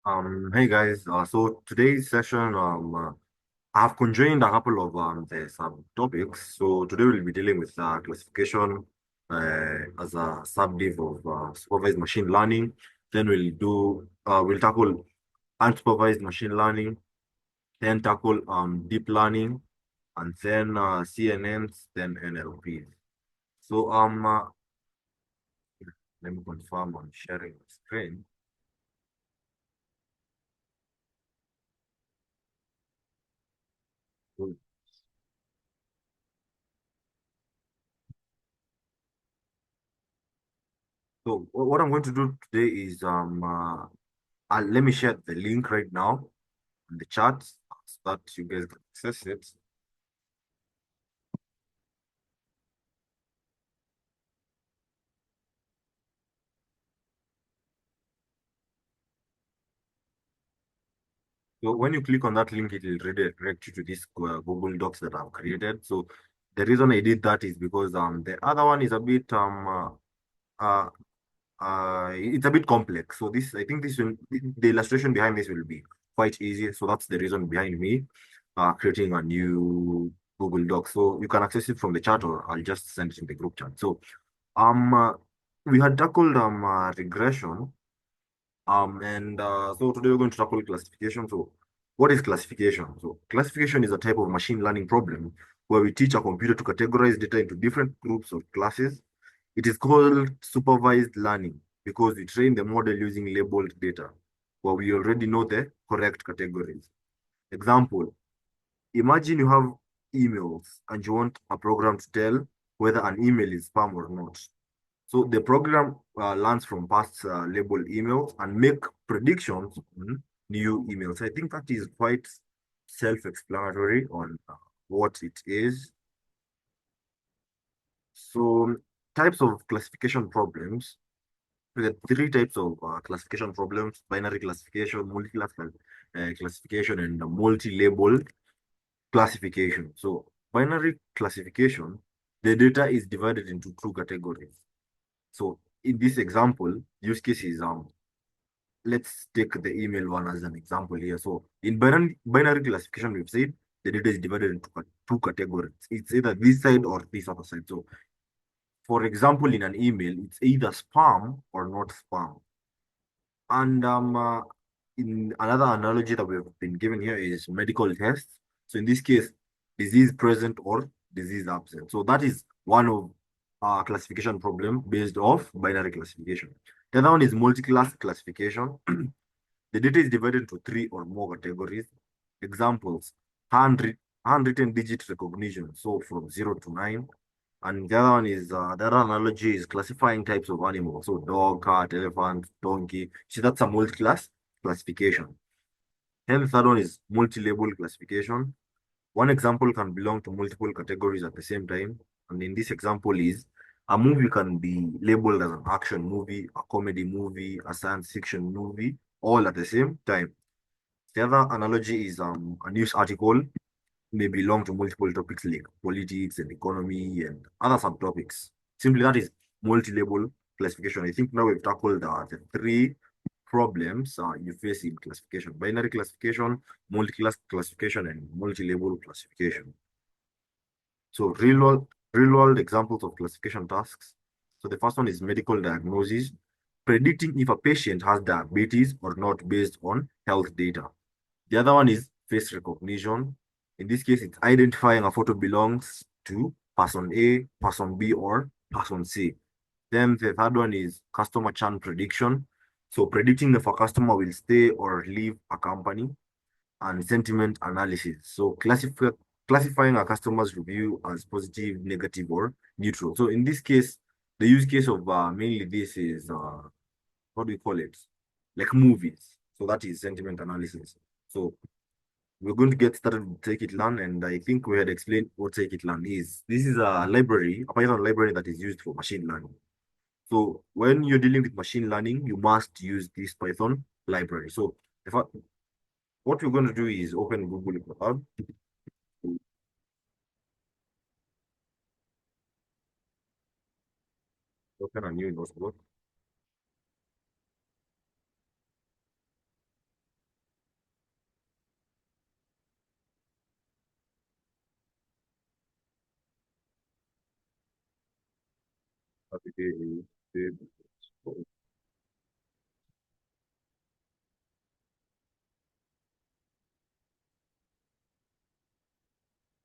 Hey guys. So today's session, I've conjoined a couple of the subtopics. So today we'll be dealing with classification as a subdiv of supervised machine learning. Then we'll tackle unsupervised machine learning. Then tackle deep learning, and then CNNs, then NLPs. So let me confirm on sharing the screen. So what I'm going to do today is let me share the link right now in the chat so that you guys can access it. So when you click on that link, it will redirect you to this Google Docs that I've created. So the reason I did that is because the other one is a bit uh, it's a bit complex. So this I think this will the illustration behind this will be quite easy. So that's the reason behind me creating a new Google Doc. So you can access it from the chat or I'll just send it in the group chat. So um uh, we had tackled regression. And so today we're going to tackle classification. So, what is classification? So, classification is a type of machine learning problem where we teach a computer to categorize data into different groups or classes. It is called supervised learning because we train the model using labeled data, where we already know the correct categories. Example, imagine you have emails and you want a program to tell whether an email is spam or not. So the program learns from past labeled emails and make predictions on new emails. I think that is quite self-explanatory on what it is. So types of classification problems. We have three types of classification problems: binary classification, multi-class classification, and multi-label classification. So binary classification, the data is divided into two categories. So in this example, use case is let's take the email one as an example here. So in binary classification, we've said the data is divided into two categories. It's either this side or this other side. So for example, in an email, it's either spam or not spam. And in another analogy that we've been given here is medical tests. So in this case, disease present or disease absent. So that is one of classification problem based off binary classification. The other one is multi-class classification. The data is divided into three or more categories. Examples, handwritten digit recognition, so from 0 to 9. And the other one is, the other analogy is classifying types of animals. So dog, cat, elephant, donkey. So that's a multi-class classification. Then the third one is multi-label classification. One example can belong to multiple categories at the same time. And in this example is, a movie can be labeled as an action movie, a comedy movie, a science fiction movie, all at the same time. The other analogy is a news article may belong to multiple topics like politics and economy and other subtopics. Simply that is multi-label classification. I think now we've tackled the three problems you face in classification: binary classification, multi-class classification, and multi-label classification. So real world examples of classification tasks. So the first one is medical diagnosis, predicting if a patient has diabetes or not based on health data. The other one is face recognition. In this case, it's identifying a photo belongs to person A, person B, or person C. Then the third one is customer churn prediction. So predicting if a customer will stay or leave a company, and sentiment analysis. So classifying a customer's review as positive, negative, or neutral. So in this case, the use case of mainly this is what do we call it? Like movies. So that is sentiment analysis. So we're going to get started with scikit-learn, and I think we had explained what scikit-learn is. This is a library, a Python library that is used for machine learning. So when you're dealing with machine learning, you must use this Python library. So if I, what we're going to do is open Google Cloud, open a new notebook.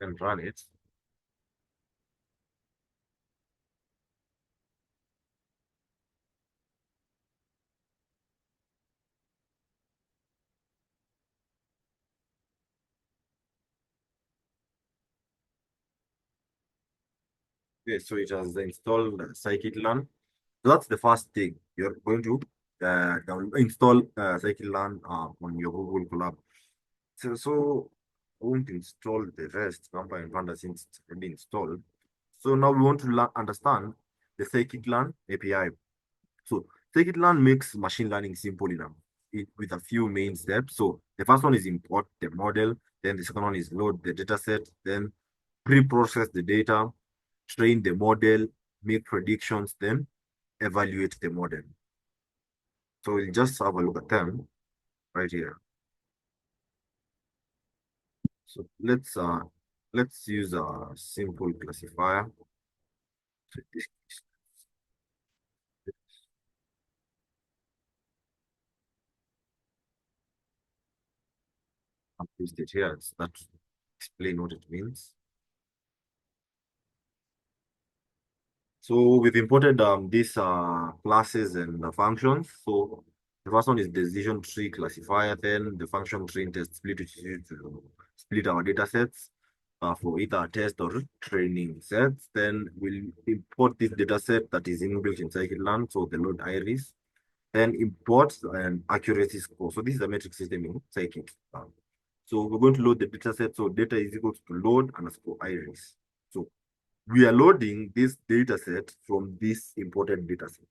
And run it. Okay, so it has installed scikit-learn. So that's the first thing. You're going to install scikit-learn on your Google Colab. So I won't install the rest number and Panda since it's already installed. So now we want to understand the scikit-learn API. So scikit-learn makes machine learning simple enough with a few main steps. So the first one is import the model. Then the second one is load the data set. Then pre-process the data, train the model, make predictions, then evaluate the model. So we'll just have a look at them right here. So let's use a simple classifier. So this I'll paste it here. So that explain what it means. So we've imported these classes and functions. So the first one is decision tree classifier. Then the function train test split, which is used to split our data sets for either test or training sets. Then we'll import this data set that is inbuilt in scikit-learn, so the load iris. Then import an accuracy score. So this is a metric system in scikit. So we're going to load the data set. So data is equal to load underscore iris. So we are loading this data set from this imported data set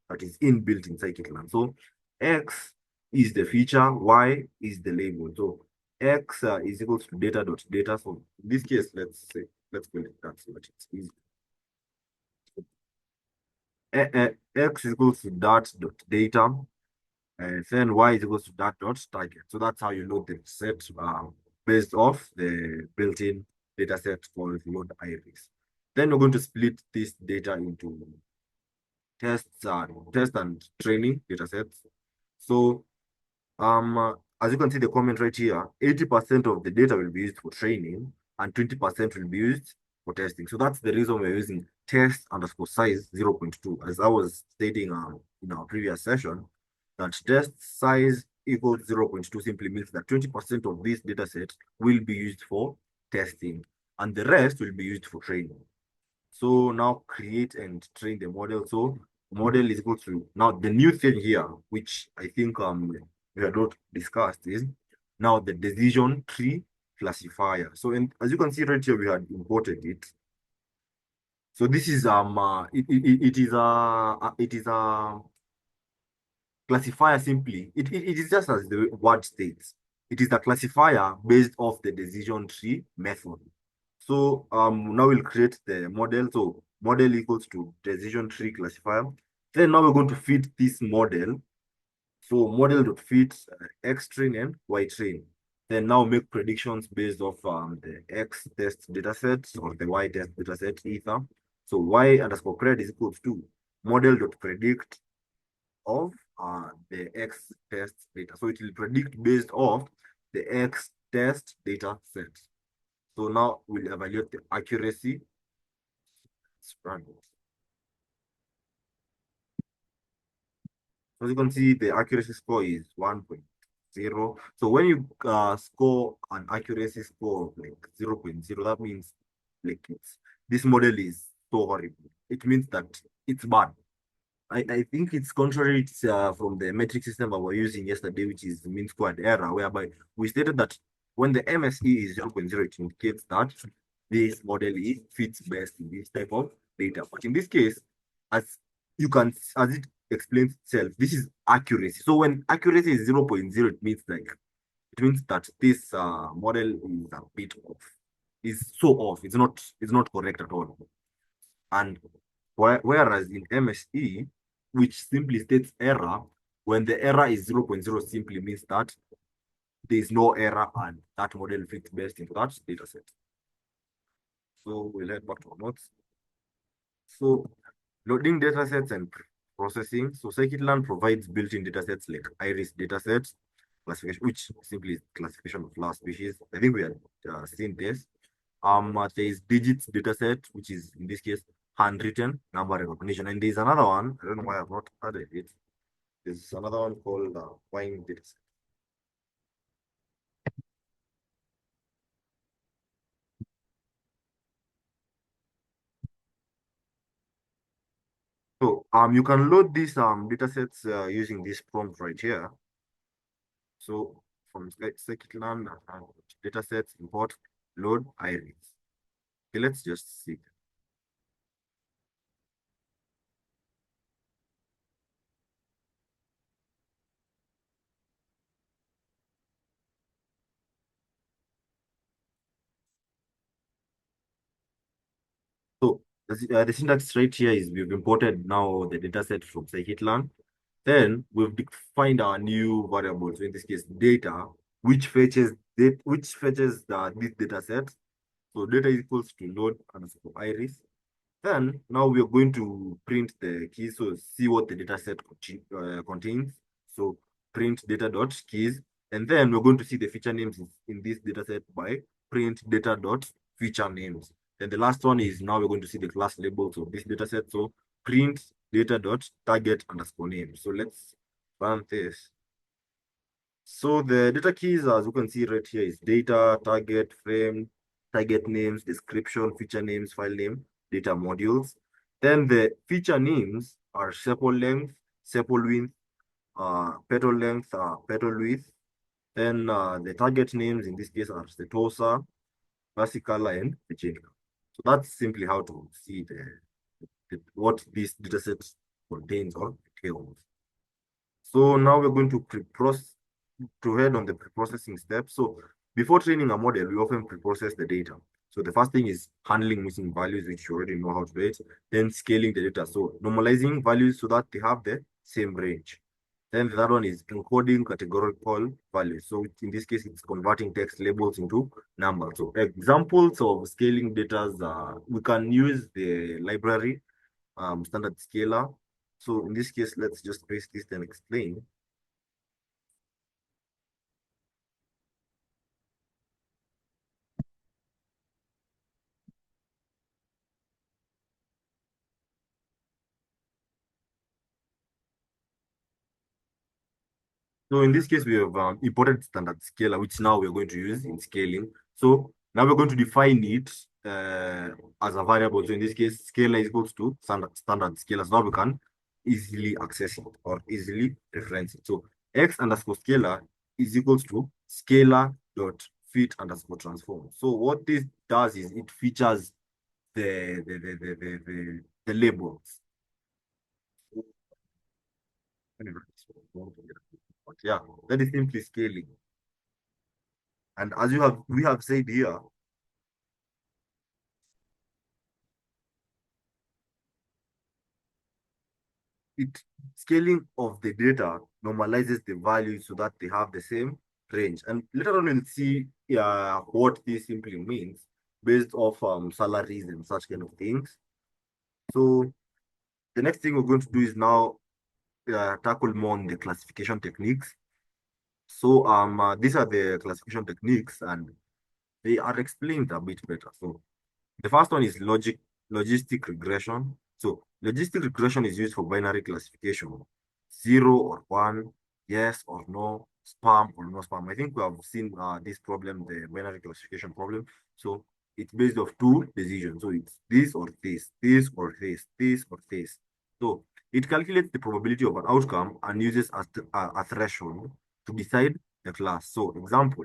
that is inbuilt in scikit-learn. So X is the feature, Y is the label. So X is equal to data. So in this case, let's call it that so that it's easy. X is equal to data, and then Y is equal to target. So that's how you load the set based off the built-in data set called load iris. Then we're going to split this data into test and training data sets. So as you can see the comment right here, 80% of the data will be used for training and 20% will be used for testing. So that's the reason we're using test underscore size 0.2. As I was stating in our previous session, that test size equals 0.2 simply means that 20% of this data set will be used for testing and the rest will be used for training. So now create and train the model. So model is equal to now the new thing here, which I think we had not discussed is now the decision tree classifier. So as you can see right here, we had imported it. So this is it is a classifier simply. It is just as the word states. It is the classifier based off the decision tree method. So now we'll create the model. So model equals to decision tree classifier. Then now we're going to feed this model. So model.fit X train and Y train. Then now make predictions based off the X test dataset or the Y test dataset ether. So Y underscore cred is equals to model.predict of the X test data. So it will predict based off the X test data set. So now we'll evaluate the accuracy. Let's run it. So as you can see, the accuracy score is 1.0. So when you score an accuracy score of like 0.0, that means like this model is so horrible. It means that it's bad. I think it's contrary from the metric system that we were using yesterday, which is mean squared error, whereby we stated that when the MSE is 0.0, it indicates that this model fits best in this type of data. But in this case, as as it explains itself, this is accuracy. So when accuracy is 0.0, it means that this model is a bit off. Is so off. It's not correct at all. And whereas in MSE, which simply states error, when the error is 0.0, simply means that there is no error and that model fits best into that data set. So we'll head back to our notes. So Loading datasets and processing. So scikit-learn provides built-in datasets like iris datasets, classification, which simply is classification of flower species. I think we had seen this. There is digits dataset, which is in this case handwritten number recognition, and there's another one. I don't know why I've not added it. There's another one called wine dataset. So you can load these datasets using this prompt right here. So from scikit-learn datasets import load iris. Okay, let's just see. So the syntax right here is we've imported now the dataset from scikit-learn. Then we've defined our new variable. So in this case, data, which fetches this dataset. So data is equals to load underscore iris. Then now we are going to print the keys, so see what the data set contains. So print data dot keys, and then we're going to see the feature names in this data set by print data dot feature names. Then the last one is now we're going to see the class labels of this data set. So print data dot target underscore name. So let's run this. So the data keys, as you can see right here, is data, target, frame, target names, description, feature names, file name, data modules. Then the feature names are sepal length, sepal width, petal length, petal width. Then the target names in this case are setosa, versicolor, and vagina. So that's simply how to see what this dataset contains or entails. So now we're going to pre-process to head on the pre-processing step. So before training a model, we often pre-process the data. So the first thing is handling missing values, which you already know how to do it. Then scaling the data. So normalizing values so that they have the same range. Then the third one is encoding categorical values. So in this case, it's converting text labels into numbers. So examples of scaling data, we can use the library standard scaler. So in this case, let's just paste this and explain. So in this case, we have imported standard scaler, which now we're going to use in scaling. So now we're going to define it as a variable. So in this case, scalar is equals to standard scalar. So now we can easily access it or easily reference it. So x underscore scalar is equals to scalar dot fit underscore transform. So what this does is it features the labels. Yeah, that is simply scaling. And as you have we have said here, it scaling of the data normalizes the values so that they have the same range. And later on we'll see what this simply means based off salaries and such kind of things. So the next thing we're going to do is now tackle more on the classification techniques. So these are the classification techniques and they are explained a bit better. So the first one is logistic regression. So logistic regression is used for binary classification, zero or one, yes or no, spam or no spam. I think we have seen this problem, the binary classification problem. So it's based off two decisions. So it's this or this, this or this, this or this. So it calculates the probability of an outcome and uses a threshold to decide the class. So example,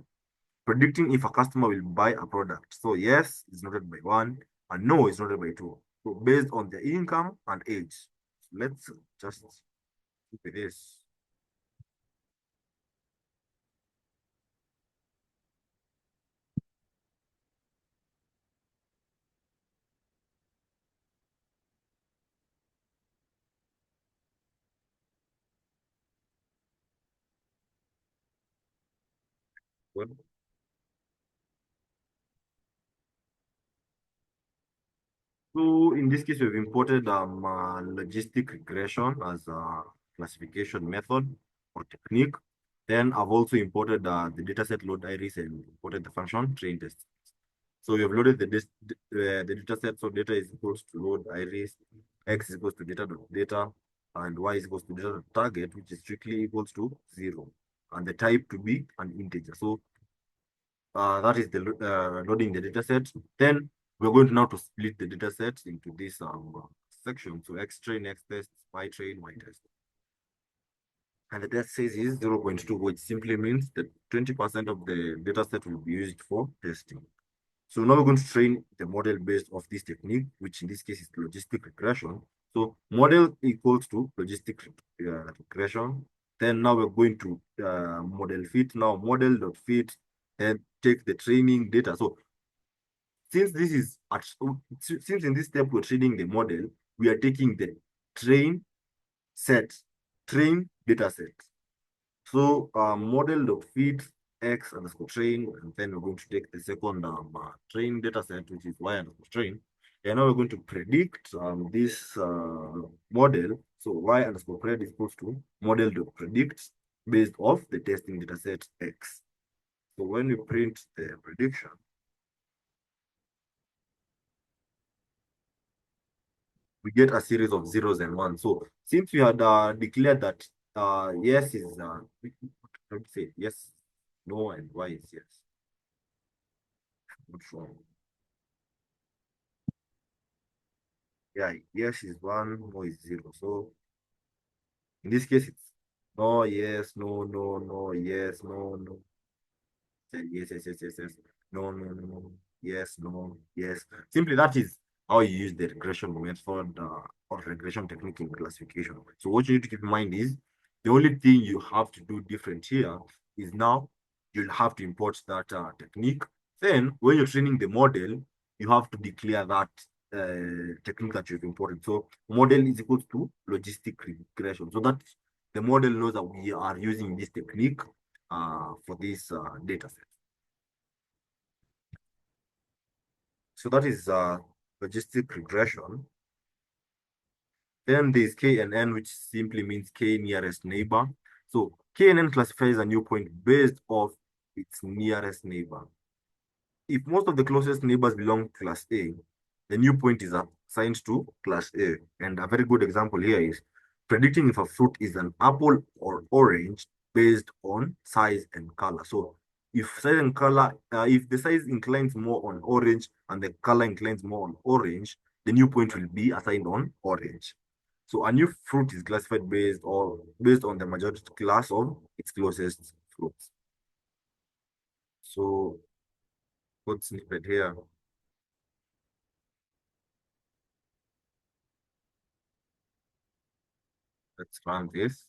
predicting if a customer will buy a product. So yes is noted by one, and no is noted by two. So based on their income and age. So let's just look at this. So in this case, we've imported logistic regression as a classification method or technique. Then I've also imported the dataset load iris and imported the function train test. So we have loaded the dataset. So data is equals to load iris, x is equals to data, and y is equals to data target, which is strictly equals to 0, and the type to be an integer. So that is the loading the data set. Then we're going to now to split the data set into this section. So X train, X test, Y train, Y test. And the test says is 0.2, which simply means that 20% of the data set will be used for testing. So now we're going to train the model based off this technique, which in this case is logistic regression. So model equals to logistic regression. Then now we're going to model fit. Now model dot fit and take the training data. So since this is since in this step we're training the model, we are taking the train set, train data set. So model dot fit x underscore train, and then we're going to take the second train data set, which is y underscore train. And now we're going to predict this model. So y underscore pred is equals to model dot predict based off the testing data set x. So when we print the prediction, we get a series of zeros and ones. So since we had declared that yes is let's say yes, no, and y is yes. Not sure. Yeah, yes is one, no is zero. So in this case, it's no, yes, no, no, no, yes, no, no. Then yes, yes, yes, yes, yes. No, no, no, no. Yes, no, yes. Simply that is how you use the regression method or regression technique in classification. So what you need to keep in mind is the only thing you have to do different here is now you'll have to import that technique. Then when you're training the model, you have to declare that technique that you've imported. So model is equal to logistic regression. So that the model knows that we are using this technique for this data set. So that is logistic regression. Then there's KNN, which simply means K nearest neighbor. So KNN classifies a new point based off its nearest neighbor. If most of the closest neighbors belong to class A, the new point is assigned to class A. And a very good example here is predicting if a fruit is an apple or orange based on size and color. So if size and color, if the size inclines more on orange and the color inclines more on orange, the new point will be assigned on orange. So a new fruit is classified based on the majority class of its closest fruits. So what's snippet here? Let's run this.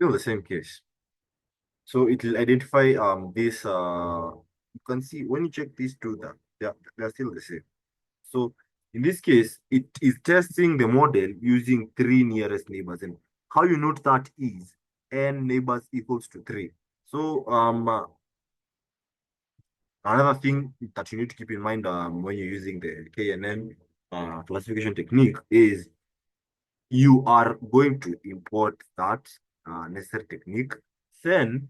Still the same case. So it will identify this you can see when you check these two that they're still the same. So in this case, it is testing the model using three nearest neighbors. And how you note that is n neighbors equals to three. So another thing that you need to keep in mind when you're using the KNN classification technique is you are going to import that necessary technique. Then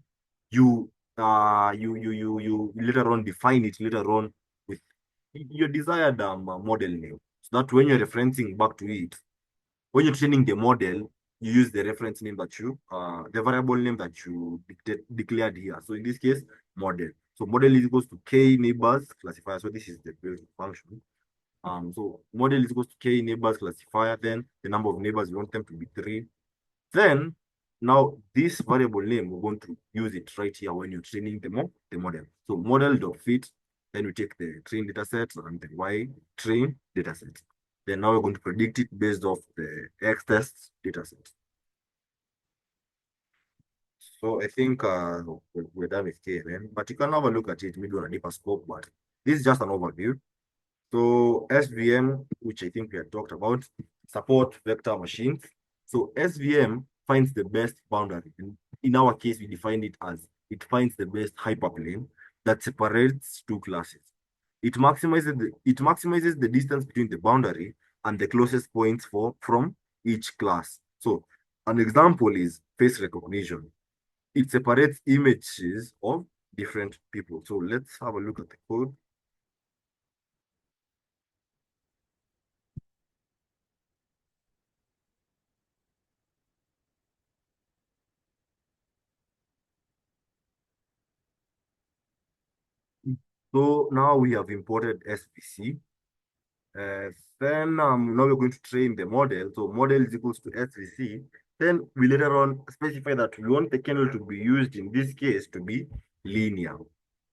you later on define it later on with your desired model name. So that when you're referencing back to it, when you're training the model, you use the reference name that you the variable name that you declared here. So in this case, model. So model is equals to k neighbors classifier. So this is the build function. So model is equals to k neighbors classifier. Then the number of neighbors we want them to be three. Then now this variable name we're going to use it right here when you're training the model. So model dot fit. Then we take the train data set and the y train data set. Then now we're going to predict it based off the x test data set. So I think we're done with KNN, but you can have a look at it maybe on a deeper scope. But this is just an overview. So SVM, which I think we had talked about, support vector machines. So SVM finds the best boundary. In our case, we define it as it finds the best hyperplane that separates two classes. It maximizes the distance between the boundary and the closest points from each class. So an example is face recognition. It separates images of different people. So let's have a look at the code. So now we have imported SVC. Uh, then now we're going to train the model. So model is equals to SVC. Then we later on specify that we want the kernel to be used in this case to be linear.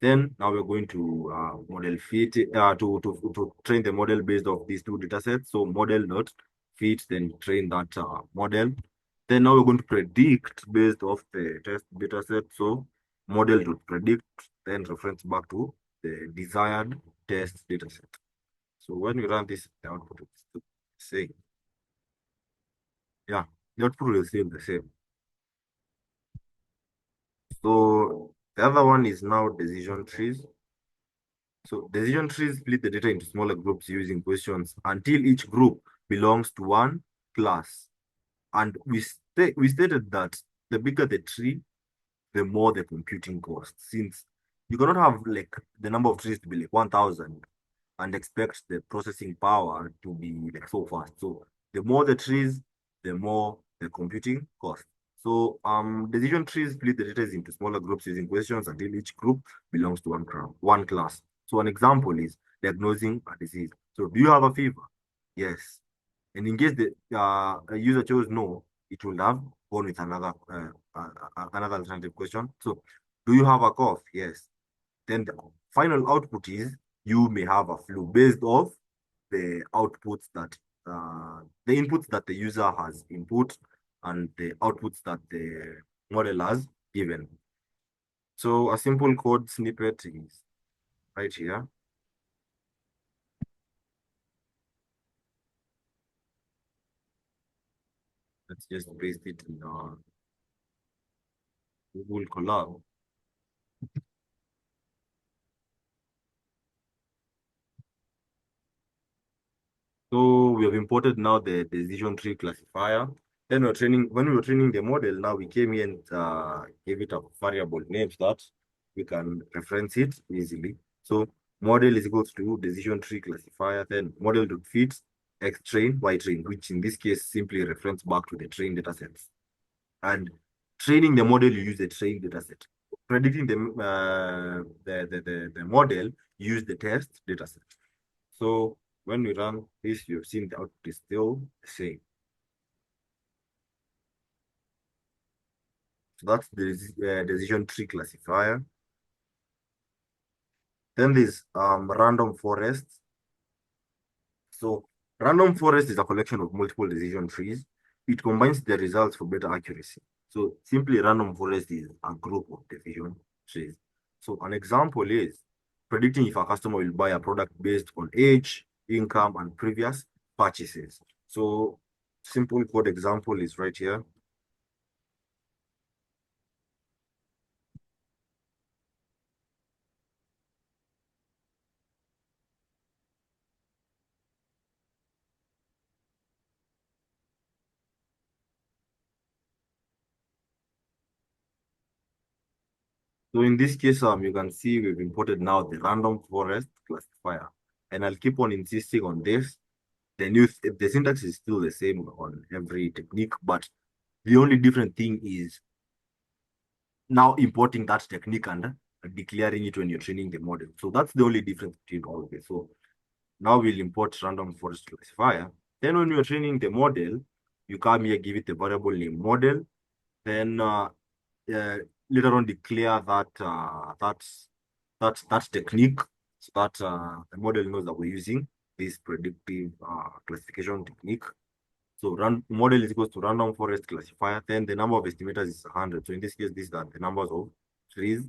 Then now we're going to model fit to train the model based off these two data sets. So model dot fit, then train that model. Then now we're going to predict based off the test data set. So model dot predict, then reference back to the desired test data set. So when we run this, the output is the same. Yeah, the output will still the same. So the other one is now decision trees. So decision trees split the data into smaller groups using questions until each group belongs to one class. And we stated that the bigger the tree, the more the computing cost. Since you cannot have like the number of trees to be like 1,000 and expect the processing power to be like so fast. So the more the trees, the more the computing cost. So decision trees split the data into smaller groups using questions until each group belongs to one class. So an example is diagnosing a disease. So do you have a fever? Yes. And in case the a user chose no, it will have gone with another alternative question. So do you have a cough? Yes. Then the final output is you may have a flu based off the outputs that the inputs that the user has input and the outputs that the model has given. So a simple code snippet is right here. Let's just paste it in our Google Colab. So we have imported now the decision tree classifier. Then when we were training the model, now we came here and gave it a variable name so that we can reference it easily. So model is equals to decision tree classifier, then model dot fit x train, y train, which in this case simply reference back to the train data sets. And training the model, you use the train data set. Predicting the model, use the test data set. So when we run this, you've seen the output is still the same. So that's the decision tree classifier. Then there's random forest. So random forest is a collection of multiple decision trees. It combines the results for better accuracy. So simply random forest is a group of decision trees. So an example is predicting if a customer will buy a product based on age, income, and previous purchases. So simple code example is right here. So in this case, you can see we've imported now the random forest classifier. And I'll keep on insisting on this. The syntax is still the same on every technique, but the only different thing is now importing that technique and declaring it when you're training the model. So that's the only difference between all of this. So now we'll import random forest classifier. Then when you're training the model, you come here, give it the variable name model, then uh, later on declare that technique so that the model knows that we're using this predictive classification technique. So model is equals to random forest classifier. Then the number of estimators is 100. So in this case, these are the numbers of trees.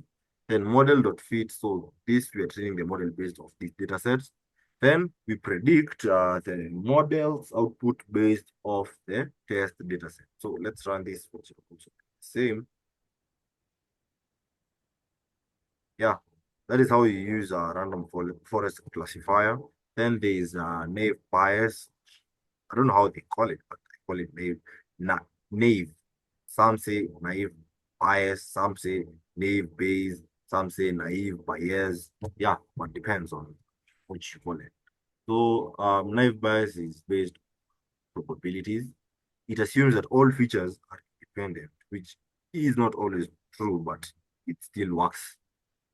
Then model dot fit. So this we are training the model based off these data sets. Then we predict the model's output based off the test data set. So let's run this function also. Same. Yeah, that is how you use a random forest classifier. Then there is naive bias. I don't know how they call it, but I call it naive. Naive. Some say naive bias, some say naive Bayes, some say naive bias. Yeah, but depends on what you call it. So naive bias is based on probabilities. It assumes that all features are independent, which is not always true, but it still works.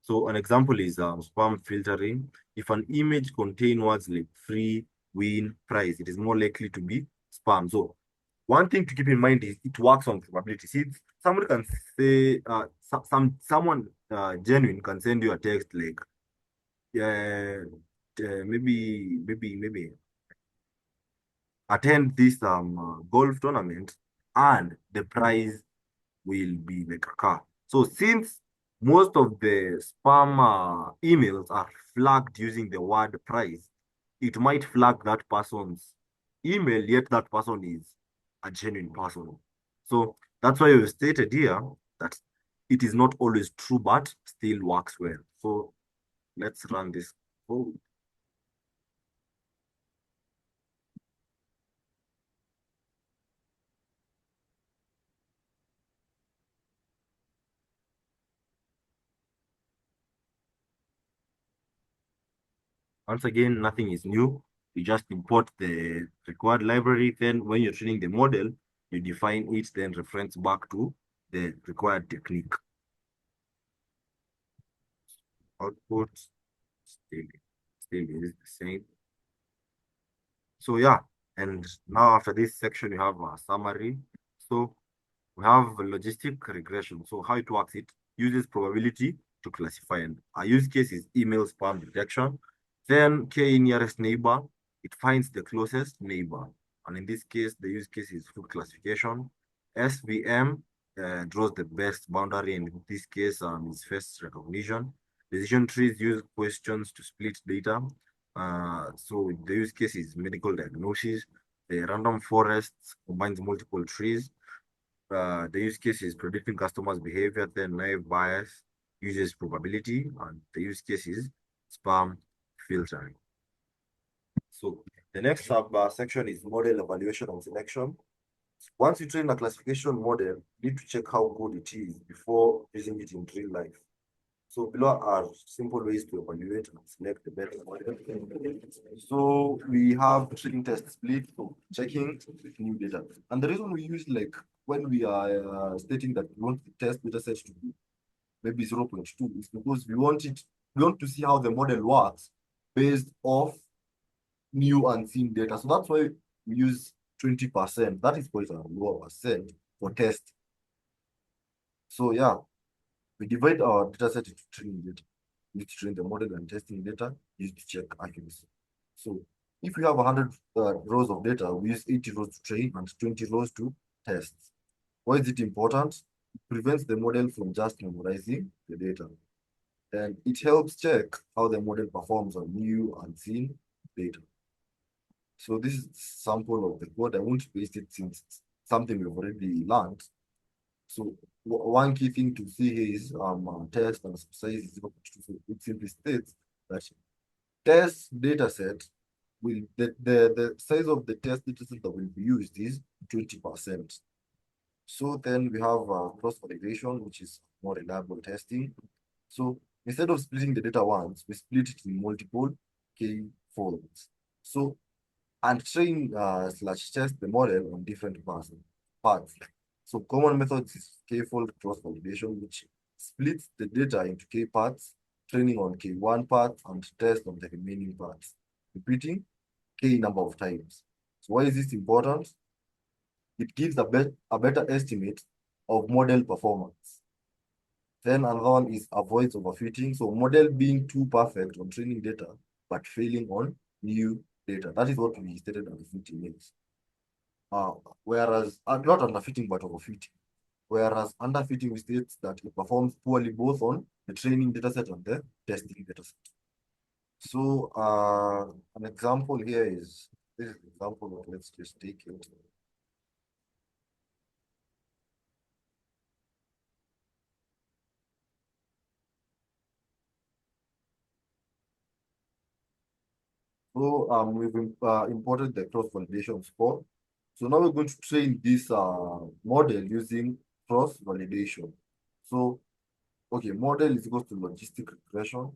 So an example is spam filtering. If an image contains words like free, win, price, it is more likely to be spam. So one thing to keep in mind is it works on probability. See, someone can say, someone genuine can send you a text like, maybe attend this golf tournament and the prize will be like a car. So since most of the spam emails are flagged using the word price, it might flag that person's email, yet that person is a genuine person. So that's why we stated here that it is not always true, but still works well. So let's run this code. Once again, nothing is new. You just import the required library. Then when you're training the model, you define it, then reference back to the required technique. Output still is the same. So yeah, and now after this section, you have a summary. So we have logistic regression. So how it works, it uses probability to classify. And our use case is email spam detection. Then K nearest neighbor, it finds the closest neighbor. And in this case, the use case is food classification. SVM draws the best boundary, and in this case, is face recognition. Decision trees use questions to split data. So the use case is medical diagnosis. The random forests combines multiple trees. The use case is predicting customers' behavior, then naive bias uses probability, and the use case is spam filtering. So the next sub section is model evaluation and selection. Once you train a classification model, you need to check how good it is before using it in real life. So below are simple ways to evaluate and select the better model. So we have training test split, so checking new data. And the reason we use like when we are stating that we want the test data set to be maybe 0.2 is because we want to see how the model works based off new unseen data. So that's why we use 20%. That is quite a lower percent for test. So yeah, we divide our data set into training data. We need to train the model and testing data, use to check accuracy. So if we have 100 rows of data, we use 80 rows to train and 20 rows to test. Why is it important? It prevents the model from just memorizing the data. And it helps check how the model performs on new unseen data. So this is sample of the code. I won't paste it since it's something we've already learned. So one key thing to see here is test and size is equal to 2. So it simply states that test data set will the size of the test data set that will be used is 20%. So then we have cross validation, which is more reliable testing. So instead of splitting the data once, we split it in multiple k folds. So and train slash test the model on different parts. So common methods is k-fold cross validation, which splits the data into k parts, training on k1 parts and test on the remaining parts, repeating k number of times. So why is this important? It gives a better estimate of model performance. Then another one is avoids overfitting. So model being too perfect on training data, but failing on new data. That is what we stated as the 50 minutes. Uh, whereas not underfitting but overfitting. Whereas underfitting states that it performs poorly both on the training dataset and the testing dataset. So an example here is this is an example of, let's just take it. So we've imported the cross validation score. So now we're going to train this model using cross validation. So okay, model is equal to logistic regression.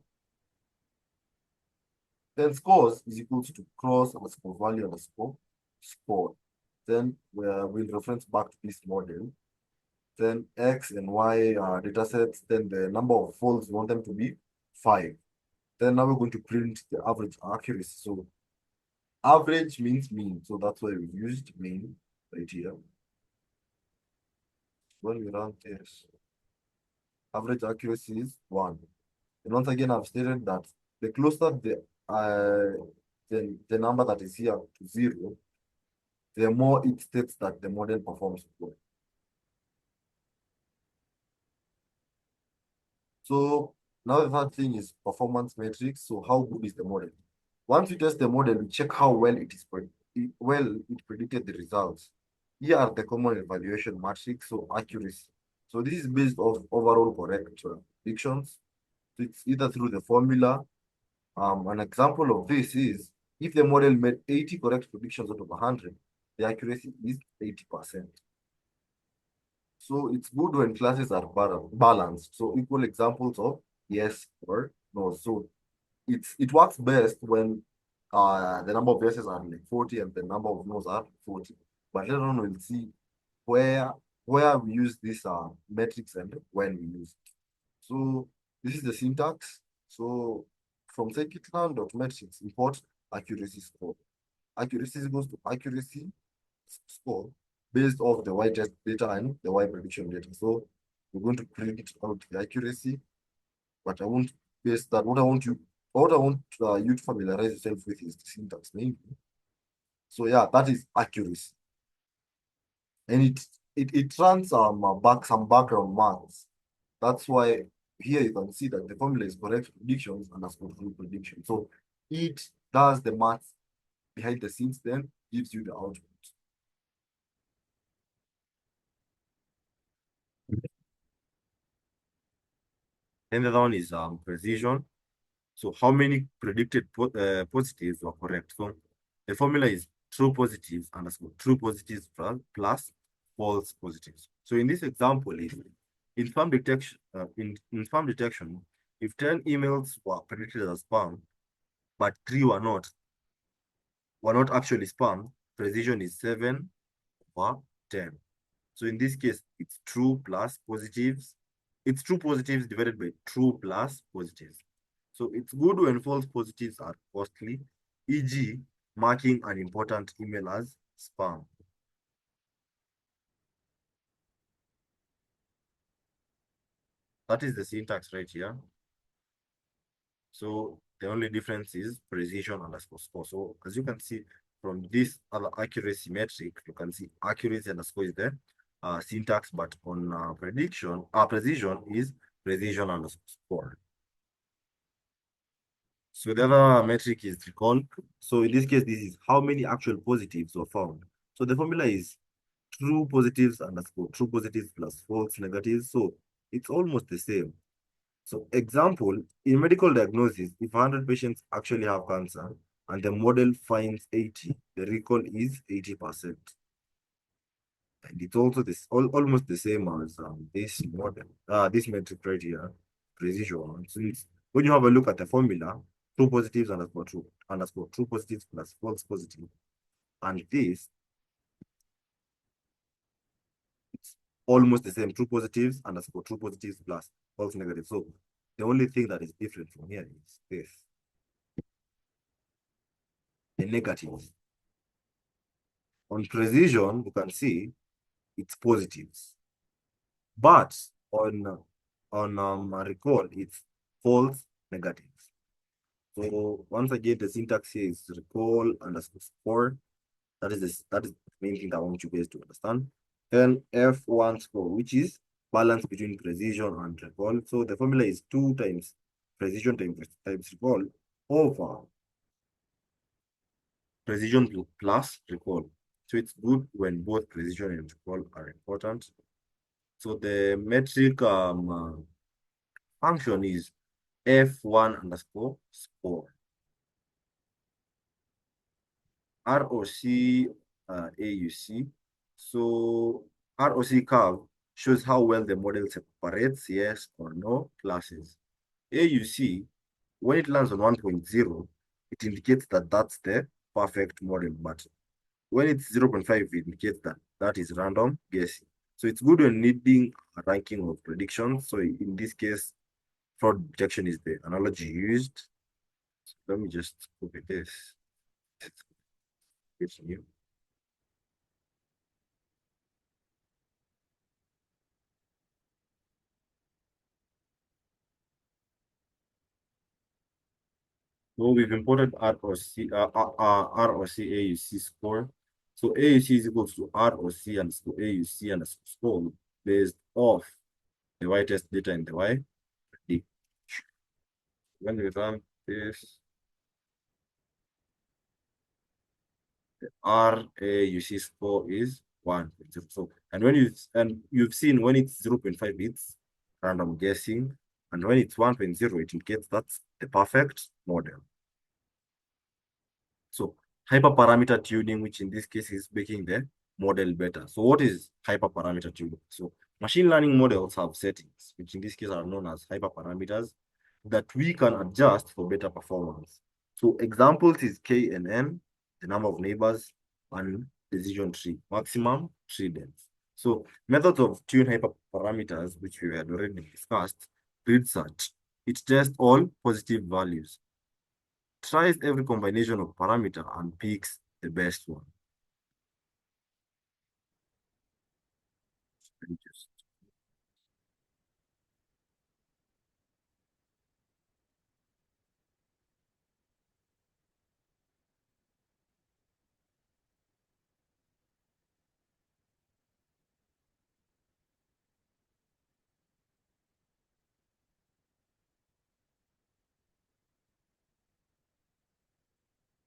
Then scores is equal to cross underscore value underscore score. Then we'll reference back to this model. Then X and Y data sets. Then the number of folds we want them to be 5. Then now we're going to print the average accuracy. So average means mean. So that's why we used mean right here. When we run this, average accuracy is 1. And once again, I've stated that the closer the number that is here to 0, the more it states that the model performs well. So now the third thing is performance metrics. So how good is the model? Once we test the model, we check how well it predicted the results. Here are the common evaluation metrics, so accuracy. So this is based off overall correct predictions. So it's either through the formula. An example of this is if the model made 80 correct predictions out of 100, the accuracy is 80%. So it's good when classes are balanced. So equal examples of yes or no. So it works best when the number of yeses are like 40 and the number of no's are 40. But later on we'll see where we use this metrics and when we use it. So this is the syntax. So from scikit-learn.metrics, import accuracy score. Accuracy goes to accuracy score based off the Y test data and the Y prediction data. So we're going to print out the accuracy, but I won't base that. What I want you to familiarize yourself with is the syntax mainly. So yeah, that is accuracy, and it runs some background maths. That's why here you can see that the formula is correct predictions underscore true prediction. So it does the maths behind the scenes, then gives you the output. And the other one is precision. So how many predicted positives were correct? So the formula is true positives underscore true positives plus false positives. So in this example, is in spam detection, if 10 emails were predicted as spam, but 3 were not actually spam, precision is 7 over 10. So in this case, it's true plus positives. It's true positives divided by true plus positives. So it's good when false positives are costly, e.g., marking an important email as spam. That is the syntax right here. So the only difference is precision underscore score. So as you can see from this other accuracy metric, you can see accuracy underscore is the syntax, but on precision is precision underscore score. So the other metric is recall. So in this case, this is how many actual positives were found. So the formula is true positives underscore true positives plus false negatives. So it's almost the same. So example, in medical diagnosis, if 100 patients actually have cancer and the model finds 80, the recall is 80%. And it's also almost the same as this model, this metric right here, precision. So when you have a look at the formula, true positives underscore true positives plus false positive, and this, it's almost the same, true positives underscore true positives plus false negatives. So the only thing that is different from here is this, the negatives. On precision, you can see it's positives, but on recall, it's false negatives. So once again, the syntax here is recall underscore score. That is main thing I want you guys to understand. Then F1 score, which is balance between precision and recall. So the formula is 2 times precision times recall over precision plus recall. So it's good when both precision and recall are important. So the metric function is F1 underscore score. ROC AUC. So ROC curve shows how well the model separates yes or no classes. AUC, when it lands on 1.0, it indicates that that's the perfect model, but when it's 0.5, it indicates that that is random guessing. So it's good when needing a ranking of predictions. So in this case, fraud detection is the analogy used. So let me just copy this. It's new. So we've imported ROC AUC score. So AUC is equals to ROC and AUC and score based off the Y test data in the Y. When we run this, RAUC score is 1. So, and you've seen when it's 0.5, it's random guessing, and when it's 1.0, it indicates that's the perfect model. So hyperparameter tuning, which in this case is making the model better. So what is hyperparameter tuning? So machine learning models have settings, which in this case are known as hyperparameters, that we can adjust for better performance. So examples is K and N, the number of neighbors, and decision tree, maximum tree depth. So methods of tune hyperparameters, which we had already discussed, grid search. It tests all positive values, tries every combination of parameter and picks the best one.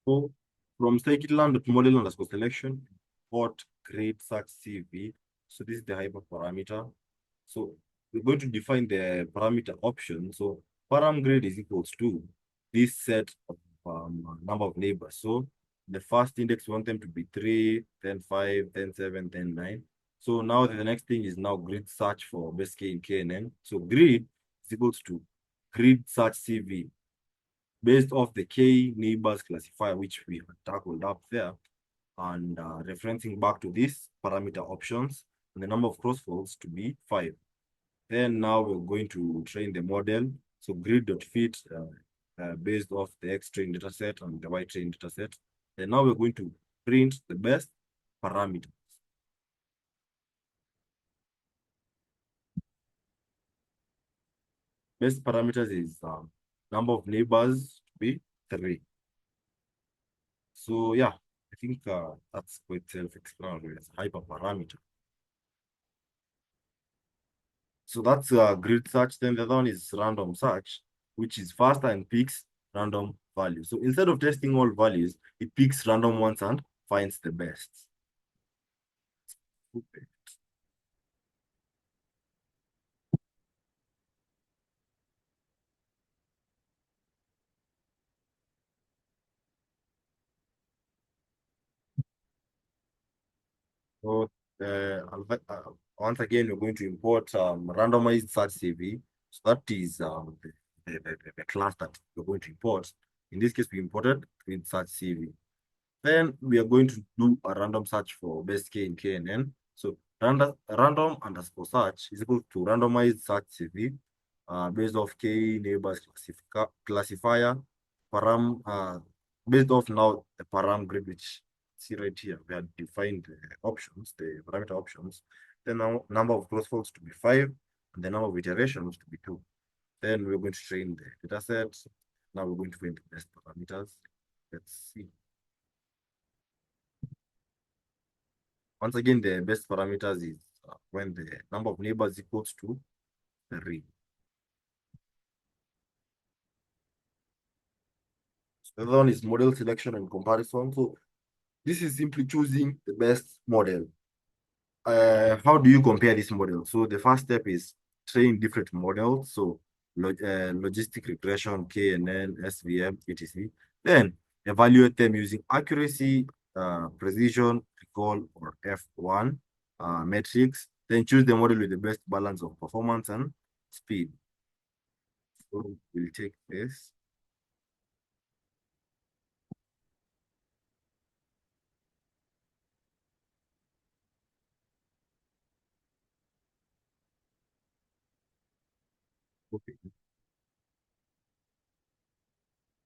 So from scikit-learn to model underscore selection, import create search CV. So this is the hyperparameter. So we're going to define the parameter option. So param grade is equals to this set of number of neighbors. So the first index, we want them to be 3, then 5, then 7, then 9. So now the next thing is now grid search for base K in K and N. So grid is equals to grid search CV based off the K neighbors classifier, which we tackled up there, and referencing back to this parameter options, and the number of crossfolds to be 5. Then now we're going to train the model. So grid.fit based off the X train dataset and the Y train dataset. And now we're going to print the best parameters. Best parameters is number of neighbors to be 3. So yeah, I think that's quite self-explanatory as a hyperparameter. So that's grid search. Then the other one is random search, which is faster and picks random values. So instead of testing all values, it picks random ones and finds the best. Okay. So once again, we're going to import randomized search CV. So that is the class that we're going to import. In this case, we imported grid search CV. Then we are going to do a random search for base K in K and N. So random underscore search is equal to randomized search CV based off K neighbors classifier param based off now the param grid, which see right here we had defined the options, the parameter options. Then now number of crossfolds to be 5 and the number of iterations to be 2. Then we're going to train the data set. Now we're going to find the best parameters. Let's see. Once again, the best parameters is when the number of neighbors equals to 3. The other one is model selection and comparison. So this is simply choosing the best model. How do you compare this model? So the first step is train different models. So logistic regression, KNN, SVM, etc. Then evaluate them using accuracy, precision, recall, or F1 metrics. Then choose the model with the best balance of performance and speed. So we'll take this. Okay.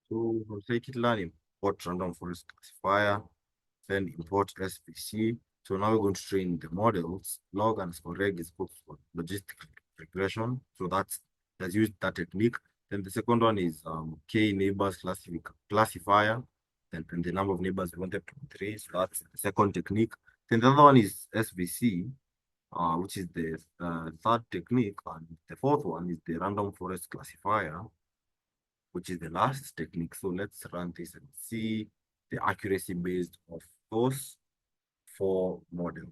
So for scikit-learn, import random forest classifier, then import SVC. So now we're going to train the models. Log underscore reg is good for logistic regression. So that's used that technique. Then the second one is K neighbors classifier. Then and the number of neighbors we wanted to be 3. So that's the second technique. Then the other one is SVC, which is the third technique. And the fourth one is the random forest classifier, which is the last technique. So let's run this and see the accuracy based of those 4 models,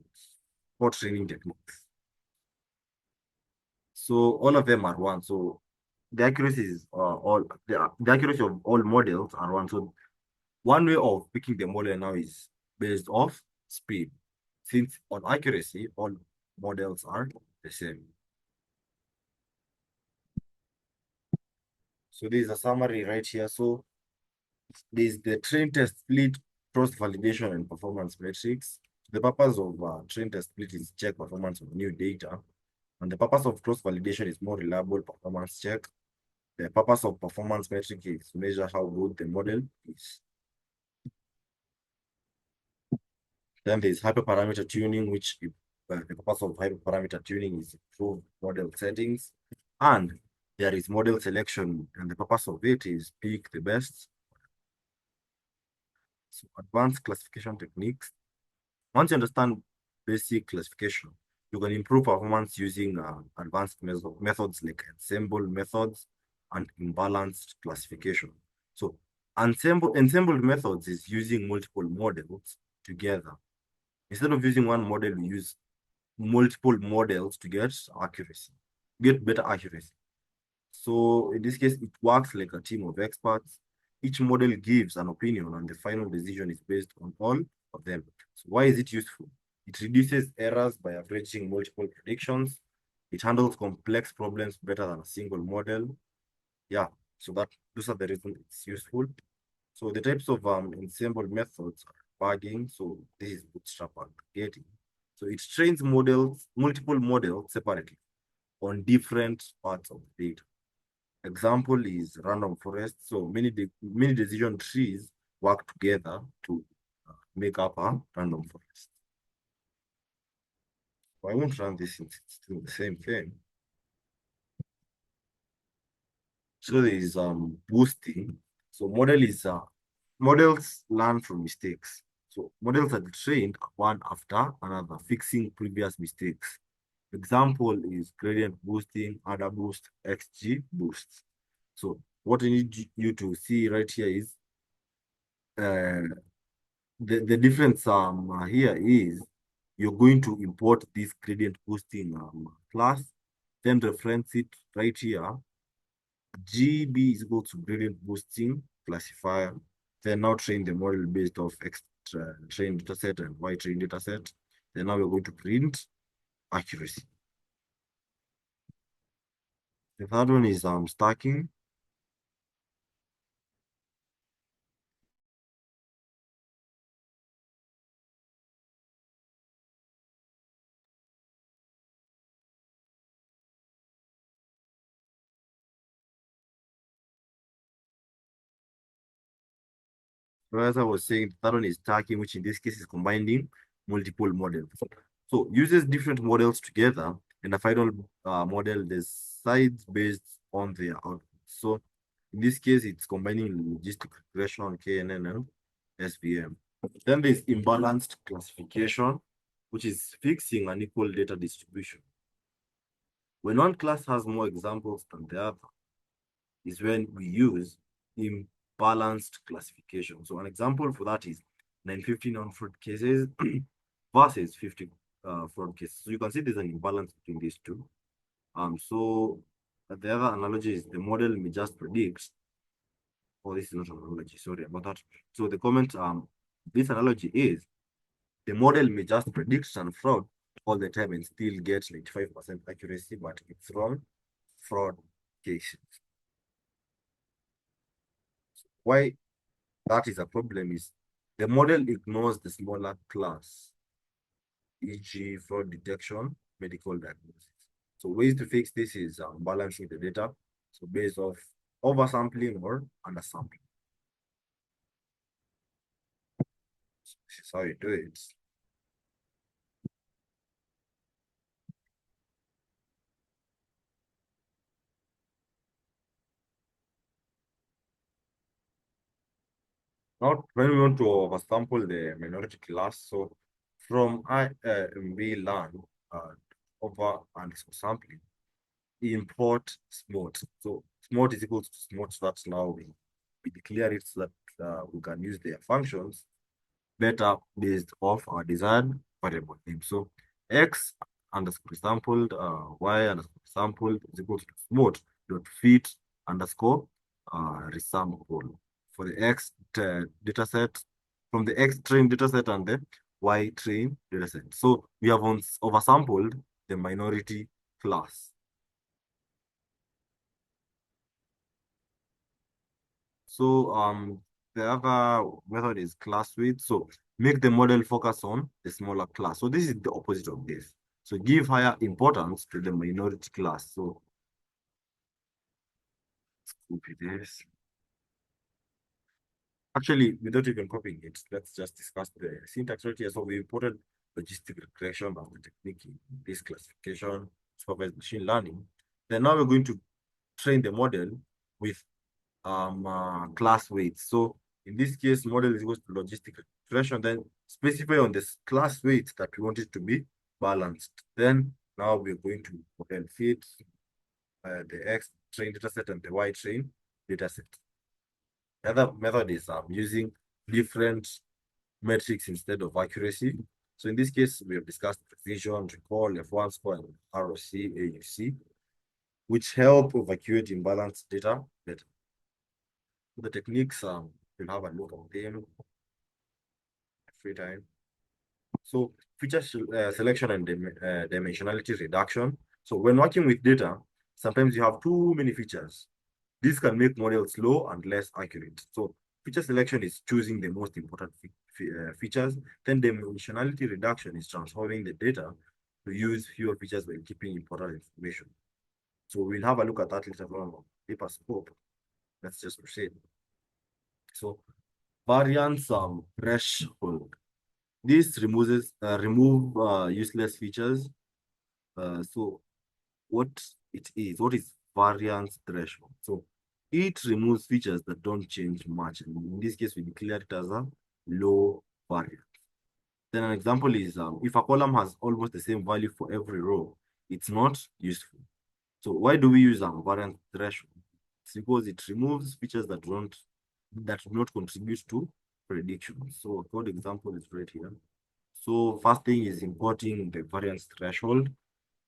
4 training techniques. So all of them are 1. So the accuracy is the accuracy of all models are 1. So one way of picking the model now is based off speed. Since on accuracy, all models are the same. So there is a summary right here. So there's the train test split, cross validation, and performance metrics. The purpose of train test split is check performance of new data. And the purpose of cross validation is more reliable performance check. The purpose of performance metric is to measure how good the model is. Then there's hyperparameter tuning, which the purpose of hyperparameter tuning is improve model settings. And there is model selection, and the purpose of it is pick the best. So advanced classification techniques. Once you understand basic classification, you can improve performance using advanced methods like ensemble methods and imbalanced classification. So ensembled methods is using multiple models together. Instead of using one model, we use multiple models to get better accuracy. So in this case, it works like a team of experts. Each model gives an opinion and the final decision is based on all of them. So why is it useful? It reduces errors by averaging multiple predictions. It handles complex problems better than a single model. Yeah, so those are the reasons it's useful. So the types of ensemble methods are bagging. So this is bootstrap aggregating. So it trains multiple models separately on different parts of the data. Example is random forest. So many decision trees work together to make up a random forest. So I won't run this since it's still the same thing. So there is boosting. So models learn from mistakes. So models are trained one after another, fixing previous mistakes. Example is gradient boosting, ADA boost, XG boost. So what I need you to see right here is uh, the difference here is you're going to import this gradient boosting class, then reference it right here. GB is equal to gradient boosting classifier. Then now train the model based off X train dataset and Y train dataset. Then now we're going to print accuracy. The third one is stacking. So as I was saying, the third one is stacking, which in this case is combining multiple models. So uses different models together, and the final model decides based on their output. So in this case, it's combining logistic regression, KNN, and SVM. Then there's imbalanced classification. which is fixing an equal data distribution. When one class has more examples than the other, is when we use imbalanced classification. So an example for that is 950 non-fraud cases versus 50 fraud cases. So you can see there's an imbalance between these two. So the other analogy is the model may just predict, oh, this is not an analogy, sorry about that. So the comment, this analogy is the model may just predict some fraud all the time and still get 95% accuracy, but it's wrong fraud cases. Why that is a problem is the model ignores the smaller class, e.g. fraud detection, medical diagnosis. So ways to fix this is balancing the data. So based off oversampling or undersampling. So this is how you do it. Now, when we want to oversample the minority class, so from we learn over and sampling, import smart. So smart is equal to smart. That's now we declare it so that we can use their functions better based off our desired variable name. So x underscore sampled, y underscore sampled is equal to smart dot fit underscore resample for the x data set from the x train data set and the y train data set. So we have oversampled the minority class. So the other method is class width. So make the model focus on the smaller class. So this is the opposite of this. So give higher importance to the minority class. So let's copy this. Actually, without even copying it, let's just discuss the syntax right here. So we imported logistic regression as the technique in this classification, supervised machine learning. Then now we're going to train the model with class weights. So in this case, model is equal to logistic regression, then specify on this class weight that we want it to be balanced. Then now we're going to model fit the X train data set and the Y train data set. The other method is using different metrics instead of accuracy. So in this case, we have discussed precision, recall, F1 score, and ROC, AUC, which help evacuate imbalanced data better. The techniques, you'll have a look at them free time. So feature selection and dimensionality reduction. So when working with data, sometimes you have too many features. This can make models slow and less accurate. So feature selection is choosing the most important features. Then dimensionality reduction is transforming the data to use fewer features while keeping important information. So we'll have a look at that later on paper scope. Let's just proceed. So variance threshold. This remove useless features. So what what is variance threshold? So it removes features that don't change much. And in this case, we declare it as a low variance. Then an example is if a column has almost the same value for every row, it's not useful. So why do we use variance threshold? It's because it removes features that do not contribute to prediction. So a code example is right here. So first thing is importing the variance threshold.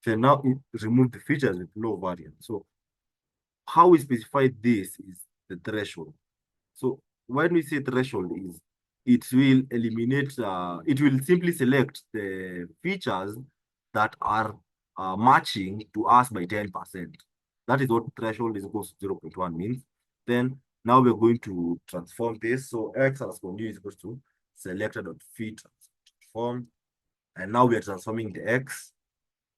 So now it remove the features with low variance. So how we specify this is the threshold. So when we say threshold is it will eliminate, it will simply select the features that are matching to us by 10%. That is what threshold is equals to 0.1 means. Then now we're going to transform this. So x underscore new is equals to selected.fit transform. And now we are transforming the x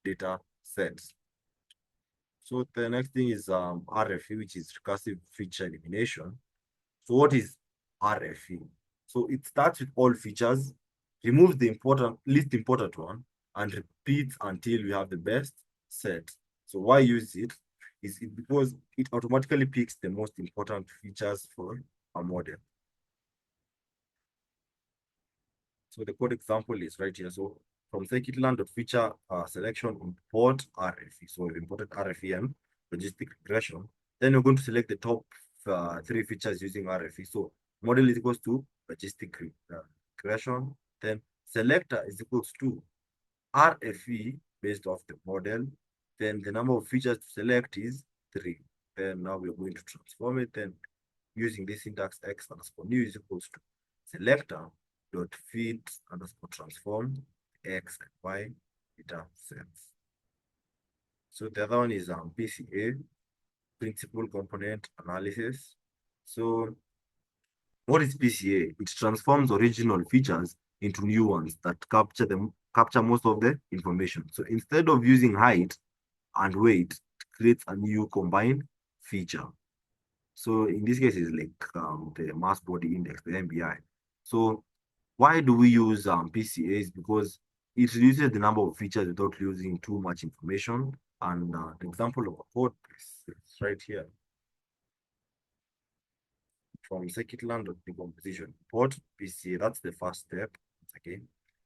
data sets. So the next thing is RFE, which is recursive feature elimination. So what is RFE? So it starts with all features, removes the least important one, and repeats until we have the best set. So why use it? Is it because it automatically picks the most important features for a model. So the code example is right here. So From scikit-learn.feature selection, import RFE. So we've imported RFE and logistic regression. Then we're going to select the top three features using RFE. So model is equals to logistic regression. Then selector is equals to RFE based off the model. Then the number of features to select is 3. Then now we're going to transform it. Then using this syntax x underscore new is equals to selector dot fit underscore transform x and y data sets. So the other one is PCA, principal component analysis. So what is PCA? It transforms original features into new ones that capture most of the information. So instead of using height and weight, it creates a new combined feature. So in this case, it's like the mass body index, the MBI. So why do we use PCAs? Because it reduces the number of features without losing too much information. And the example of a code is right here from scikit-learn decomposition. Import PCA, that's the first step. Okay.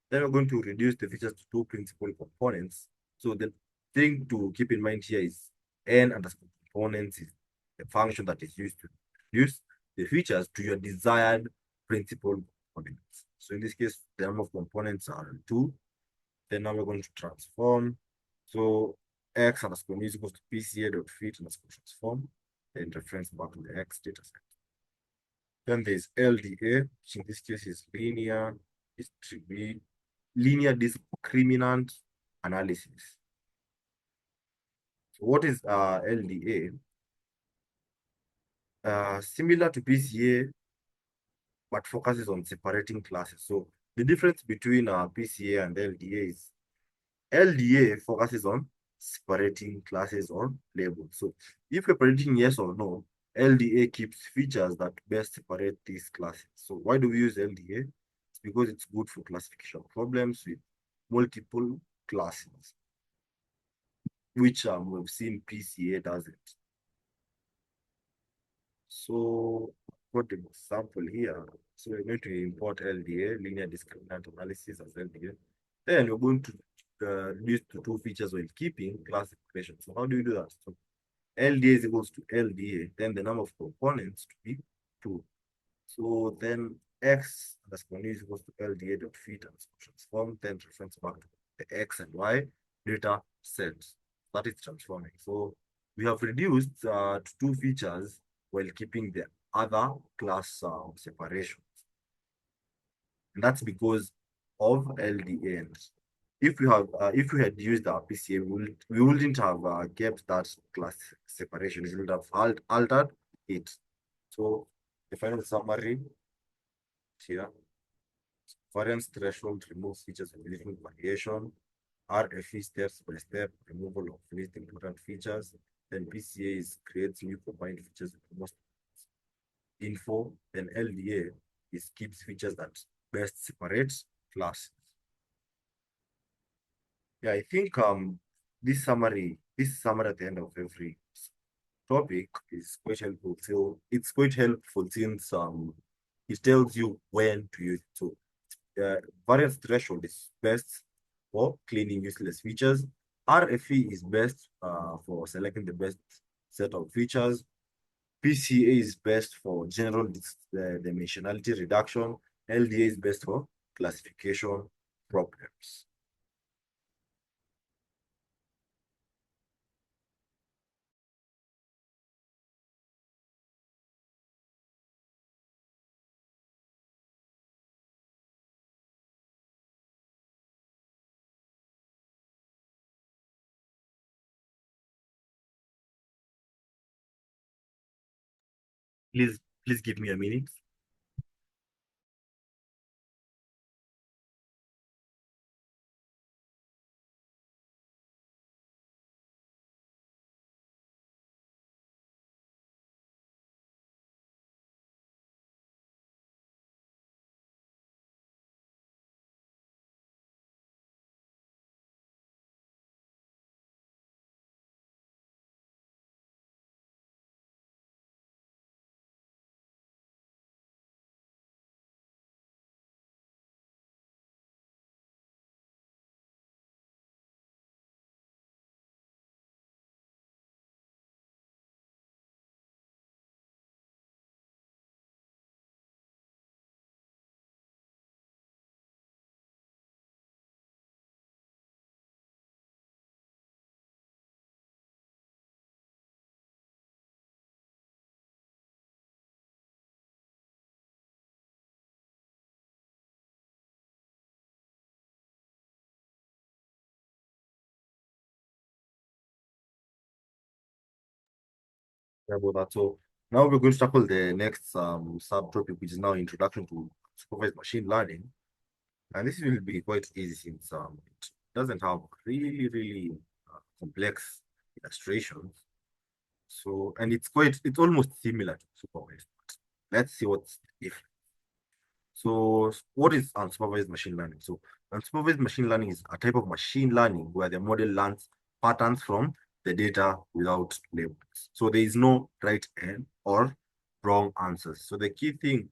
Then we're going to reduce the features to two principal components. So the thing to keep in mind here is n underscore components is the function that is used to reduce the features to your desired principal components. So in this case, the number of components are 2. Then now we're going to transform. So x underscore new is equals to PCA dot fit underscore transform, and reference back to the x data set. Then there's LDA, which in this case is linear discriminant analysis. So what is LDA? Similar to PCA, but focuses on separating classes. So the difference between PCA and LDA is LDA focuses on separating classes on labels. So if you're predicting yes or no, LDA keeps features that best separate these classes. So why do we use LDA? It's because it's good for classification problems with multiple classes, which we've seen PCA doesn't. So I've got an example here. So we're going to import LDA, linear discriminant analysis as LDA. Then we're going to reduce to two features while keeping classification. So how do we do that? So LDA is equals to LDA, then the number of components to be 2. So then x underscore new is equals to LDA dot fit underscore transform, then reference back to the x and y data set. That is transforming. So we have reduced to two features while keeping the other class separations. And that's because of LDA. If we had used our PCA, we wouldn't have kept that class separation. We would have altered it. So the final summary here: variance threshold removes features of little variation. RFE steps by step removal of least important features. Then PCA creates new combined features with most info. Then LDA keeps features that best separates classes. Yeah, I think this summary at the end of every topic is quite helpful. So it's quite helpful since it tells you when to use it. So variance threshold is best for cleaning useless features. RFE is best for selecting the best set of features. PCA is best for general dimensionality reduction. LDA is best for classification problems. Please give me a minute. about that. So now we're going to tackle the next subtopic, which is now introduction to supervised machine learning. And this will be quite easy since it doesn't have really complex illustrations. So, and it's almost similar to supervised. Let's see what's different. So, what is unsupervised machine learning? So, unsupervised machine learning is a type of machine learning where the model learns patterns from the data without labels. So, there is no right and or wrong answers. So, the key thing,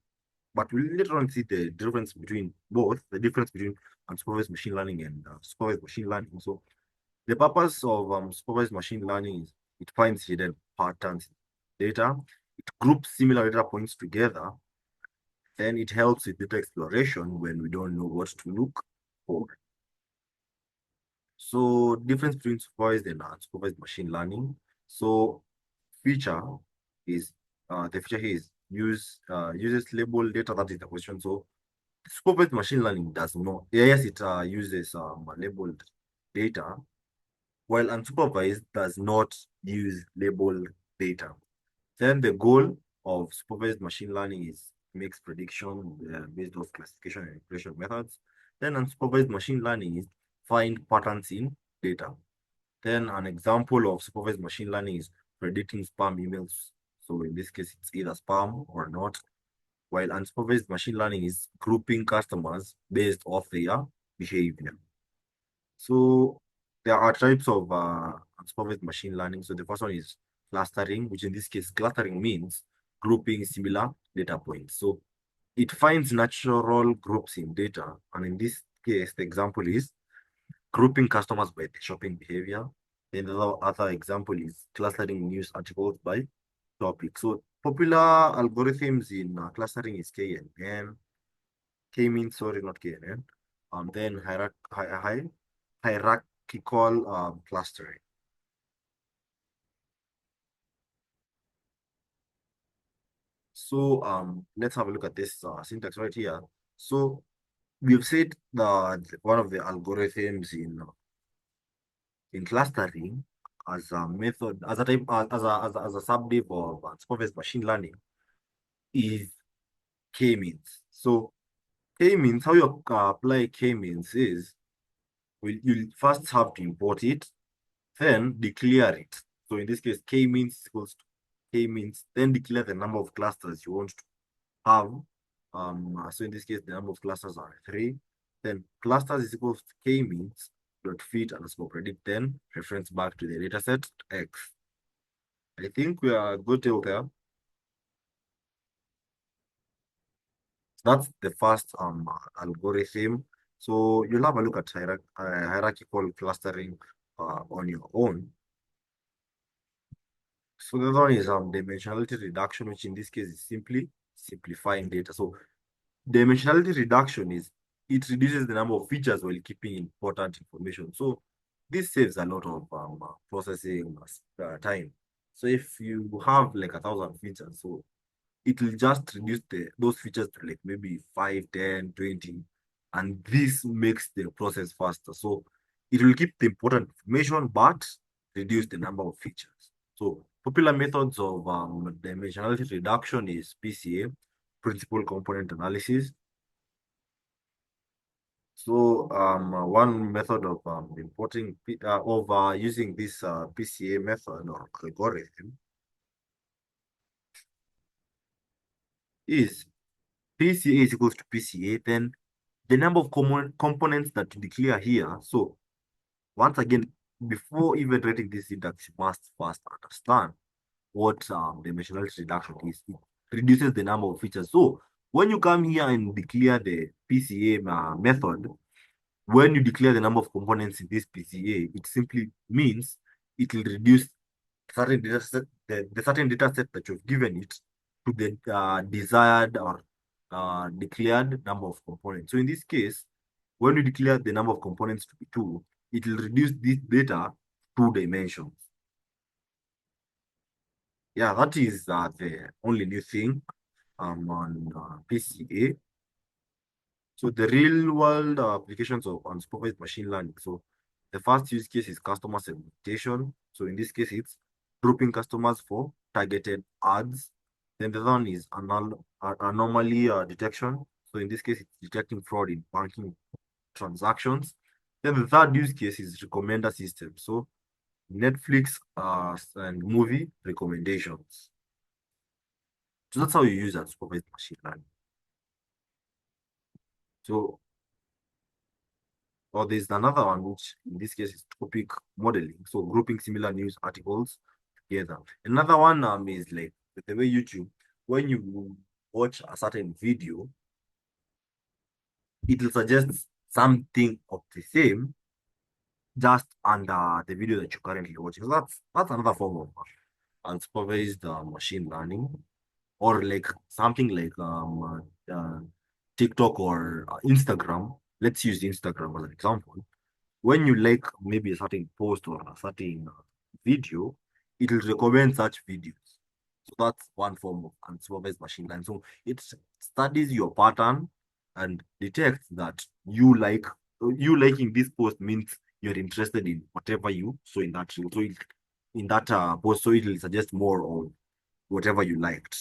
but we'll later on see the difference between both, the difference between unsupervised machine learning and supervised machine learning. So, the purpose of supervised machine learning is it finds hidden patterns in data, it groups similar data points together, then it helps with data exploration when we don't know what to look for. So difference between supervised and unsupervised machine learning. So feature is the feature here is uses label data. That is the question. So supervised machine learning does not. Yes, it uses labeled data, while unsupervised does not use labeled data. Then the goal of supervised machine learning is makes prediction based off classification and regression methods. Then unsupervised machine learning is find patterns in data. Then an example of supervised machine learning is predicting spam emails. So in this case, it's either spam or not. While unsupervised machine learning is grouping customers based off their behavior. So there are types of unsupervised machine learning. So the first one is clustering, which in this case, clustering means grouping similar data points. So it finds natural groups in data. And in this case, the example is grouping customers by the shopping behavior. Then the other example is clustering news articles by topic. So popular algorithms in clustering is KNN. K means, sorry, not KNN. Then hierarchical clustering. So let's have a look at this syntax right here. So we've said that one of the algorithms in clustering as a method, as a type, as a subtype of supervised machine learning is k-means. So k-means, how you apply k-means is you'll first have to import it, then declare it. So in this case, k-means equals to k-means, then declare the number of clusters you want to have. So in this case, the number of clusters are 3. Then clusters is equals to k-means dot fit underscore predict, then reference back to the dataset X. I think we are good till there. That's the first algorithm. So you'll have a look at hierarchical clustering on your own. So the other one is dimensionality reduction, which in this case is simply simplifying data. So dimensionality reduction is it reduces the number of features while keeping important information. So this saves a lot of processing time. So if you have like 1,000 features, so it will just reduce those features to like maybe 5, 10, 20, and this makes the process faster. So it will keep the important information, but reduce the number of features. So popular methods of dimensionality reduction is PCA, principal component analysis. So one method of using this PCA method or algorithm is PCA is equals to PCA, then the number of common components that you declare here. So once again, before even writing this syntax, you must first understand what the dimensionality reduction is. It reduces the number of features. So when you come here and declare the PCA method, when you declare the number of components in this PCA, it simply means it will reduce certain data set, the certain data set that you've given it to the desired or declared number of components. So in this case, when you declare the number of components to be 2, it will reduce this data 2 dimensions. Yeah, that is the only new thing on PCA. So the real world applications of unsupervised machine learning. So the first use case is customer segmentation. So in this case, it's grouping customers for targeted ads. Then the other one is anomaly detection. So in this case, it's detecting fraud in banking transactions. Then the third use case is recommender system. So Netflix and movie recommendations. So that's how you use that supervised machine learning. So, or there's another one, which in this case is topic modeling. So grouping similar news articles together. Another one is like the way YouTube, when you watch a certain video, it will suggest something of the same just under the video that you're currently watching. So that's another form of unsupervised machine learning, or like something like TikTok or Instagram. Let's use Instagram as an example. When you like maybe a certain post or a certain video, it will recommend such videos. So that's one form of unsupervised machine learning. So it studies your pattern and detects that you liking this post means you're interested in whatever you saw in that reel. So in that post, so it will suggest more of whatever you liked.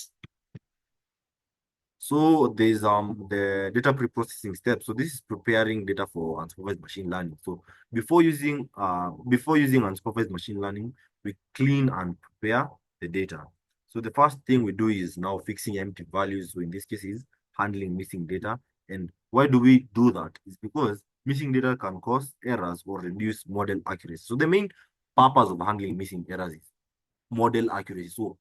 So there's the data pre-processing step. So this is preparing data for unsupervised machine learning. So before using unsupervised machine learning, we clean and prepare the data. So the first thing we do is now fixing empty values. So in this case is handling missing data. And why do we do that? It's because missing data can cause errors or reduce model accuracy. So the main purpose of handling missing errors is model accuracy. So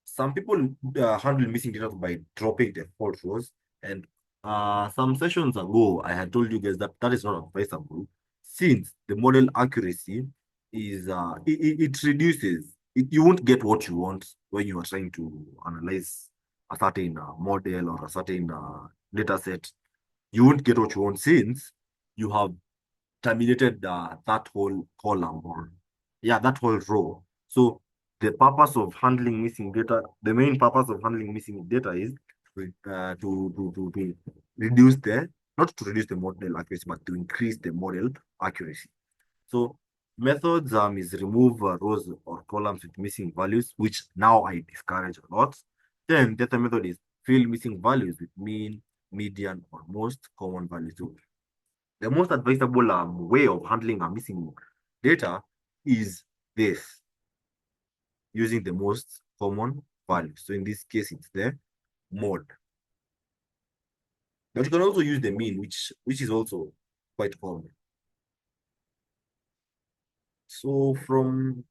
some people handle missing data by dropping the fault rows. And some sessions ago, I had told you guys that that is not advisable since the model accuracy is it reduces. You won't get what you want when you are trying to analyze a certain model or a certain data set. You won't get what you want since you have terminated that whole column, or yeah, that whole row. So the purpose of handling missing data, the main purpose of handling missing data is to reduce the, not to reduce the model accuracy, but to increase the model accuracy. So methods is remove rows or columns with missing values, which now I discourage a lot. Then the other method is fill missing values with mean, median, or most common values. So the most advisable way of handling a missing data is this, using the most common value. So in this case, it's the mode. But you can also use the mean, which is also quite common. So from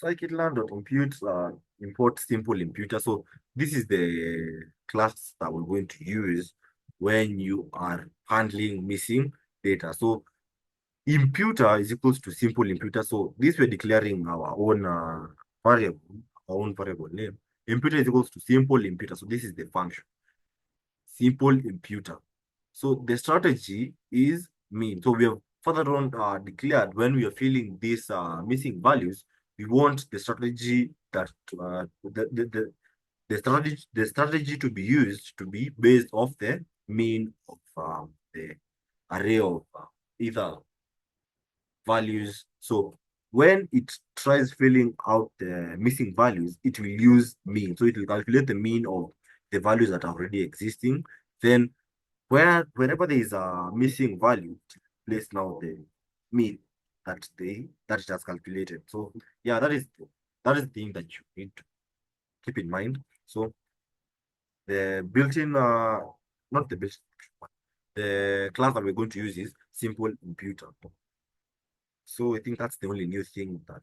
scikit-learn.compute, import simple imputer. So this is the class that we're going to use when you are handling missing data. So imputer is equals to simple imputer. So this we're declaring variable, our own variable name. Imputer is equals to simple imputer. So this is the function, simple imputer. So the strategy is mean. So we have further on declared when we are filling these missing values, we want the strategy that the strategy to be used to be based off the mean of the array of either values. So when it tries filling out the missing values, it will use mean. So it will calculate the mean of the values that are already existing. Then wherever there is a missing value, place now the mean that it has calculated. So yeah, that is the thing that you need to keep in mind. So the built-in not the built the class that we're going to use is simple imputer. So I think that's the only new thing that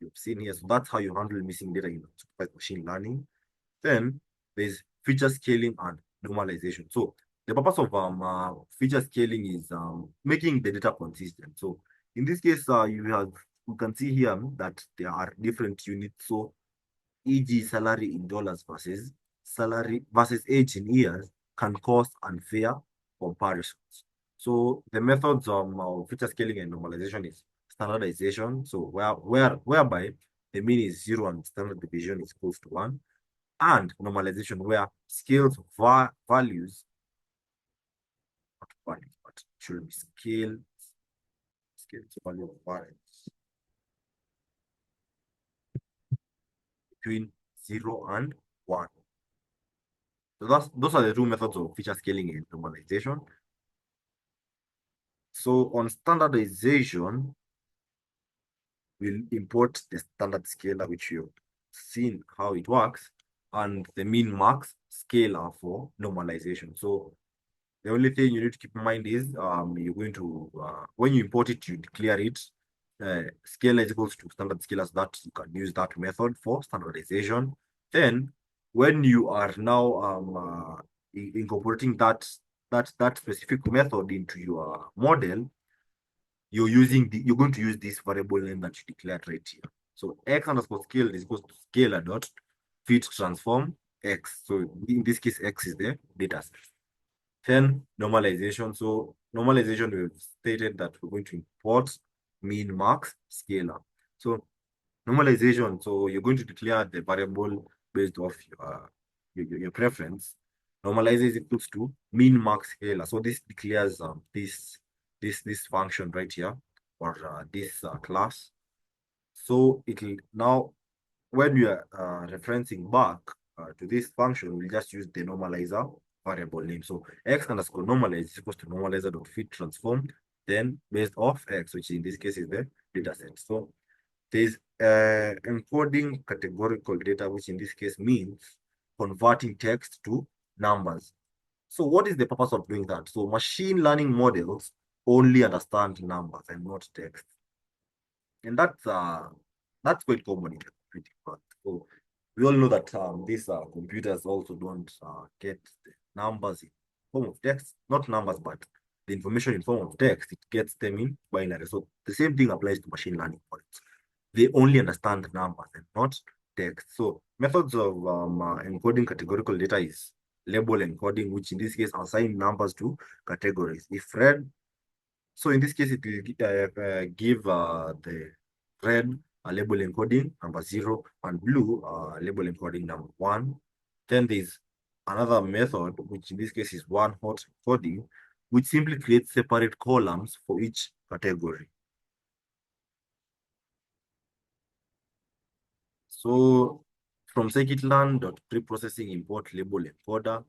you've seen here. So that's how you handle missing data in supervised machine learning. Then there's feature scaling and normalization. So the purpose of feature scaling is making the data consistent. So in this case, you can see here that there are different units. So e.g., salary in dollars versus salary versus age in years can cause unfair comparisons. So the methods of feature scaling and normalization is standardization. So whereby the mean is zero and standard deviation is equals to one, and normalization where scales values, not values, but should be scale to value of variance between 0, and 1. So those are the two methods of feature scaling and normalization. So on standardization, we'll import the standard scaler, which you've seen how it works, and the min max scaler for normalization. So the only thing you need to keep in mind is you're going to, when you import it, you declare it. Scalar is equals to standard scalar, so that you can use that method for standardization. Then, when you are now incorporating that specific method into your model, you're going to use this variable name that you declared right here. So x underscore scale is equals to scalar dot fit transform x. So in this case, x is the data set. Then normalization. So normalization, we've stated that we're going to import min max scalar. So normalization, so you're going to declare the variable based off your preference. Normalize is equals to min max scalar. So this declares this function right here, or this class. So it'll now, when we are referencing back to this function, we'll just use the normalizer variable name. So x underscore normalize is equals to normalizer dot fit transform, then based off x, which in this case is the data set. So there's encoding categorical data, which in this case means converting text to numbers. So what is the purpose of doing that? So machine learning models only understand numbers and not text. And that's quite common in the computing part. So we all know that these computers also don't get the numbers in form of text, not numbers, but the information in form of text. It gets them in binary. So the same thing applies to machine learning models. They only understand numbers and not text. So methods of encoding categorical data is label encoding, which in this case assign numbers to categories. If red, so in this case, it will give the red a label encoding number 0 and blue label encoding number 1. Then there's another method, which in this case is one hot encoding, which simply creates separate columns for each category. So from scikit-learn.preprocessing import label encoder,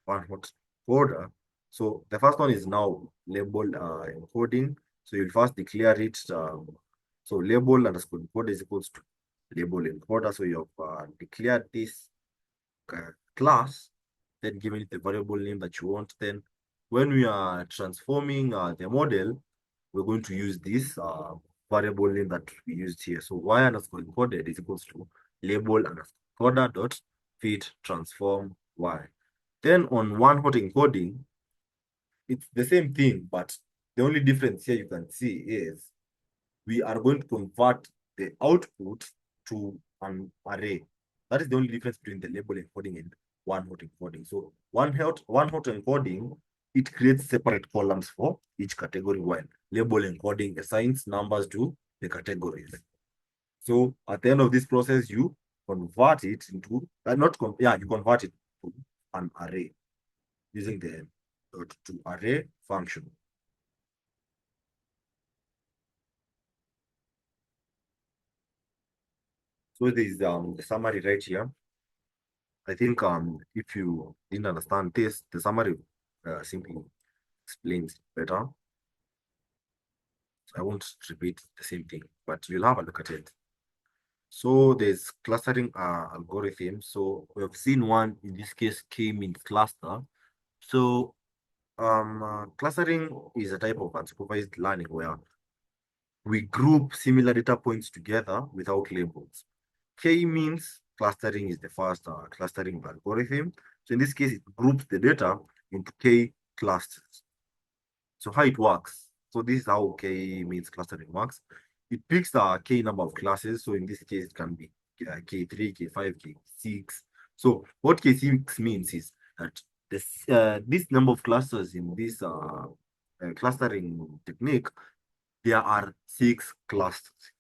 one hot encoder. So the first one is now label encoding. So you'll first declare it. So label underscore encoder is equals to label encoder. So you've declared this class, then given it the variable name that you want. Then when we are transforming the model, we're going to use this variable name that we used here. So y underscore encoded is equals to label underscore encoder dot fit transform y. Then on one hot encoding, it's the same thing, but the only difference here you can see is we are going to convert the output to an array. That is the only difference between the label encoding and one hot encoding. So one hot encoding, it creates separate columns for each category, while label encoding assigns numbers to the categories. So at the end of this process, you convert it into you convert it to an array using the to array function. So this is the summary right here. I think if you didn't understand this, the summary simply explains it better. I won't repeat the same thing, but you'll have a look at it. So there's clustering algorithm. So we've seen one in this case k-means cluster. So clustering is a type of unsupervised learning where we group similar data points together without labels. K-means clustering is the first clustering algorithm. So in this case, it groups the data into K clusters. So how it works. So this is how K-means clustering works. It picks the K number of classes. So in this case, it can be K3, K5, K6. So what K6 means is that this number of clusters in this clustering technique, there are 6 clusters.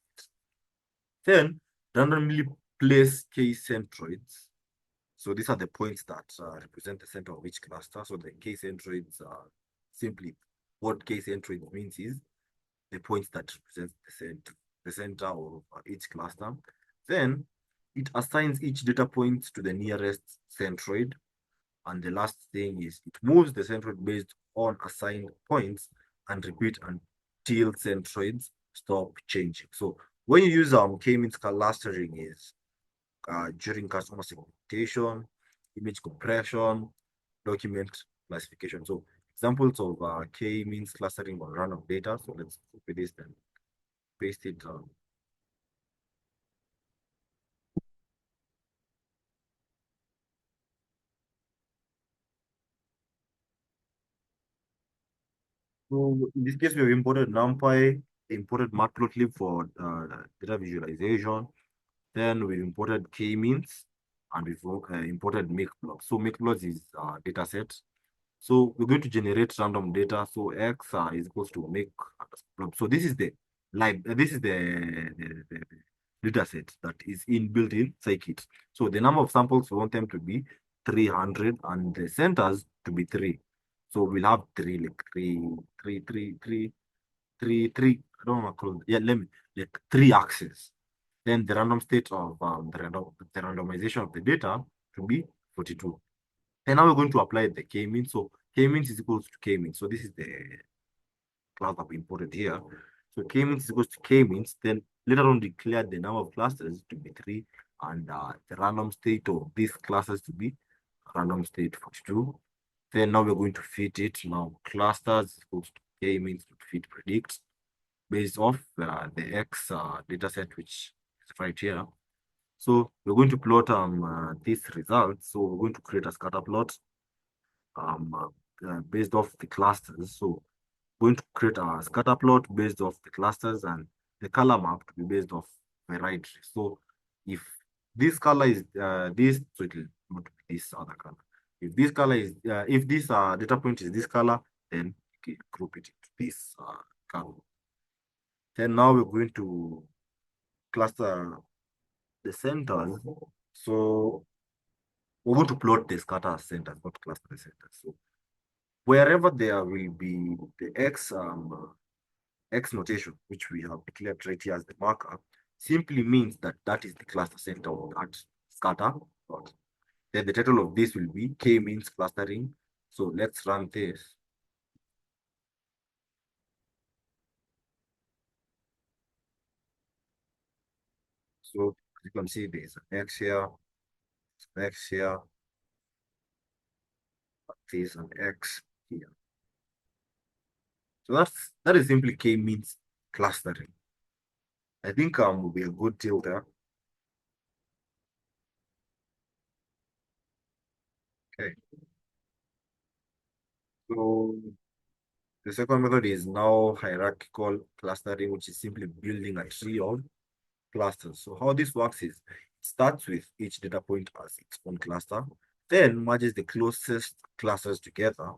Then randomly place K centroids. So these are the points that represent the center of each cluster. So the K centroids are simply, what K centroid means is the points that represent the center of each cluster. Then it assigns each data point to the nearest centroid. And the last thing is it moves the centroid based on assigned points and repeat until centroids stop changing. So when you use k-means clustering is during customer segmentation, image compression, document classification. So examples of k-means clustering on random data. So let's copy this and paste it. So in this case, we have imported NumPy, imported matplotlib for data visualization. Then we imported k-means and we've imported makeplot. So makeplot is data set. So we're going to generate random data. So x is equals to make underscore. So this is the this is the data set that is inbuilt in scikit. So the number of samples we want them to be 300 and the centers to be 3. So we'll have three, like three. I don't want to call it. Yeah, let me like three axes. Then the random state of the randomization of the data to be 42. And now we're going to apply the k-means. So k-means is equals to k-means. So this is the class that we imported here. So k-means is equals to k-means. Then later on declare the number of clusters to be 3 and the random state of these classes to be random state 42. Then now we're going to fit it. Now clusters is equals to k-means to fit predict based off the X data set, which is right here. So we're going to plot this result. So we're going to create a scatter plot based off the clusters. So we're going to create a scatter plot based off the clusters and the color map to be based off variety. So if this color is this, so it will not be this other color. If this color is, if this data point is this color, then you can group it into this color. Then now we're going to cluster the centers. So we're going to plot the scatter centers, not cluster the centers. So wherever there will be the X notation, which we have declared right here as the marker, simply means that that is the cluster center of that scatter plot. Then the title of this will be K means clustering. So let's run this. So you can see there's an X here, X here, there's an X here. So that is simply K means clustering. I think will be a good deal there. Okay. So the second method is now hierarchical clustering, which is simply building a tree of clusters. So how this works is it starts with each data point as its own cluster, then merges the closest clusters together.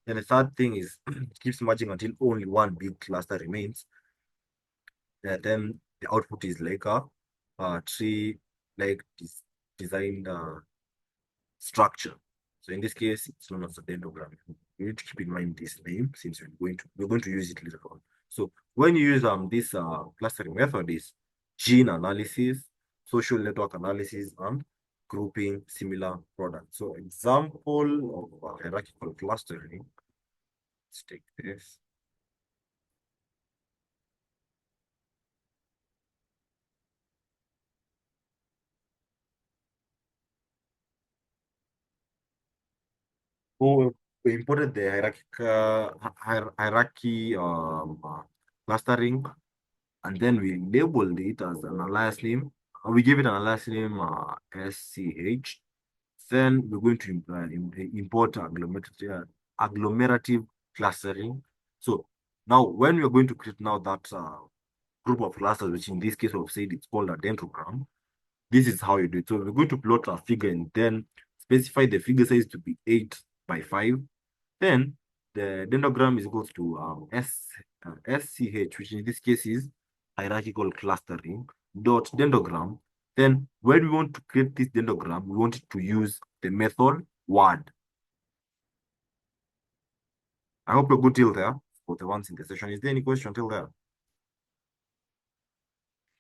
Then the third thing is it keeps merging until only one big cluster remains. Then the output is like a tree like designed structure. So in this case, it's known as a dendrogram. You need to keep in mind this name since we're going to use it later on. So when you use this clustering method is gene analysis, social network analysis, and grouping similar products. So example of hierarchical clustering. Let's take this. So we imported the hierarchy clustering, and then we labeled it as an alias name. We give it an alias name SCH. Then we're going to import agglomerative clustering. So now when we're going to create now that group of clusters, which in this case we've said it's called a dendrogram, this is how you do it. So we're going to plot a figure and then specify the figure size to be 8 by 5. Then the dendrogram is equals to SCH, which in this case is hierarchical clustering dot dendrogram. Then when we want to create this dendrogram, we want it to use the method word. I hope you're good till there for the ones in the session. Is there any question till there?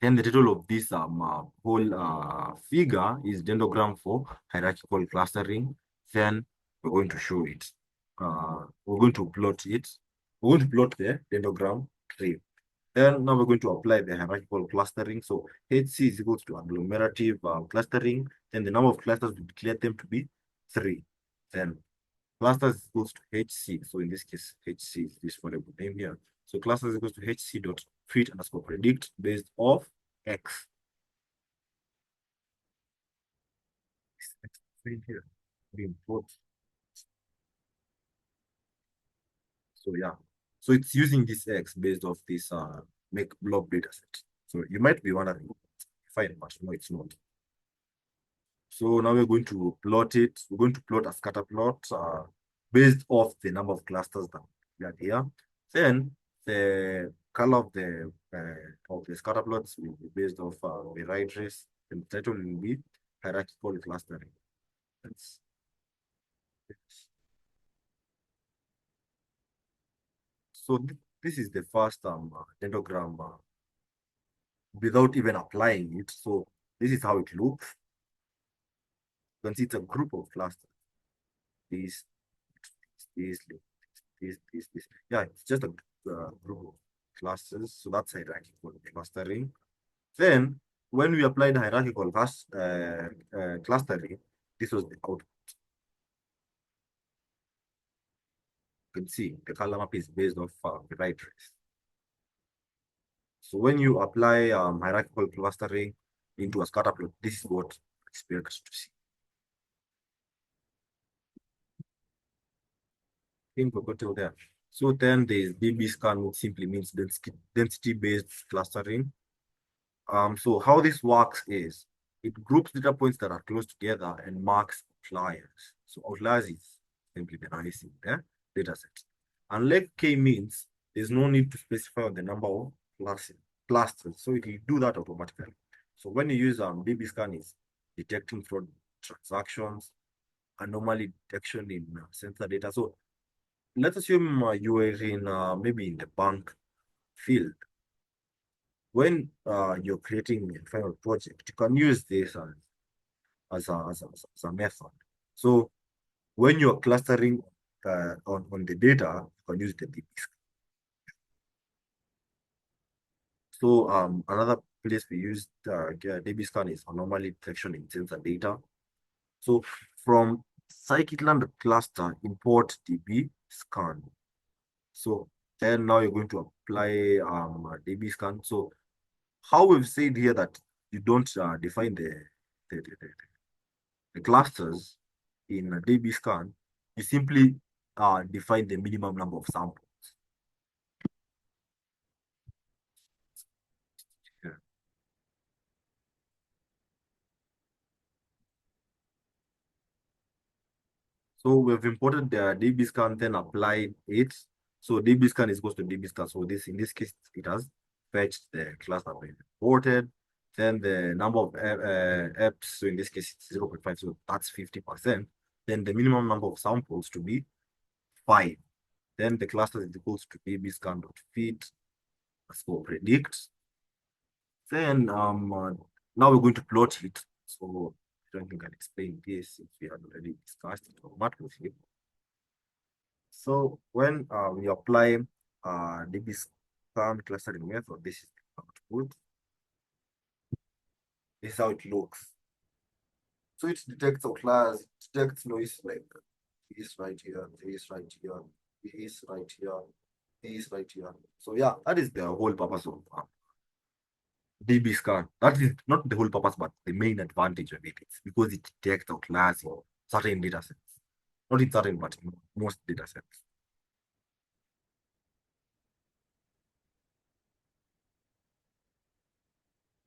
Then the title of this whole figure is dendrogram for hierarchical clustering. Then we're going to show it. We're going to plot it. We're going to plot the dendrogram tree. Then now we're going to apply the hierarchical clustering. So HC is equal to agglomerative clustering. Then the number of clusters, we declare them to be 3. Then clusters is equals to HC. So in this case, HC is this variable name here. So clusters is equals to HC dot fit underscore predict based off X. X here. We import. So yeah. So it's using this X based off this make blob data set. So you might be wondering, fine, but no, it's not. So now we're going to plot it. We're going to plot a scatter plot based off the number of clusters that we have here. Then the color of the scatter plots will be based off the right race, and the title will be hierarchical clustering. That's it. So this is the first dendrogram without even applying it. So this is how it looks. You can see it's a group of clusters. This, this, this. Yeah, it's just a group of clusters. So that's hierarchical clustering. Then, when we applied hierarchical clustering, this was the output. You can see the color map is based off the right trace. So when you apply hierarchical clustering into a scatter plot, this is what expects to see. Think we got till there. So then there's DB scan, which simply means density-based clustering. So how this works is it groups data points that are close together and marks outliers. So outliers is simply the noise in the data set. Unlike k-means, there's no need to specify the number of clusters. So it will do that automatically. So when you use DB scan is detecting fraud transactions, anomaly detection in sensor data. So let's assume you were in maybe in the bank field. When you're creating a final project, you can use this as a method. So when you're clustering on the data, you can use the DB scan. So another place we use DB scan is anomaly detection in sensor data. So from scikit-learn cluster, import DB scan. So then now you're going to apply DB scan. So how we've said here that you don't define the, the, the clusters in a DB scan, you simply define the minimum number of samples. Yeah. So we've imported the DB scan, then applied it. So DB scan is equals to DB scan. So this in this case, it has fetched the cluster we imported. Then the number of apps, so in this case, it's 0.5, so that's 50%. Then the minimum number of samples to be 5. Then the cluster is equals to DB scan dot fit as for predict. Then now we're going to plot it. So I don't think I can explain this if we had already discussed it automatically. So when we apply DB scan clustering method, this is the output. This is how it looks. So it detects outliers, it detects noise like this right here, this right here, this right here, this right here. So yeah, that is the whole purpose of DB scan. That is not the whole purpose, but the main advantage of it is because it detects outliers in certain data sets. Not in certain, but in most data sets.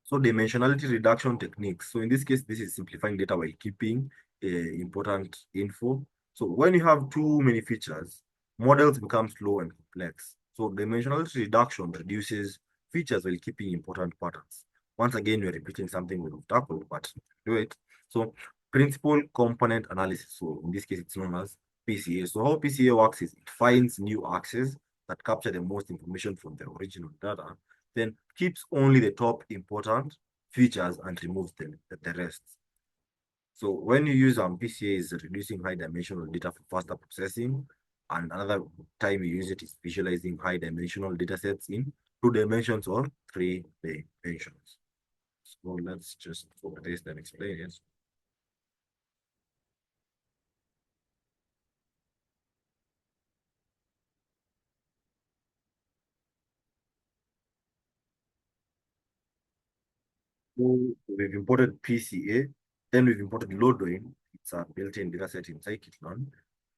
So dimensionality reduction techniques. So in this case, this is simplifying data while keeping important info. So when you have too many features, models become slow and complex. So dimensionality reduction reduces features while keeping important patterns. Once again, we're repeating something we've tackled, but do it. So principal component analysis. So in this case, it's known as PCA. So how PCA works is it finds new access that capture the most information from the original data. then keeps only the top important features and removes the rest. So when you use PCA is reducing high dimensional data for faster processing, and another time you use it is visualizing high dimensional data sets in 2 dimensions or 3 dimensions. So let's just focus this and explain it. So we've imported PCA, then we've imported loadwine. It's a built-in data set in scikit-learn.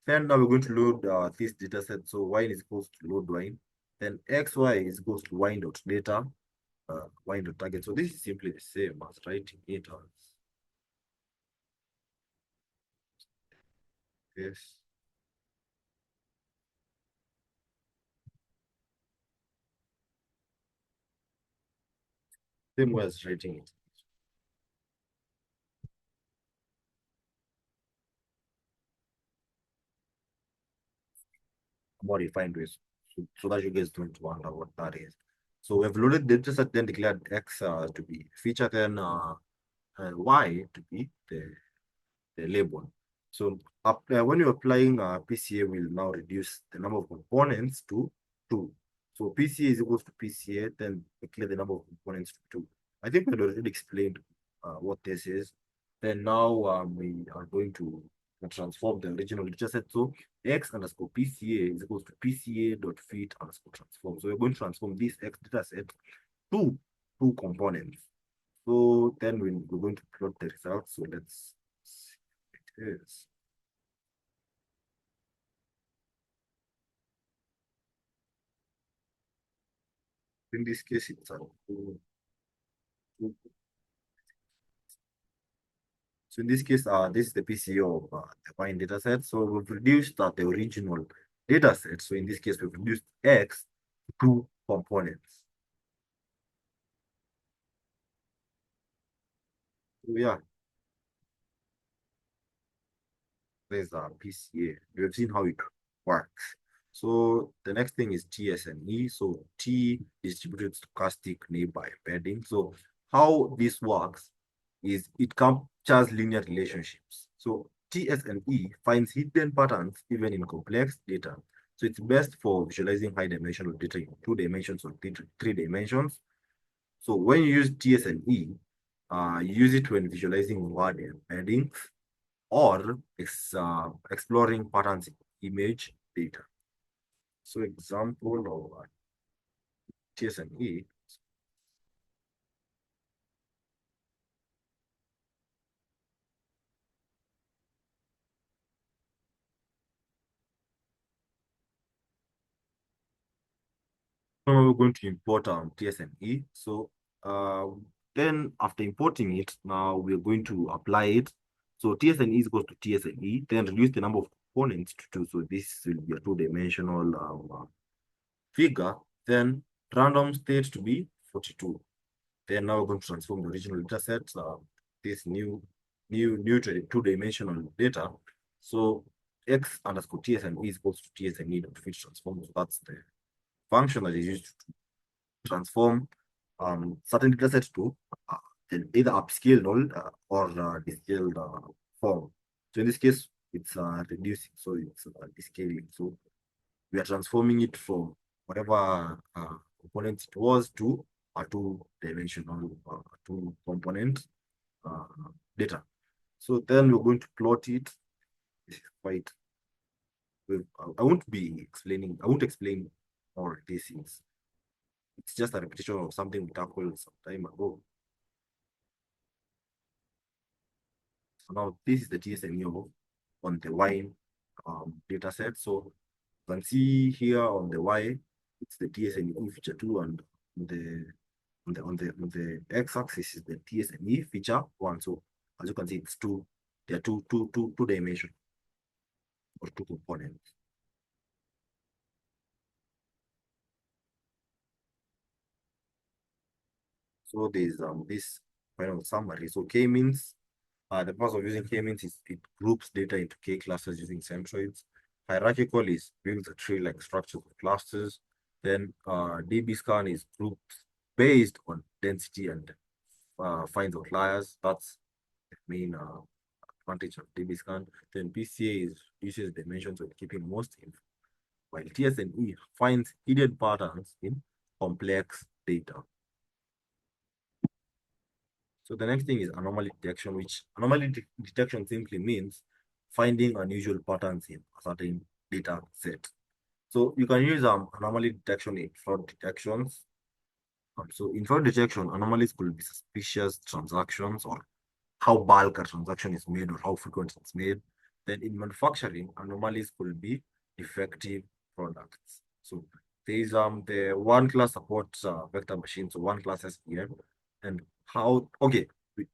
Then now we're going to load this data set. So y is equals to loadwine. Then xy is equals to wine.data, wine.target. So this is simply the same as writing it as this. Same way as writing it. More refined ways. So that you guys don't wonder what that is. So we've loaded the data set, then declared x to be feature, then y to be the label. So when you're applying PCA, will now reduce the number of components to 2. So PCA is equals to PCA, then declare the number of components to 2. I think we already explained what this is. Then now we are going to transform the original data set. So x underscore PCA is equals to PCA dot fit underscore transform. So we're going to transform this x data set to 2 components. So then we're going to plot the results. So let's see what it is. In this case, it's a so in this case, this is the PCO of the wine data set. So we've reduced the original data set. So in this case, we've reduced X to 2 components. So yeah, there's a PCA. We've seen how it works. So the next thing is TSNE. So T distributed stochastic neighbor embedding. So how this works is it captures linear relationships. So TSNE finds hidden patterns even in complex data. So it's best for visualizing high dimensional data in 2 dimensions or 3 dimensions. So when you use TSNE, you use it when visualizing word embeddings or exploring patterns in image data. So example of TSNE. Now we're going to import TSNE. So then after importing it, now we're going to apply it. So TSNE is equals to TSNE, then reduce the number of components to 2. So this will be a 2 dimensional figure. Then random state to be 42. Then now we're going to transform the original data set, this new 2 dimensional data. So x underscore TSNE is equals to TSNE dot fit transform. So that's the function that is used to transform certain data sets to uh, either upscaled or descaled form. So in this case, it's reducing, so it's descaling. So we are transforming it from whatever component it was to a 2 dimensional, 2 component uh, data. So then we're going to plot it. This is quite, I won't be explaining, I won't explain all these things. It's just a repetition of something we tackled some time ago. So now this is the TSMU on the wine data set. So you can see here on the Y, it's the TSME feature 2, and on the x-axis is the TSME feature 1. So as you can see, it's two. There are two dimension or 2 components. So there's this final summary. So K means the purpose of using K-means is it groups data into K clusters using centroids. Hierarchical is builds a tree-like structure of clusters. Then DB scan is groups based on density and finds outliers. That's the main advantage of DB scan. Then PCA is uses dimensions when keeping most info, while TSNE finds hidden patterns in complex data. So the next thing is anomaly detection, which anomaly detection simply means finding unusual patterns in a certain data set. So you can use anomaly detection in fraud detections. So in fraud detection, anomalies could be suspicious transactions or how bulk a transaction is made or how frequent it's made. Then in manufacturing, anomalies could be defective products. So there is the one class supports vector machines, so one class SVM, and how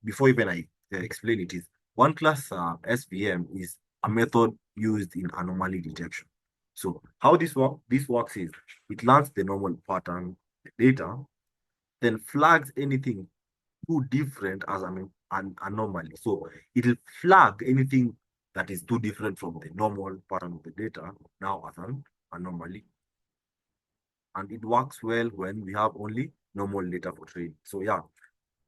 before even I explain it is one class SVM is a method used in anomaly detection. So how this works is it learns the normal pattern data, then flags anything too different as an anomaly. So it'll flag anything that is too different from the normal pattern of the data now as an anomaly. And it works well when we have only normal data for training. So yeah,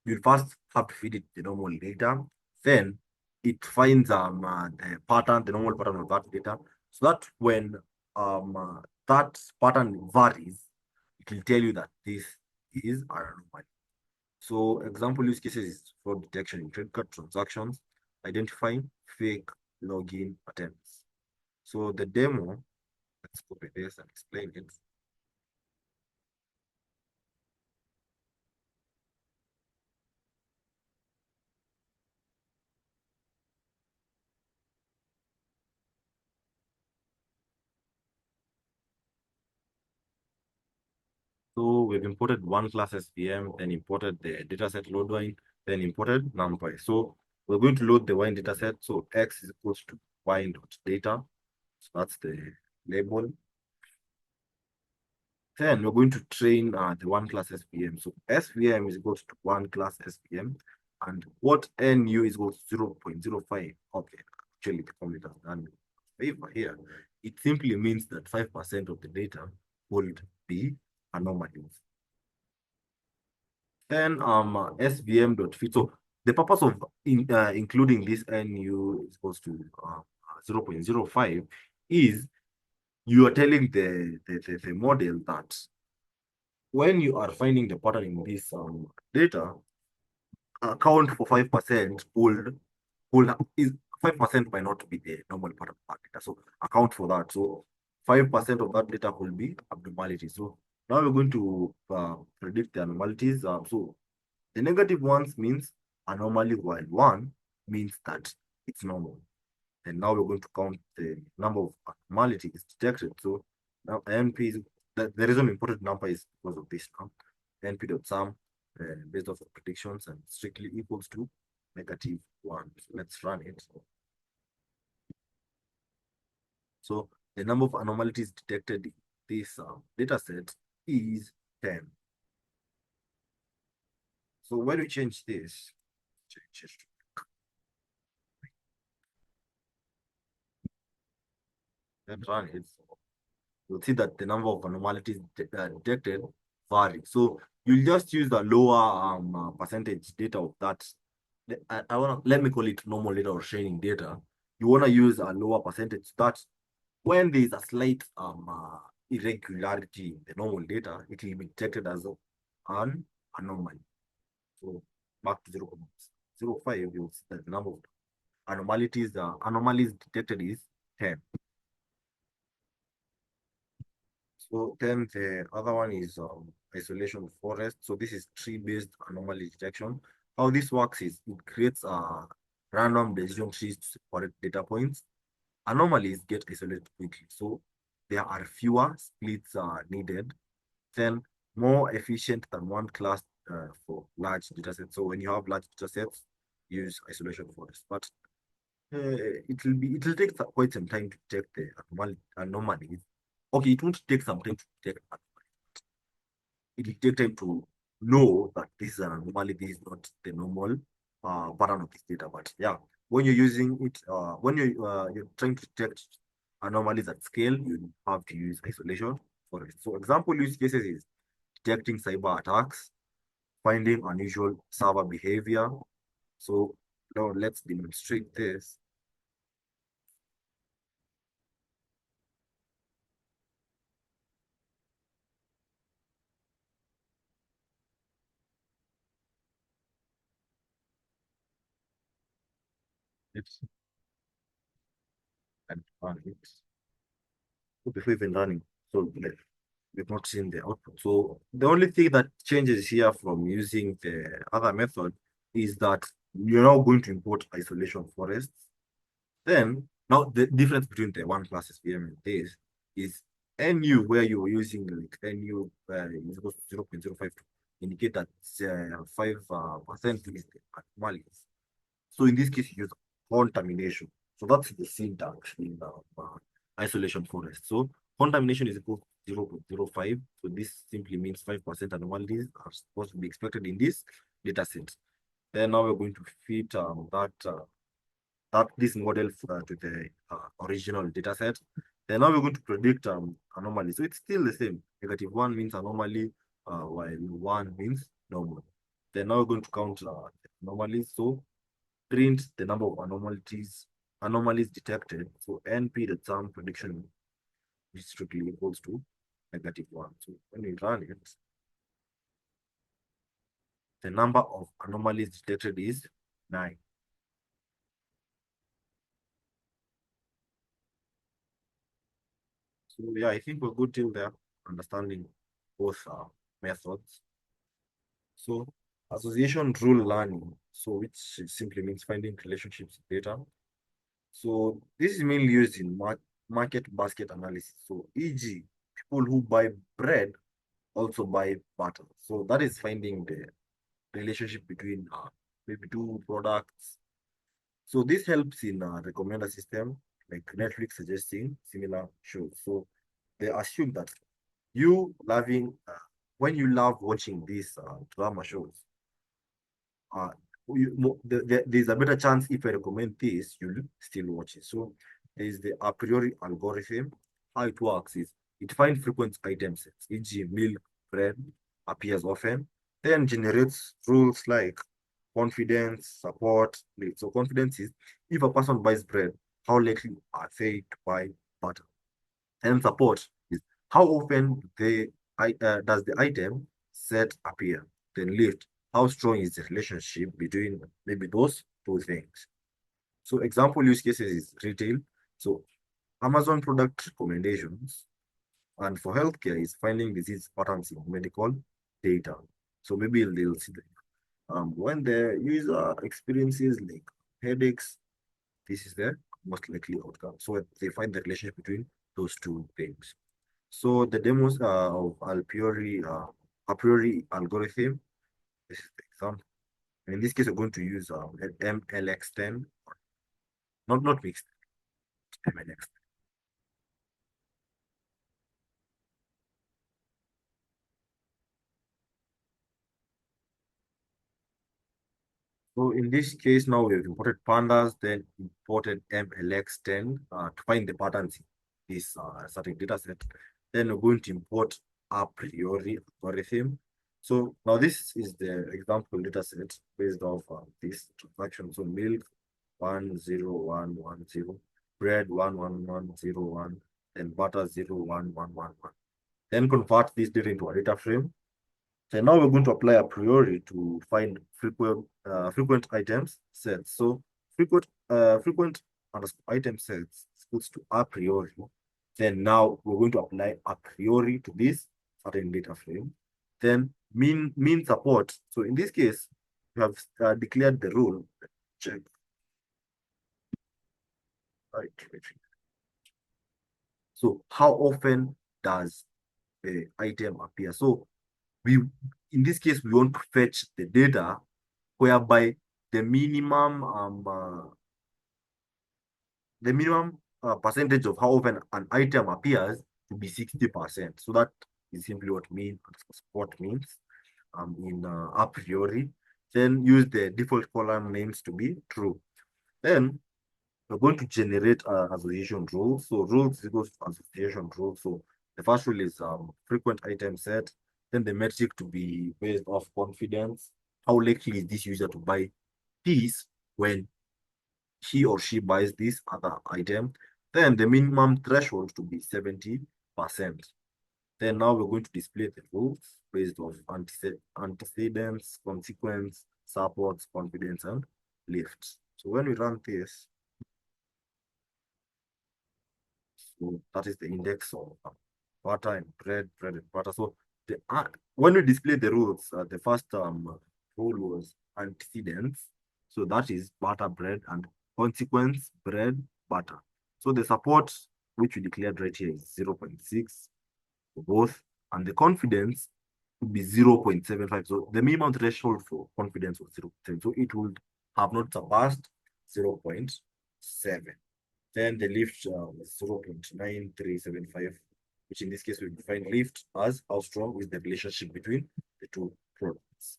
you first have to feed it the normal data. Then it finds the pattern, the normal pattern of that data. So that when that pattern varies, it will tell you that this is an anomaly. So example use cases is fraud detection in credit card transactions, identifying fake login attempts. So the demo, let's copy this and explain it. So we've imported one class SVM, then imported the dataset load wine, then imported NumPy. So we're going to load the wine dataset. So X is equals to wine.data. So that's the label. Then we're going to train the one class SVM. So SVM is equals to one class SVM. And what NU is equals to 0.05. Okay, actually the computer has done a favor here. It simply means that 5% of the data would be anomalies. Then SVM.fit. So the purpose of including this NU is equals to 0.05 is you are telling the model that when you are finding the pattern in this data, account for 5% would is 5% might not be the normal pattern of that data. So account for that. So 5% of that data will be abnormality. So now we're going to predict the anomalies. So the negative ones means anomaly, while one means that it's normal. And now we're going to count the number of abnormalities detected. So now NP is the reason important number is because of this now. NP dot sum based off of predictions and strictly equals to -1. So let's run it. So the number of anomalies detected in this data set is 10. So when we change this, change it. Let's run it. You'll see that the number of anomalies detected vary. So you'll just use the lower percentage data of that. I want to let me call it normal data or training data. You want to use a lower percentage that when there is a slight irregularity in the normal data, it will be detected as an anomaly. So back to 0.05, you'll see that the number of anomalies detected is 10. So then the other one is isolation forest. So this is tree-based anomaly detection. How this works is it creates a random decision trees to separate data points. Anomalies get isolated quickly. So there are fewer splits needed, then more efficient than one class for large data sets. So when you have large data sets, use isolation forest. But it will take quite some time to detect the anomalies. Okay, it won't take some time to detect. It will take time to know that this is an anomaly. This is not the normal pattern of this data. But yeah, when you're using it, when you're trying to detect anomalies at scale, you have to use isolation for it. So example use cases is detecting cyber attacks. finding unusual server behavior. So now let's demonstrate this. It's and run it. So before even running, so we've not seen the output. So the only thing that changes here from using the other method is that you're now going to import isolation forests. Then now the difference between the one class SVM and this is NU where you were using like NU is equals to 0.05 to indicate that 5% is the anomalies. So in this case, you use contamination. So that's the syntax in the isolation forest. So contamination is equal to 0.05. So this simply means 5% anomalies are supposed to be expected in this data set. Then now we're going to fit that this model to the original data set. Then now we're going to predict anomalies. So it's still the same. -1 means anomaly, while 1 means normal. Then now we're going to count anomalies. So print the number of anomalies detected. So NP, the term prediction, is strictly equals to -1. So when we run it, the number of anomalies detected is 9. So yeah, I think we're good till there, understanding both methods. So association rule learning, so which simply means finding relationships in data. So this is mainly used in market basket analysis. So e.g., people who buy bread also buy butter. So that is finding the relationship between maybe two products. So this helps in recommender system, like Netflix suggesting similar shows. So they assume that you loving when you love watching these drama shows, uh, there's a better chance if I recommend this, you'll still watch it. So there's the a priori algorithm. How it works is it finds frequent item sets, e.g., milk, bread appears often, then generates rules like confidence, support. So confidence is if a person buys bread, how likely are they to buy butter? And support is how often does the item set appear? Then lift, how strong is the relationship between maybe those two things? So example use cases is retail. So Amazon product recommendations, and for healthcare is finding disease patterns in medical data. So maybe they'll see that when the user experiences like headaches, this is the most likely outcome. So they find the relationship between those two things. So the demos of a priori algorithm, this is the example. And in this case, we're going to use MLX10, not mixed, MLX. So in this case, now we've imported pandas, then imported MLX10 to find the patterns in this certain data set. Then we're going to import a priori algorithm. So now this is the example data set based off this transaction. So milk 10110, bread 11101, and butter 01111. Then convert this data into a data frame. So now we're going to apply a priori to find frequent items sets. So frequent underscore item sets is equals to a priori. Then now we're going to apply a priori to this certain data frame. Then mean support. So in this case, we have declared the rule. Check. Right. So how often does the item appear? So we in this case we want to fetch the data whereby the minimum percentage of how often an item appears to be 60%. So that is simply what means in a priori. Then use the default column names to be true. Then we're going to generate association rules. So rules equals to association rules. So the first rule is frequent item set. Then the metric to be based off confidence. How likely is this user to buy this when he or she buys this other item? Then the minimum threshold to be 70%. Then now we're going to display the rules based on antecedents, consequence, supports, confidence, and lifts. So when we run this, so that is the index of butter and bread and butter. So when we display the rules, the first rule was antecedents. So that is butter, bread, and consequence, bread, butter. So the support, which we declared right here, is 0.6 for both, and the confidence would be 0.75. So the minimum threshold for confidence was 0.7. So it would have not surpassed 0.7. Then the lift was 0.9375, which in this case we define lift as how strong is the relationship between the two products.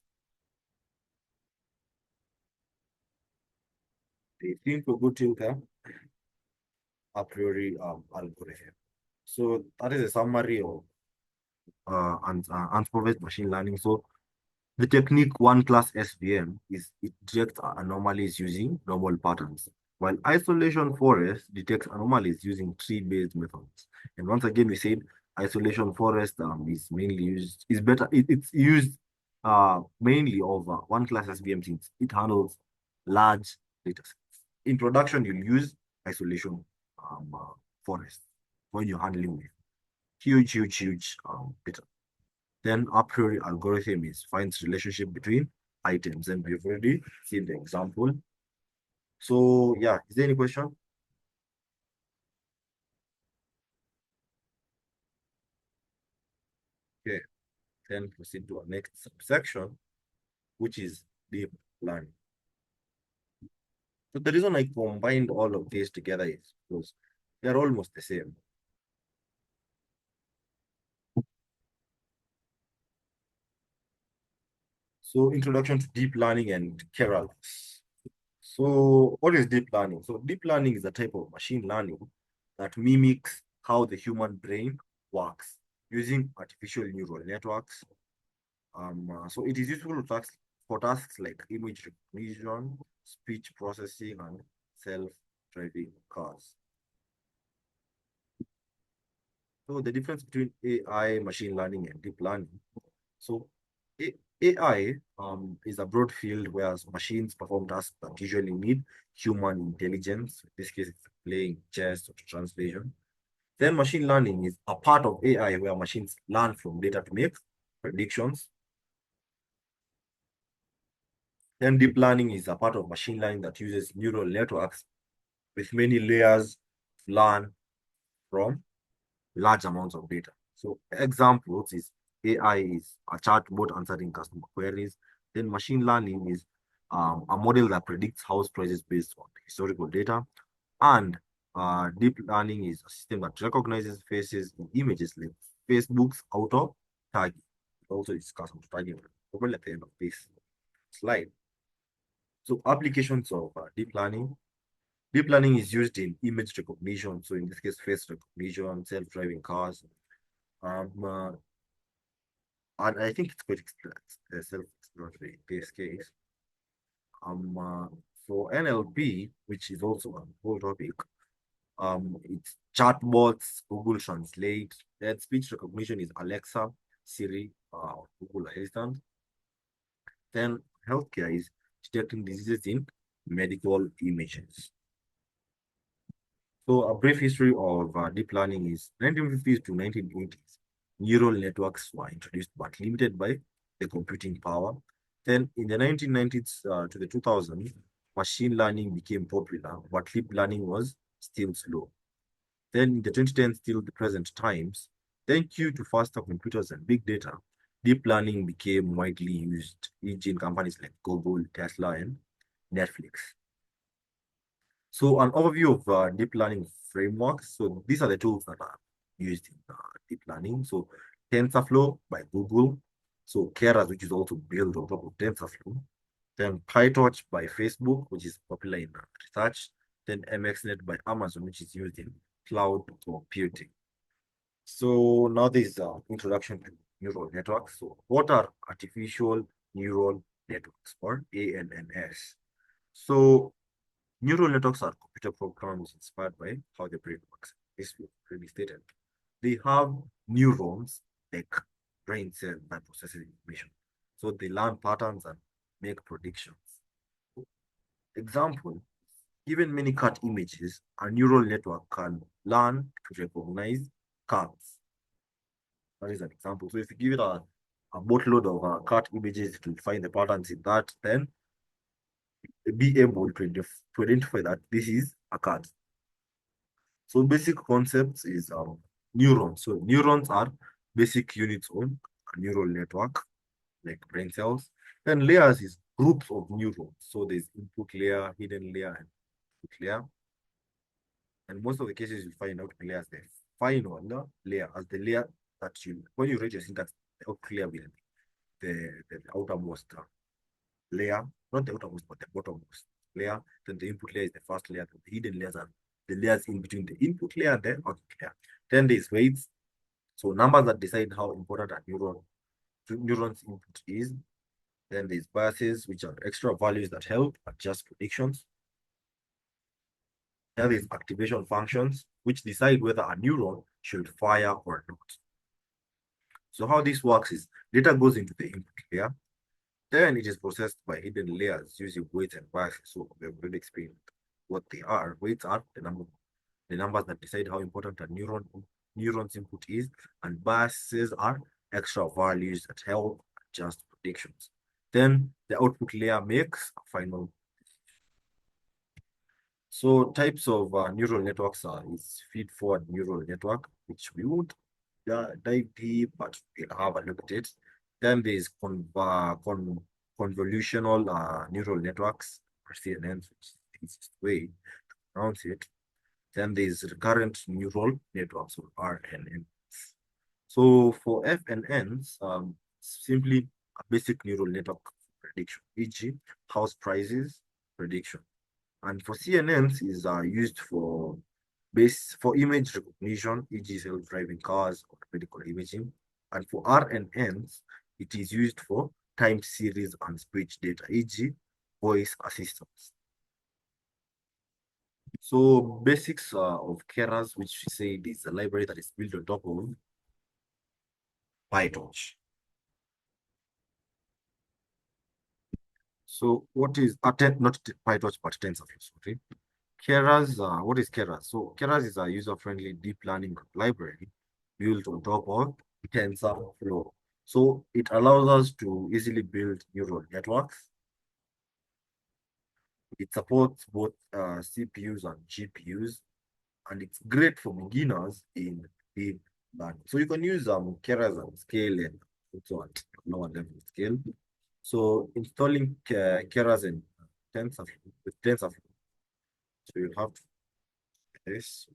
I think we're good till the a priori algorithm. So that is a summary of unsupervised machine learning. So the technique one class SVM is it detects anomalies using normal patterns, while isolation forest detects anomalies using tree-based methods. And once again, we said isolation forest is mainly used, is better, it's used mainly over one class SVM since it handles large data sets. In production, you'll use isolation forest when you're handling with huge data. Then a priori algorithm is finds relationship between items, and we've already seen the example. So yeah, is there any question? Okay, then proceed to our next subsection, which is deep learning. So the reason I combined all of these together is because they're almost the same. So introduction to deep learning and Kerala. So what is deep learning? So deep learning is a type of machine learning that mimics how the human brain works using artificial neural networks. So it is useful for tasks like image recognition, speech processing, and self-driving cars. So the difference between AI, machine learning, and deep learning. So AI is a broad field where machines perform tasks that usually need human intelligence. In this case, it's playing chess or translation. Then machine learning is a part of AI where machines learn from data to make predictions. Then deep learning is a part of machine learning that uses neural networks with many layers to learn from large amounts of data. So examples is AI is a chatbot answering customer queries. Then machine learning is a model that predicts house prices based on historical data. And deep learning is a system that recognizes faces in images like Facebook's auto tagging. Also, it's custom tagging. Probably at the end of this slide. So applications of deep learning. Deep learning is used in image recognition. So in this case, face recognition, self-driving cars. Um, uh, and I think it's quite self-explanatory in this case. Um, uh, for NLP, which is also a whole topic, it's chatbots, Google Translate. Then speech recognition is Alexa, Siri, Google Assistant. Then healthcare is detecting diseases in medical images. So a brief history of deep learning is 1950s to 1980s. Neural networks were introduced but limited by the computing power. Then in the 1990s to the 2000s, machine learning became popular, but deep learning was still slow. Then in the 2010s till the present times, thank you to faster computers and big data, deep learning became widely used in companies like Google, Tesla, and Netflix. So an overview of deep learning frameworks. So these are the tools that are used in deep learning. So TensorFlow by Google. So Keras, which is also built on top of TensorFlow. Then PyTorch by Facebook, which is popular in research. Then MXNet by Amazon, which is used in cloud computing. So now this is introduction to neural networks. So what are artificial neural networks, or ANNS? So neural networks are computer programs inspired by how the brain works. This we already stated. They have neurons like brain cells that processes information. So they learn patterns and make predictions. Example, given many cat images, a neural network can learn to recognize cats. That is an example. So if you give it a boatload of cat images, it will find the patterns in that, then be able to identify that this is a cat. So basic concepts is neurons. So neurons are basic units on a neural network, like brain cells. Then layers is groups of neurons. So there's input layer, hidden layer, and output layer. And most of the cases you find out layer as the final layer, as the layer that you, when you read your syntax, the output layer will be the outermost layer, not the outermost, but the bottommost layer. Then the input layer is the first layer. The hidden layers are the layers in between the input layer and the output layer. Then there's weights, so numbers that decide how important a neuron's input is. Then there's biases, which are extra values that help adjust predictions. Then there's activation functions, which decide whether a neuron should fire or not. So how this works is data goes into the input layer, then it is processed by hidden layers using weights and biases. So we've already explained what they are. Weights are the numbers that decide how important a neuron's input is, and biases are extra values that help adjust predictions. Then the output layer makes a final. So types of neural networks is feed-forward neural network, which we won't dive deep, but we'll have a look at it. Then there's convolutional neural networks, or CNNs, which is the easiest way to pronounce it. Then there's recurrent neural networks, or RNNs. So for FNNs, simply a basic neural network prediction, e.g., house prices prediction. And for CNNs is used for image recognition, e.g., self-driving cars or medical imaging. And for RNNs, it is used for time series and speech data, e.g., voice assistants. So basics of Keras, which we say is a library that is built on top of PyTorch. So what is not PyTorch, but TensorFlow, sorry. Keras, what is Keras? So Keras is a user-friendly deep learning library built on top of TensorFlow. So it allows us to easily build neural networks. It supports both CPUs and GPUs, and it's great for beginners in deep learning. So you can use Keras and scale and also at lower level scale. So installing Keras and TensorFlow with TensorFlow. So you have this.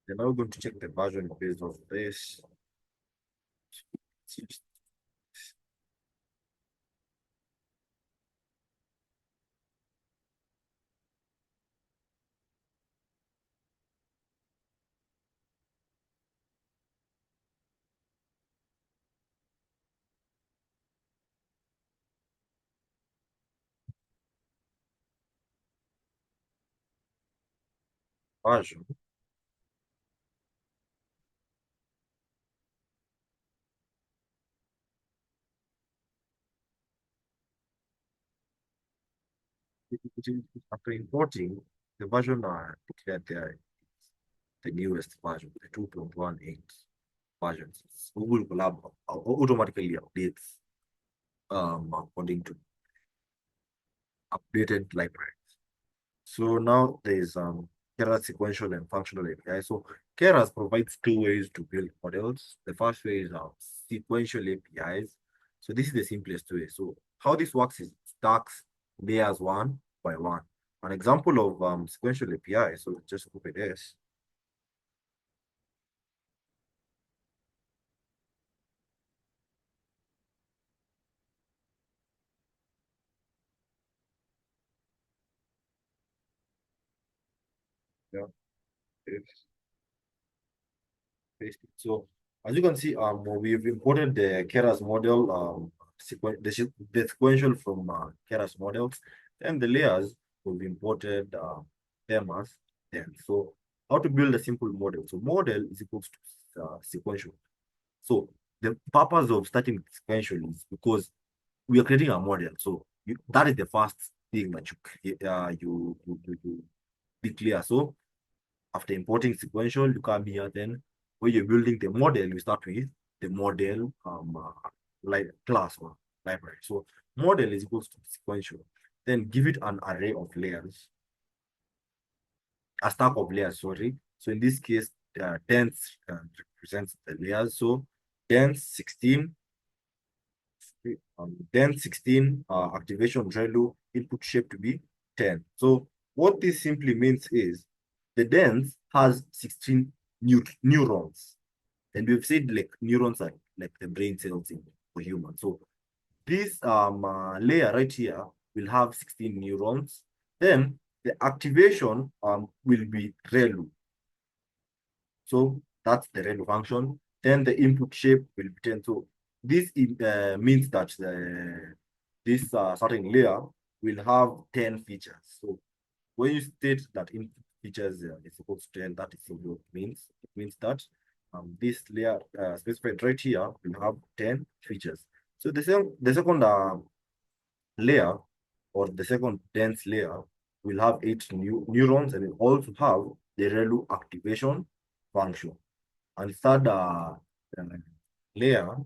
They're now going to check the version based on this. Version. After importing, the version are declared there, the newest version, the 2.18 versions. Google Colab automatically updates according to updated libraries. So now there's Keras sequential and functional API. So Keras provides two ways to build models. The first way is sequential APIs. So this is the simplest way. So how this works is it stacks layers one by one. An example of sequential API, so just copy this. Yeah, paste, paste it. So as you can see, we've imported the Keras model, the sequential from Keras models, and the layers we've imported them as them. So how to build a simple model? So model is equals to sequential. So the purpose of starting sequential is because we are creating a model. So that is the first thing that you declare. So after importing sequential, you come here. Then when you're building the model, you start with the model like class or library. So model is equals to sequential. Then give it an array of layers, a stack of layers. Sorry. So in this case, tens represents the layers. So tens 16. Then 16 activation value input shape to be 10. So what this simply means is the dense has 16 neurons. And we've said like neurons are like the brain cells in for humans. So this layer right here will have 16 neurons. Then the activation will be ReLU. So that's the relu function. Then the input shape will be 10. So this means that this certain layer will have 10 features. So when you state that input features is equal to 10, that is what it means. It means that this layer specified right here will have 10 features. So the second layer or the second dense layer will have 8 neurons and it also have the ReLU activation function. And third layer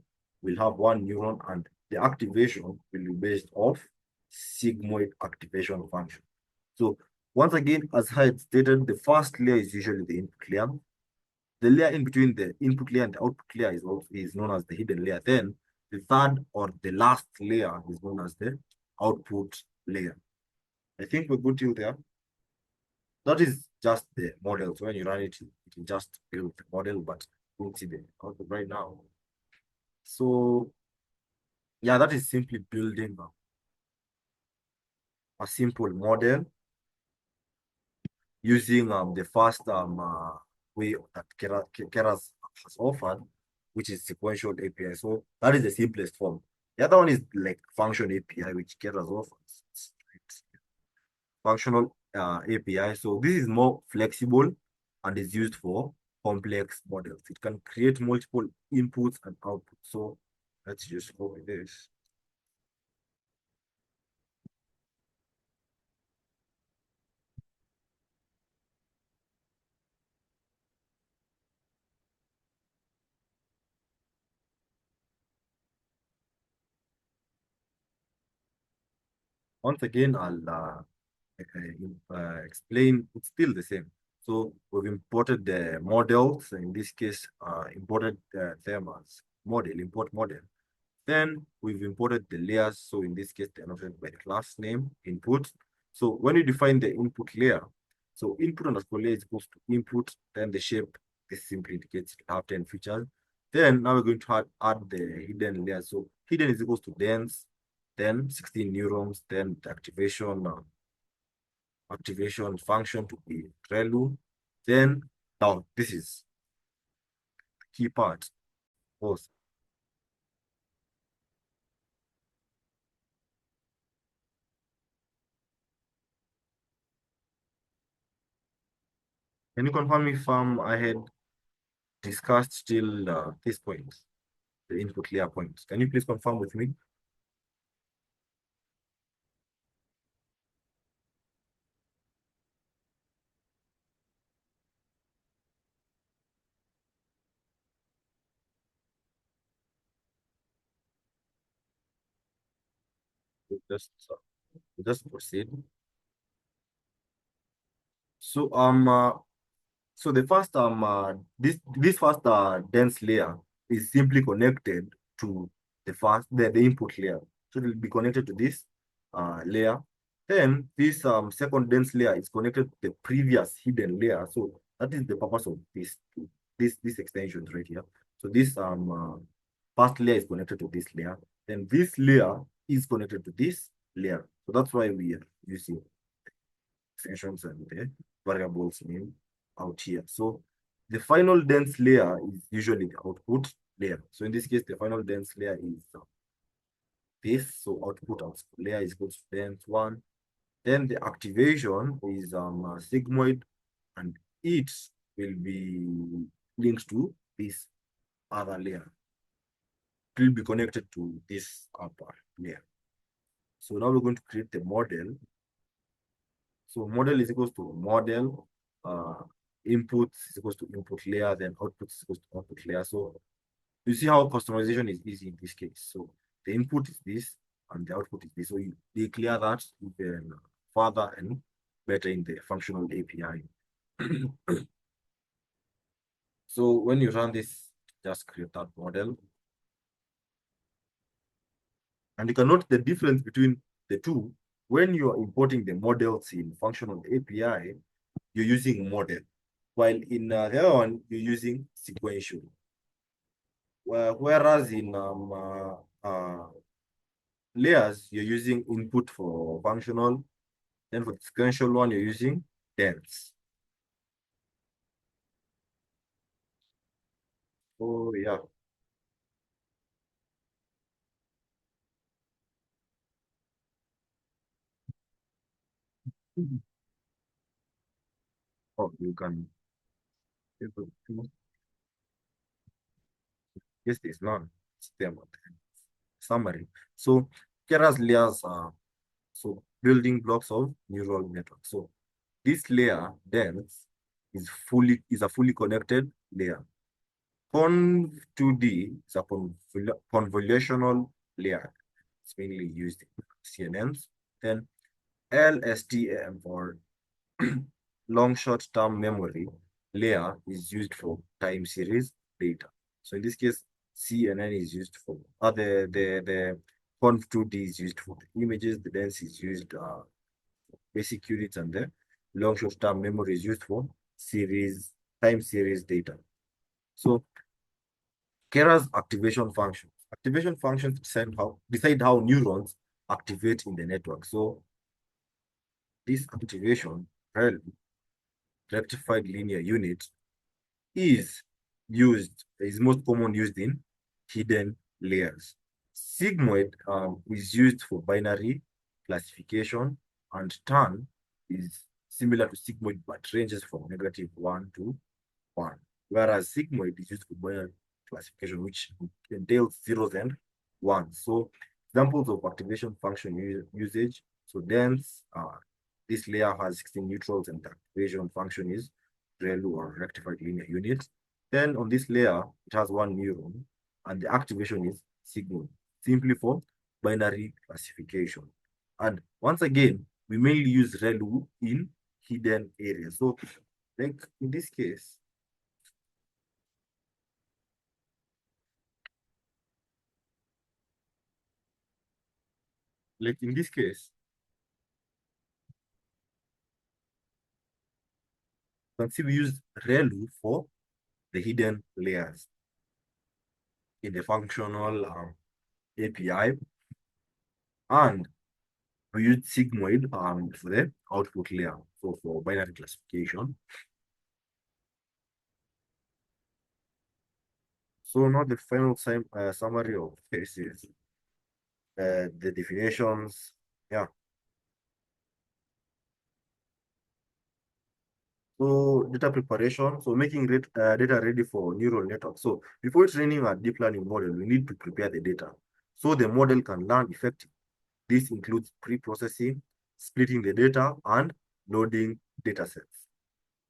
will have 1 neuron and the activation will be based off sigmoid activation function. So once again, as I had stated, the first layer is usually the input layer. The layer in between the input layer and the output layer is known as the hidden layer. Then the third or the last layer is known as the output layer. I think we're good till there. That is just the model. So when you run it, it will just build the model, but you won't see the output right now. So yeah, that is simply building a simple model using the first way that Keras has offered, which is sequential API. So that is the simplest form. The other one is like function API, which Keras offers. It's functional API. So this is more flexible and is used for complex models. It can create multiple inputs and outputs. So let's just go with this. Once again, I'll explain. It's still the same. So we've imported the models. In this case, imported them as model, import model. Then we've imported the layers. So in this case, they're noted by the class name input. So when you define the input layer, so input underscore layer is equals to input, then the shape, this simply indicates to have 10 features. Then now we're going to add the hidden layer. So hidden is equals to dense, then 16 neurons, then the activation function to be ReLU. Then now this is the key part. Pause. Can you confirm if I had discussed till this point, the input layer point? Can you please confirm with me? Just proceed. So so the first this first dense layer is simply connected to the input layer. So it will be connected to this layer. Then this second dense layer is connected to the previous hidden layer. So that is the purpose of this extension right here. So this first layer is connected to this layer. Then this layer is connected to this layer. So that's why we are using extensions and the variables name out here. So the final dense layer is usually the output layer. So in this case, the final dense layer is this. So output layer is equal to dense one. Then the activation is sigmoid, and it will be linked to this other layer. It will be connected to this upper layer. So now we're going to create the model. So model is equals to model, input is equals to input layer, then output is equals to output layer. So you see how customization is easy in this case. So the input is this and the output is this. So you declare that even further and better in the functional API. So when you run this, just create that model. And you can note the difference between the two. When you are importing the models in functional API, you're using model, while in the other one, you're using sequential. Whereas in layers, you're using input for functional, then for the sequential one, you're using dense. Oh, yeah. Oh, you can. Yes, there's none. It's them. Summary. So, Keras layers are so building blocks of neural network. So, this layer, dense, is a fully connected layer. Conv 2D is a convolutional layer. It's mainly used in CNNs. Then LSTM, or long short-term memory layer, is used for time series data. So in this case, CNN is used for the conv2D is used for the images, the dense is used basic units, and the long short-term memory is used for time series data. So Kera's activation functions. Activation functions decide how neurons activate in the network. So this activation, rel, rectified linear unit, is most common used in hidden layers. Sigmoid is used for binary classification, and turn is similar to sigmoid but ranges from -1 to 1. Whereas sigmoid is used for binary classification, which entails zeros and ones. So examples of activation function usage. So dense, this layer has 16 neutrals, and the activation function is ReLU, or rectified linear unit. Then on this layer, it has one neuron, and the activation is sigmoid, simply for binary classification. And once again, we mainly use ReLU in hidden areas. So like in this case, like in this case, you can see we use ReLU for the hidden layers in the functional API, and we use sigmoid for the output layer, so for binary classification. So now the final summary of this is the definitions. Yeah. So data preparation, so making data ready for neural network. So before training a deep learning model, we need to prepare the data so the model can learn effectively. This includes pre-processing, splitting the data, and loading data sets.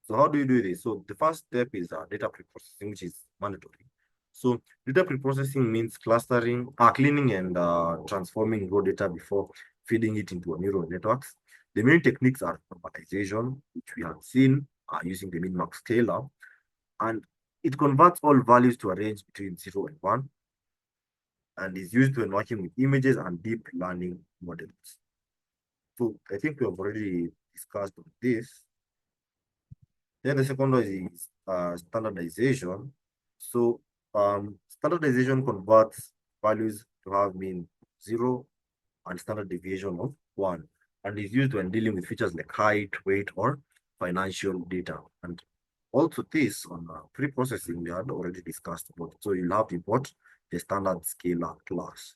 So how do you do this? So the first step is data preprocessing, which is mandatory. So data preprocessing means cleaning and transforming raw data before feeding it into a neural networks. The main techniques are normalization, which we have seen using the min-max scaler, and it converts all values to a range between 0 and 1, and is used when working with images and deep learning models. So I think we have already discussed on this. Then the second one is standardization. So standardization converts values to have mean zero and standard deviation of one, and is used when dealing with features like height, weight, or financial data. And also this on pre-processing we had already discussed about. So you'll have to import the standard scalar class.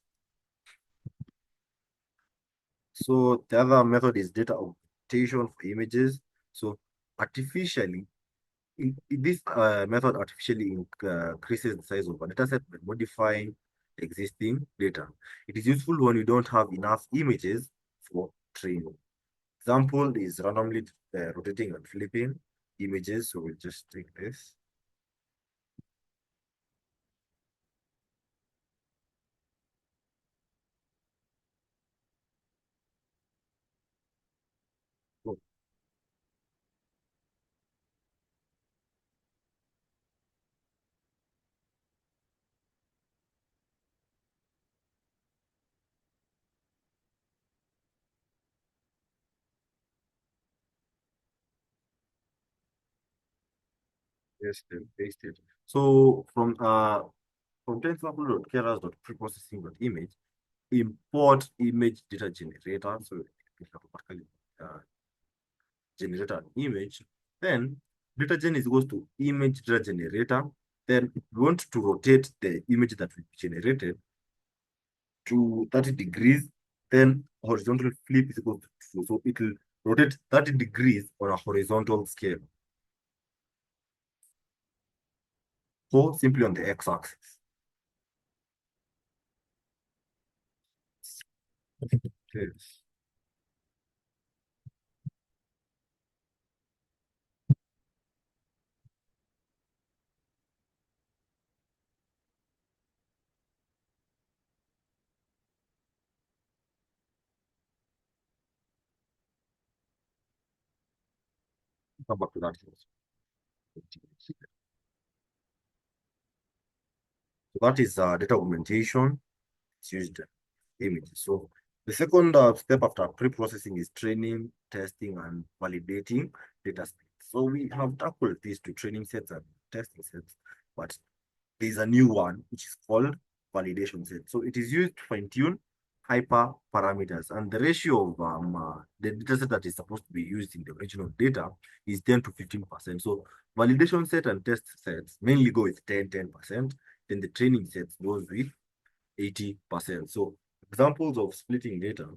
So the other method is data augmentation for images. So artificially, this method artificially increases the size of a dataset by modifying existing data. It is useful when you don't have enough images for training. Example is randomly rotating and flipping images. So we'll just take this. Oh, yes, pasted. So from tensorflow.keras.preprocessing.image, import image data generator. So it automatically uh, generate an image. Then data gen is equals to image data generator. Then we want to rotate the image that we generated to 30 degrees. Then horizontal flip is equal to true. So it will rotate 30 degrees on a horizontal scale. So simply on the x-axis. Yes. Come back to that. So that is data augmentation. It's used images. So the second step after pre-processing is training, testing, and validating data sets. So we have tackled these two training sets and testing sets, but there's a new one which is called validation set. So it is used to fine-tune hyperparameters, and the ratio of the data set that is supposed to be used in the original data is 10 to 15%. So validation set and test sets mainly go with 10%. Then the training sets goes with 80%. So examples of splitting data,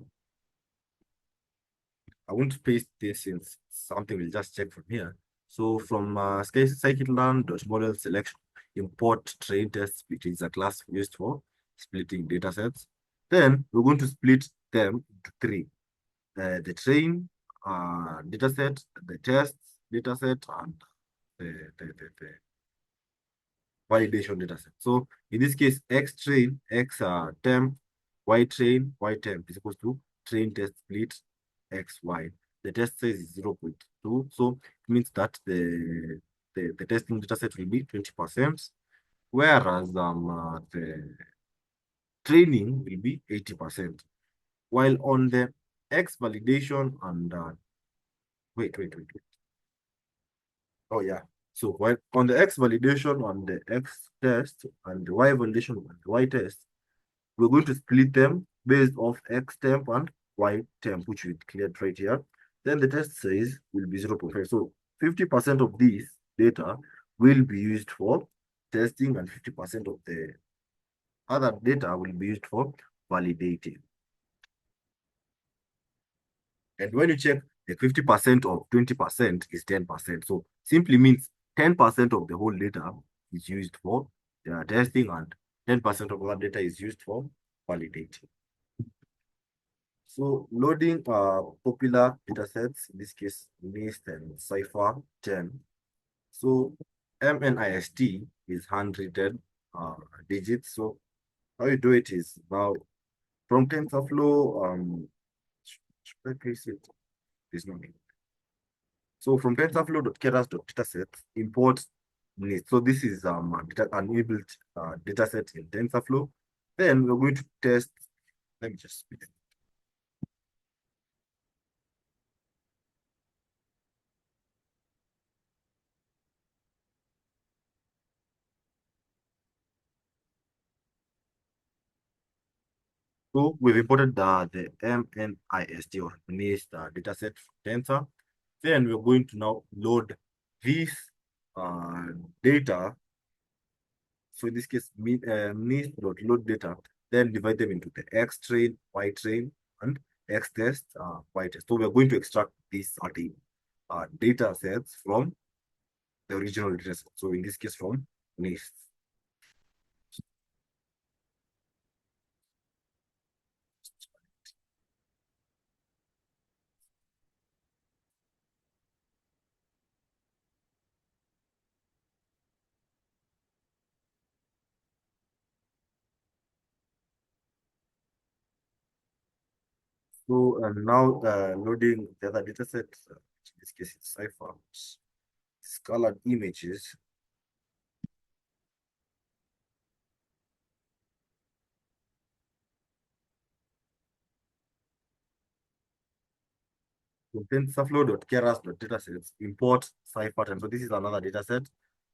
I won't paste this since something we'll just check from here. So from scikit-learn.model selection, import train test split is a class used for splitting data sets. Then we're going to split them into three. The train data set, the test data set, and the validation data set. So in this case, X train, X temp, Y train, Y temp is equals to train test split X, Y. The test size is 0.2. So it means that the testing data set will be 20%, whereas the training will be 80%. While on the X validation and wait. Oh yeah. So while on the X validation on the X test and the Y validation on the Y test, we're going to split them based off X temp and Y temp, which we cleared right here. Then the test size will be 0.5. So 50% of this data will be used for testing and 50% of the other data will be used for validating. And when you check the 50% of 20% is 10%. So simply means 10% of the whole data is used for testing and 10% of that data is used for validating. So loading popular data sets, in this case, NIST and Cipher 10. So MNIST is handwritten digits. So how you do it is now from TensorFlow, should I place it? There's no name. So from TensorFlow.keras.datasets, import NIST. So this is an inbuilt dataset in TensorFlow. Then we're going to test, let me just speak. So we've imported the MNIST or NIST dataset from Tensor. Then we're going to now load this uh, data. So in this case, NIST.load data, then divide them into the X train, Y train, and X test, Y test. So we're going to extract these data sets from the original data set. So in this case, from NIST. So now loading the other data set, in this case it's Cypher, scalared images. Contain subflow.keras.datasets, import Cypher. And so this is another dataset.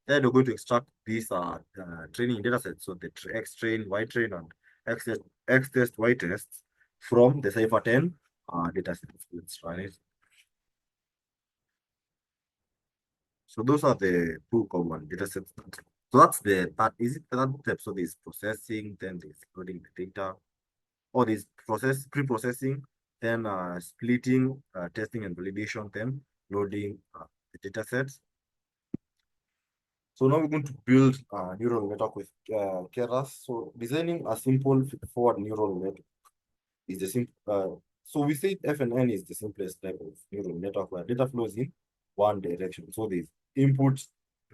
Then we're going to extract these training datasets. So the X train, Y train, and X test, Y tests from the Cypher 10 datasets. Let's run it. So those are the two common datasets. So that's that is it that step. So there's processing, then there's loading the data, or there's pre-processing, then splitting, testing and validation, then loading the datasets. So now we're going to build a neural network with Keras. So designing a simple forward neural network is the simple. So we say FNN is the simplest type of neural network where data flows in one direction. So there's input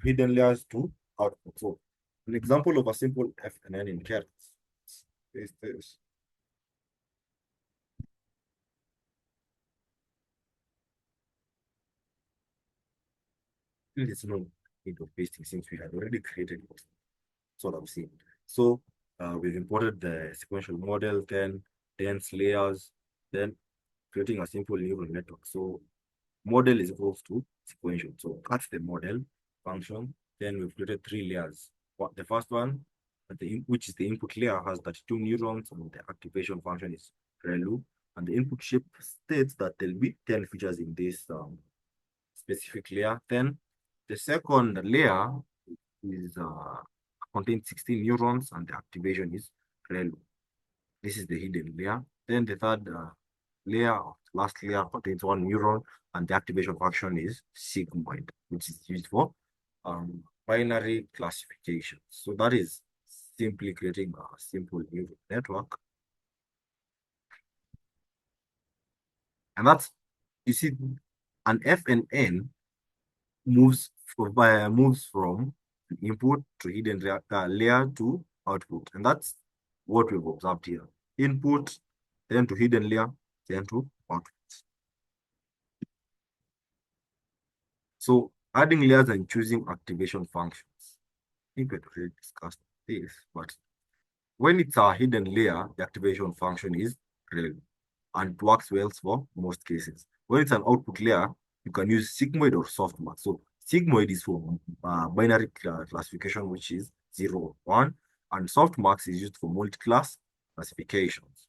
hidden layers to output. So an example of a simple FNN in Keras is this. It's no need of pasting since we had already created it. That's what I'm saying. So we've imported the sequential model, then dense layers, then creating a simple neural network. So model is equals to sequential. So that's the model function. Then we've created three layers. The first one, which is the input layer, has 32 neurons, and the activation function is ReLU. And the input shape states that there'll be 10 features in this specific layer. Then the second layer is contains 16 neurons, and the activation is ReLU. This is the hidden layer. Then the third layer, last layer, contains one neuron, and the activation function is sigmoid, which is used for binary classification. So that is simply creating a simple neural network. And that's, you see, an FNN moves from input to hidden layer to output. And that's what we've observed here. Input, then to hidden layer, then to output. So adding layers and choosing activation functions. I think we already discussed this, but when it's a hidden layer, the activation function is relevant and it works well for most cases. When it's an output layer, you can use sigmoid or softmax. So sigmoid is for binary classification, which is 0, 1, and softmax is used for multi-class classifications.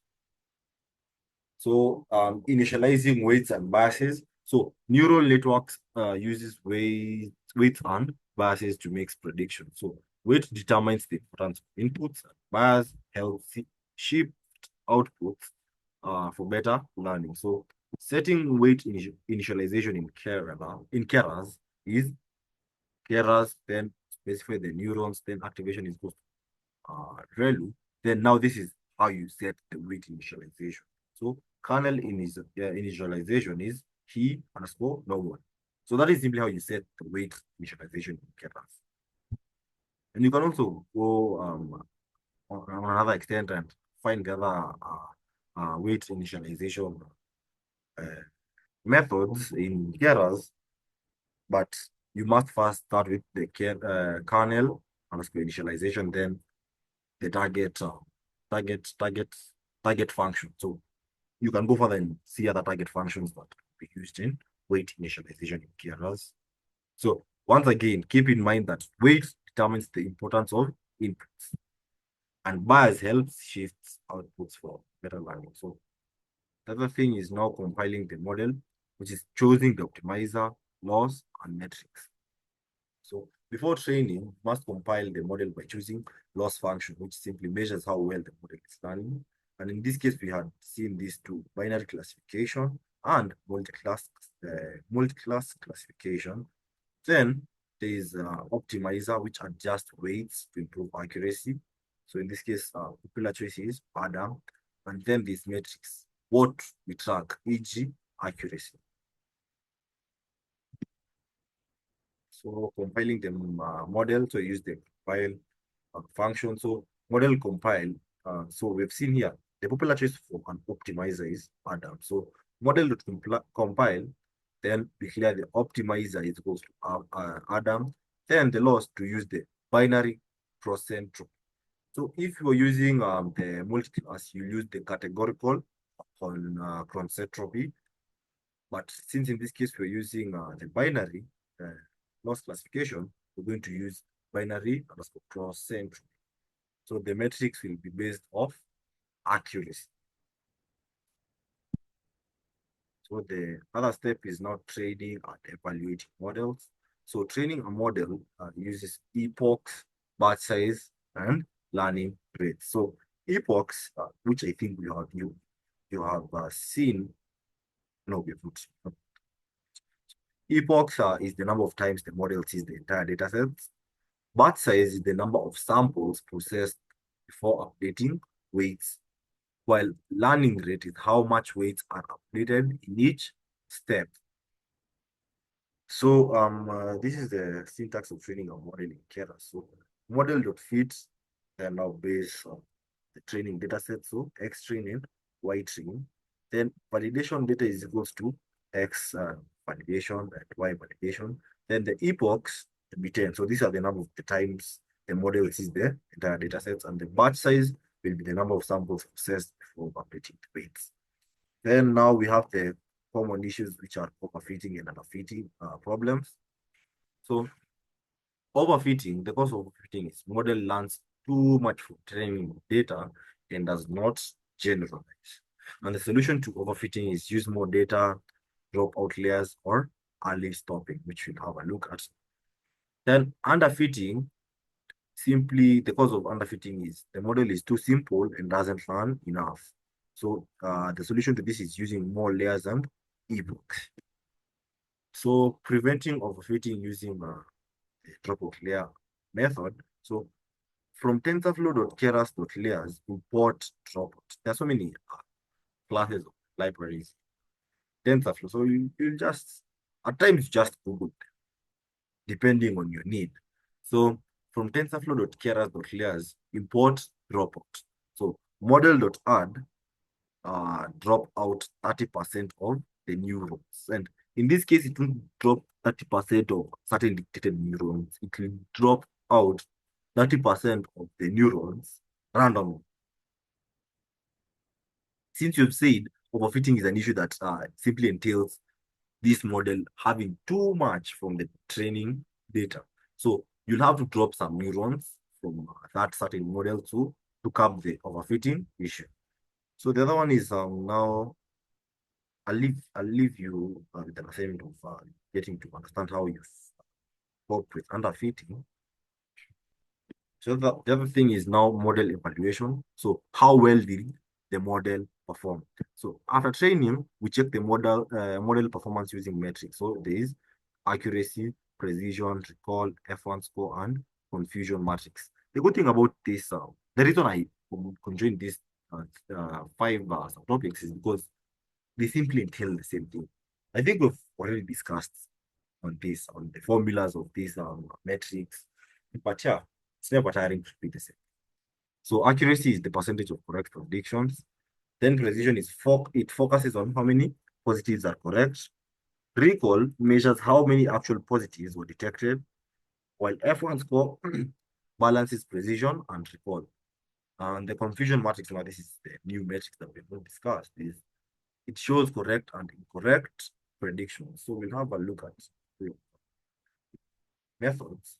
So initializing weights and biases. So neural networks uses weights and biases to make predictions. So weight determines the importance of inputs, and bias helps shape outputs for better learning. So setting weight initialization in Keras is Keras, then specify the neurons, then activation is equal to ReLU. Then now this is how you set the weight initialization. So kernel initialization is he underscore no one. So that is simply how you set the weight initialization in Keras. And you can also go on another extent and find the other weight initialization uh, methods in Keras, but you must first start with the kernel underscore initialization, then the target target target function. So you can go further and see other target functions that can be used in weight initialization in Keras. So once again, keep in mind that weight determines the importance of inputs, and bias helps shift outputs for better learning. So the other thing is now compiling the model, which is choosing the optimizer, loss, and metrics. So before training, you must compile the model by choosing loss function, which simply measures how well the model is learning. And in this case, we had seen these two: binary classification and multi-class classification. Then there is optimizer, which adjusts weights to improve accuracy. So in this case, popular choice is Adam. And then these metrics, what we track, e.g. accuracy. So compiling the model, so use the compile function. So model compile. So we've seen here the popular choice for an optimizer is Adam. So model to compile, then declare the optimizer is equals to Adam. Then the loss to use the binary cross central. So if you're using the multi-class, you use the categorical on cross entropy. But since in this case we're using the binary uh, loss classification, we're going to use binary underscore cross central. So the metrics will be based off accuracy. So the other step is now training and evaluating models. So training a model uses epochs, batch size, and learning rates. So epochs, which I think you have seen, no, we have not. Epochs is the number of times the model sees the entire data set. Batch size is the number of samples processed before updating weights, while learning rate is how much weights are updated in each step. So this is the syntax of training a model in Keras. So model.fit are now based on the training data set. So X training, Y training. Then validation data is equals to X validation and Y validation. Then the epochs will be 10. So these are the number of the times the model sees the entire data sets, and the batch size will be the number of samples processed before updating the weights. Then now we have the common issues, which are overfitting and underfitting problems. So overfitting, the cause of overfitting is model learns too much from training data and does not generalize. And the solution to overfitting is use more data, drop outliers, or early stopping, which we'll have a look at. Then underfitting, simply the cause of underfitting is the model is too simple and doesn't learn enough. So the solution to this is using more layers and ebooks. So preventing overfitting using the drop-out layer method. So from tensorflow.keras.layers, import dropout. There are so many classes of libraries. TensorFlow. So you just, at times, just Google, depending on your need. So from tensorflow.keras.layers, import dropout. So model.add drop out 30% of the neurons. And in this case, it will drop 30% of certain dictated neurons. It will drop out 30% of the neurons randomly. Since you've said overfitting is an issue that simply entails this model having too much from the training data. So you'll have to drop some neurons from that certain model to curb the overfitting issue. So the other one is now I'll leave you with an assignment of getting to understand how you cope with underfitting. So the other thing is now model evaluation. So how well did the model perform? So after training, we check the model performance using metrics. So there is accuracy, precision, recall, F1 score, and confusion matrix. The good thing about this, the reason I conjoined these five topics is because they simply entail the same thing. I think we've already discussed on this, on the formulas of these metrics, but yeah, it's never tiring to repeat the same. So accuracy is the percentage of correct predictions. Then precision is it focuses on how many positives are correct. Recall measures how many actual positives were detected, while F1 score balances precision and recall. And the confusion matrix, now this is the new metric that we've not discussed, is it shows correct and incorrect predictions. So we'll have a look at the methods.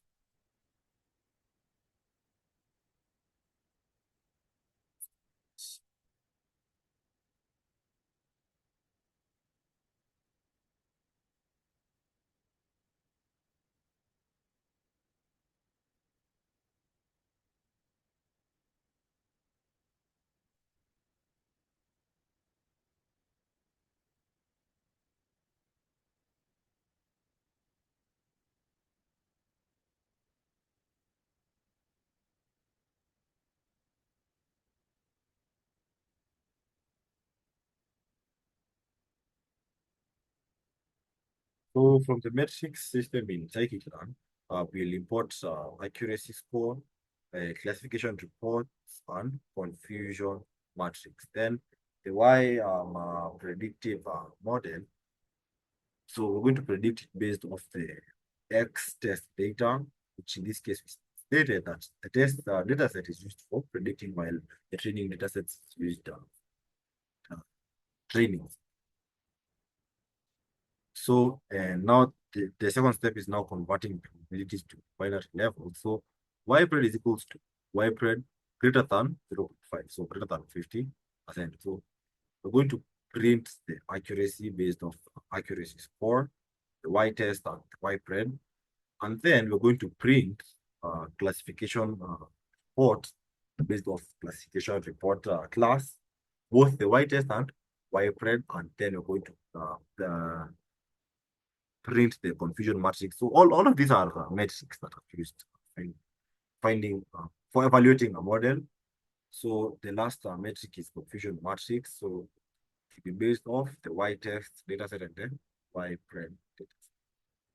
So from the metrics system in scikit-learn, we'll import accuracy score, classification reports, and confusion matrix. Then the Y predictive model. So we're going to predict it based off the X test data, which in this case is stated that the test data set is used for predicting while the training data set is used uh, training. So now the second step is now converting probabilities to binary level. So y pred is equals to y pred greater than 0.5, so greater than 50%. So we're going to print the accuracy based off accuracy score, the y test and the y pred, and then we're going to print classification report based off classification report class, both the y test and y pred, and then we're going to print the confusion matrix. So all of these are metrics that are used finding for evaluating a model. So the last metric is confusion matrix. So it will be based off the y test data set and then y prem data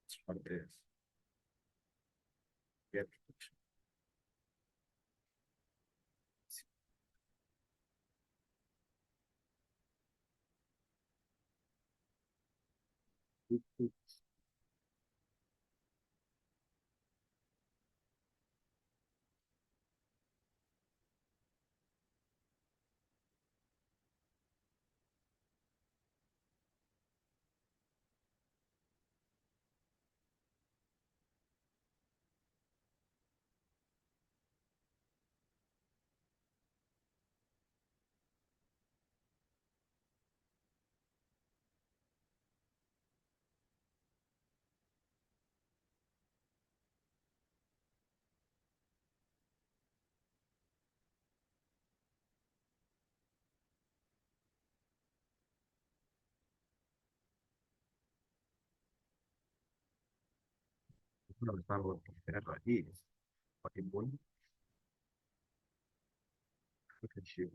set. Yeah. I don't understand what the error is, but it won't differentiate.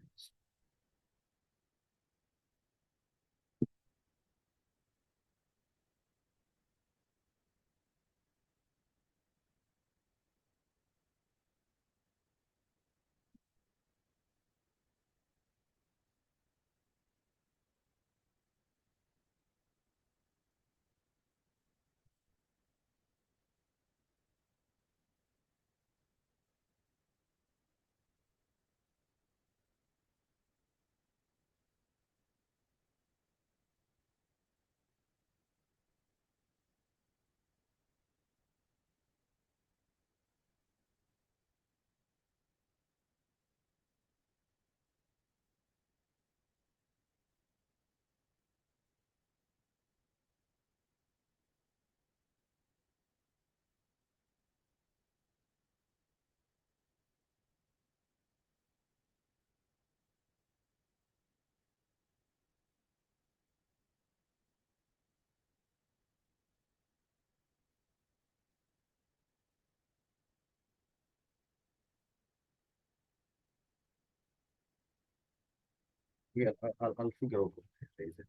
Yeah, I'll figure out what the error is.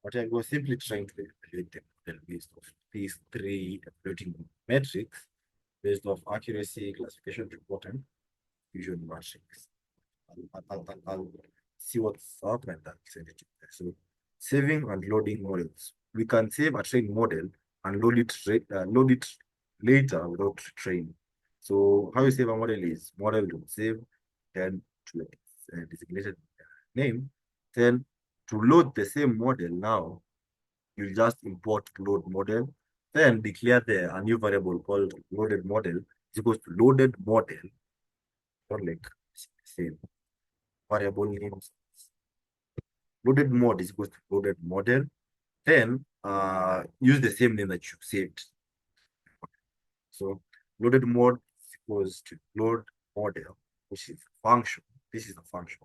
But I was simply trying to evaluate the model based off these three evaluating metrics based off accuracy, classification report, and fusion matrix. I'll see what's up and I'll send it to you. So saving and loading models. We can save a trained model and load it later without training. So how you save a model is model to save, then to designated name, then to load the same model now, you just import load model, then declare a new variable called loaded model is equals to loaded model, or like same variable names. Loaded mod is equals to loaded model. Then use the same name that you saved. So loaded mod is equals to load model, which is function. This is a function.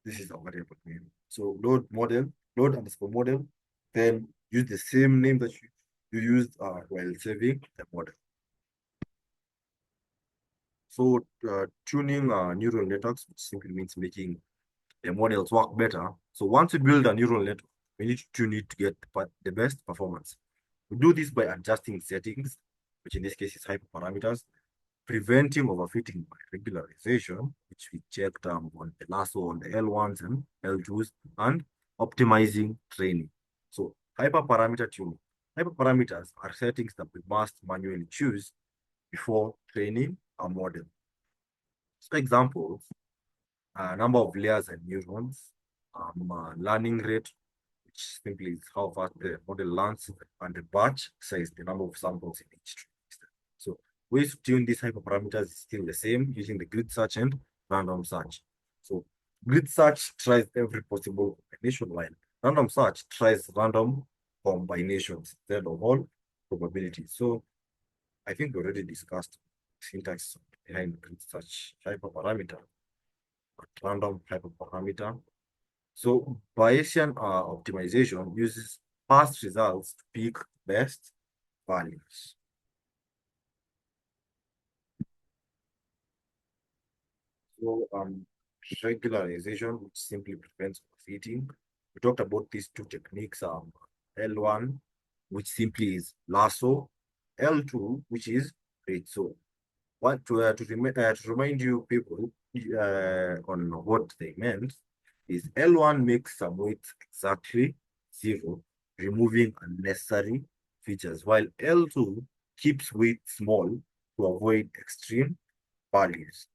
This is a variable name. So load model, load underscore model, then use the same name that you used while saving the model. So tuning neural networks, which simply means making the models work better, So once we build a neural network, we need to tune it to get the best performance. We do this by adjusting settings, which in this case is hyperparameters, preventing overfitting by regularization, which we checked on the last one, on the L1s and L2s, and optimizing training. So hyperparameter tuning. Hyperparameters are settings that we must manually choose before training a model. So examples, number of layers and neurons, learning rate, which simply is how fast the model learns, and the batch size, the number of samples in each training step. So ways to tune these hyperparameters is still the same using the grid search and random search. So grid search tries every possible combination, while random search tries random combinations instead of all probabilities. So I think we already discussed syntax behind grid search hyperparameter, random hyperparameter. So Bayesian optimization uses past results to pick best values. So regularization, which simply prevents overfitting. We talked about these two techniques, L1, which simply is lasso, L2, which is rate. So what to remind you people on what they meant is L1 makes some weights exactly zero, removing unnecessary features, while L2 keeps weight small to avoid extreme values.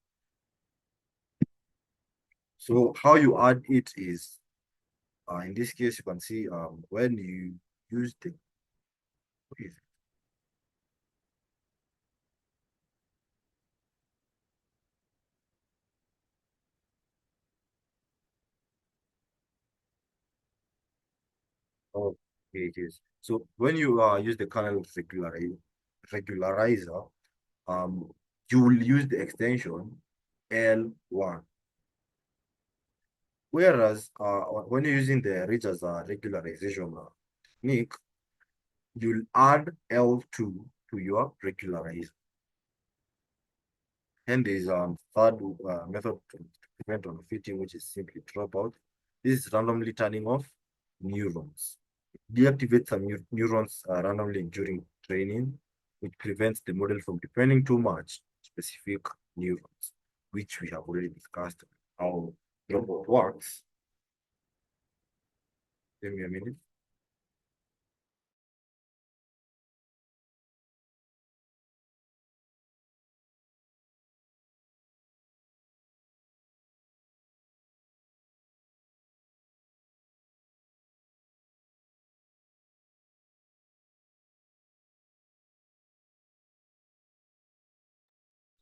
So how you add it is, in this case, you can see when you use the, oh, okay, it is. So when you use the kernel regularizer, um, you will use the extension L1. Whereas when you're using the ridge as a regularization technique, you'll add L2 to your regularizer. And there's a third method to prevent on fitting, which is simply dropout. This is randomly turning off neurons. Deactivate some neurons randomly during training, which prevents the model from depending too much on specific neurons, which we have already discussed how dropout works. Give me a minute.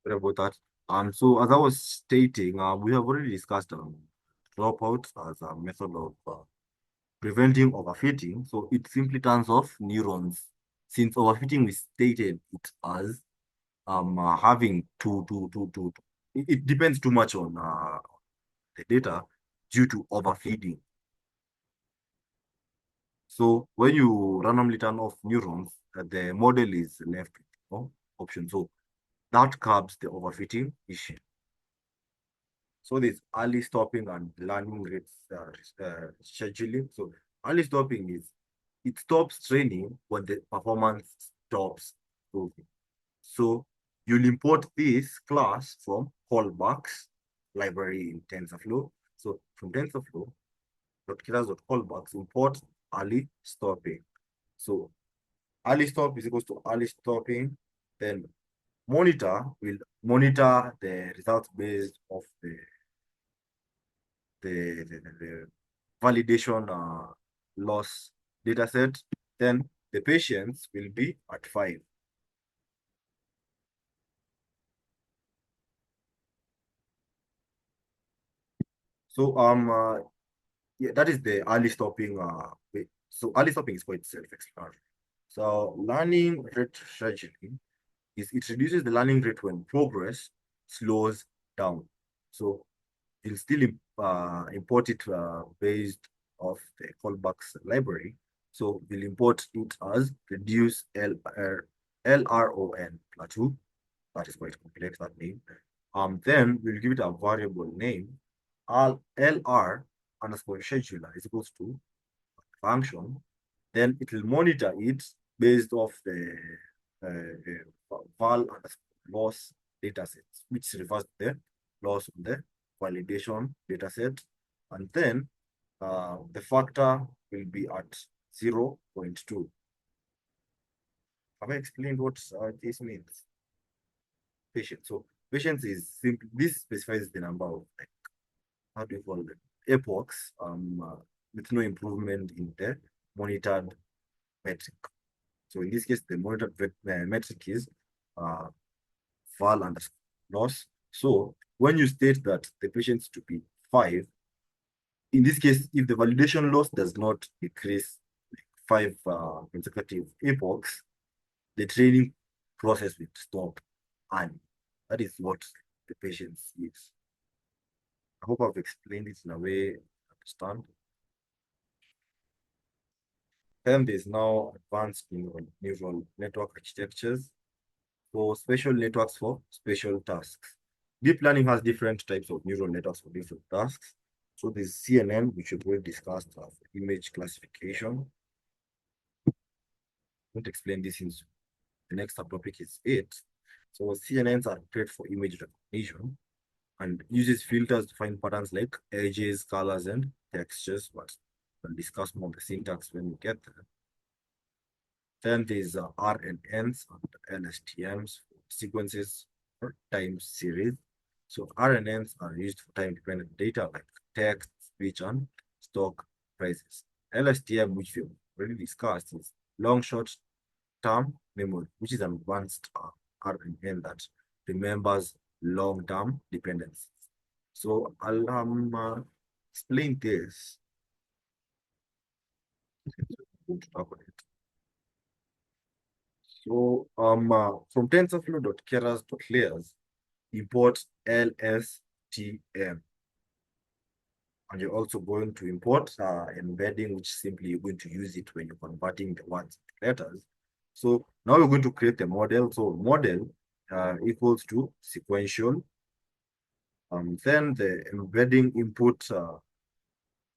Sorry about that. So as I was stating, we have already discussed dropout as a method of preventing overfitting. So it simply turns off neurons. Since overfitting, we stated it as having it depends too much on the data due to overfeeding. So when you randomly turn off neurons, the model is left with no option. So that curbs the overfitting issue. So there's early stopping and learning rates scheduling. So early stopping is it stops training when the performance stops improving. So you'll import this class from callbacks library in TensorFlow. So from TensorFlow, .keras.callbacks import early stopping. So early stop is equals to early stopping. Then monitor will monitor the results based of the validation loss data set. Then the patients will be at 5. So yeah, that is the early stopping way. So early stopping is quite self-explanatory. So learning rate scheduling is it reduces the learning rate when progress slows down. So you'll still import it based off the callbacks library. So we'll import it as reduce LRON plateau. That is quite complex, that name. Then we'll give it a variable name, LR underscore scheduler is equals to function, then it will monitor it based off the val underscore loss dataset, which refers to the loss of the validation dataset. And then the factor will be at 0.2. Have I explained what this means? Patience. So patience is simply, this specifies the number of, like, how do you call it? Epochs with no improvement in the monitored metric. So in this case, the monitored metric is uh, val underscore loss. So when you state that the patience to be 5, in this case, if the validation loss does not decrease like 5 consecutive epochs, the training process will stop. And that is what the patience is. I hope I've explained it in a way you understand. Then there's now advanced neural network architectures for special networks for special tasks. Deep learning has different types of neural networks for different tasks. So there's CNN, which we've already discussed, for image classification. I won't explain this in the next subtopic is 8. So CNNs are great for image recognition and uses filters to find patterns like edges, colors, and textures, but we'll discuss more the syntax when we get there. Then there's RNNs and LSTMs, sequences or time series. So RNNs are used for time-dependent data like text, speech, and stock prices. LSTM, which we've already discussed, is long short-term memory, which is an advanced RNN that remembers long-term dependencies. So I'll explain this. To talk about it. So from TensorFlow.keras.layers, import LSTM. And you're also going to import embedding, which simply you're going to use it when you're converting the words to letters. So now we're going to create a model. So model equals to sequential. Then the embedding input.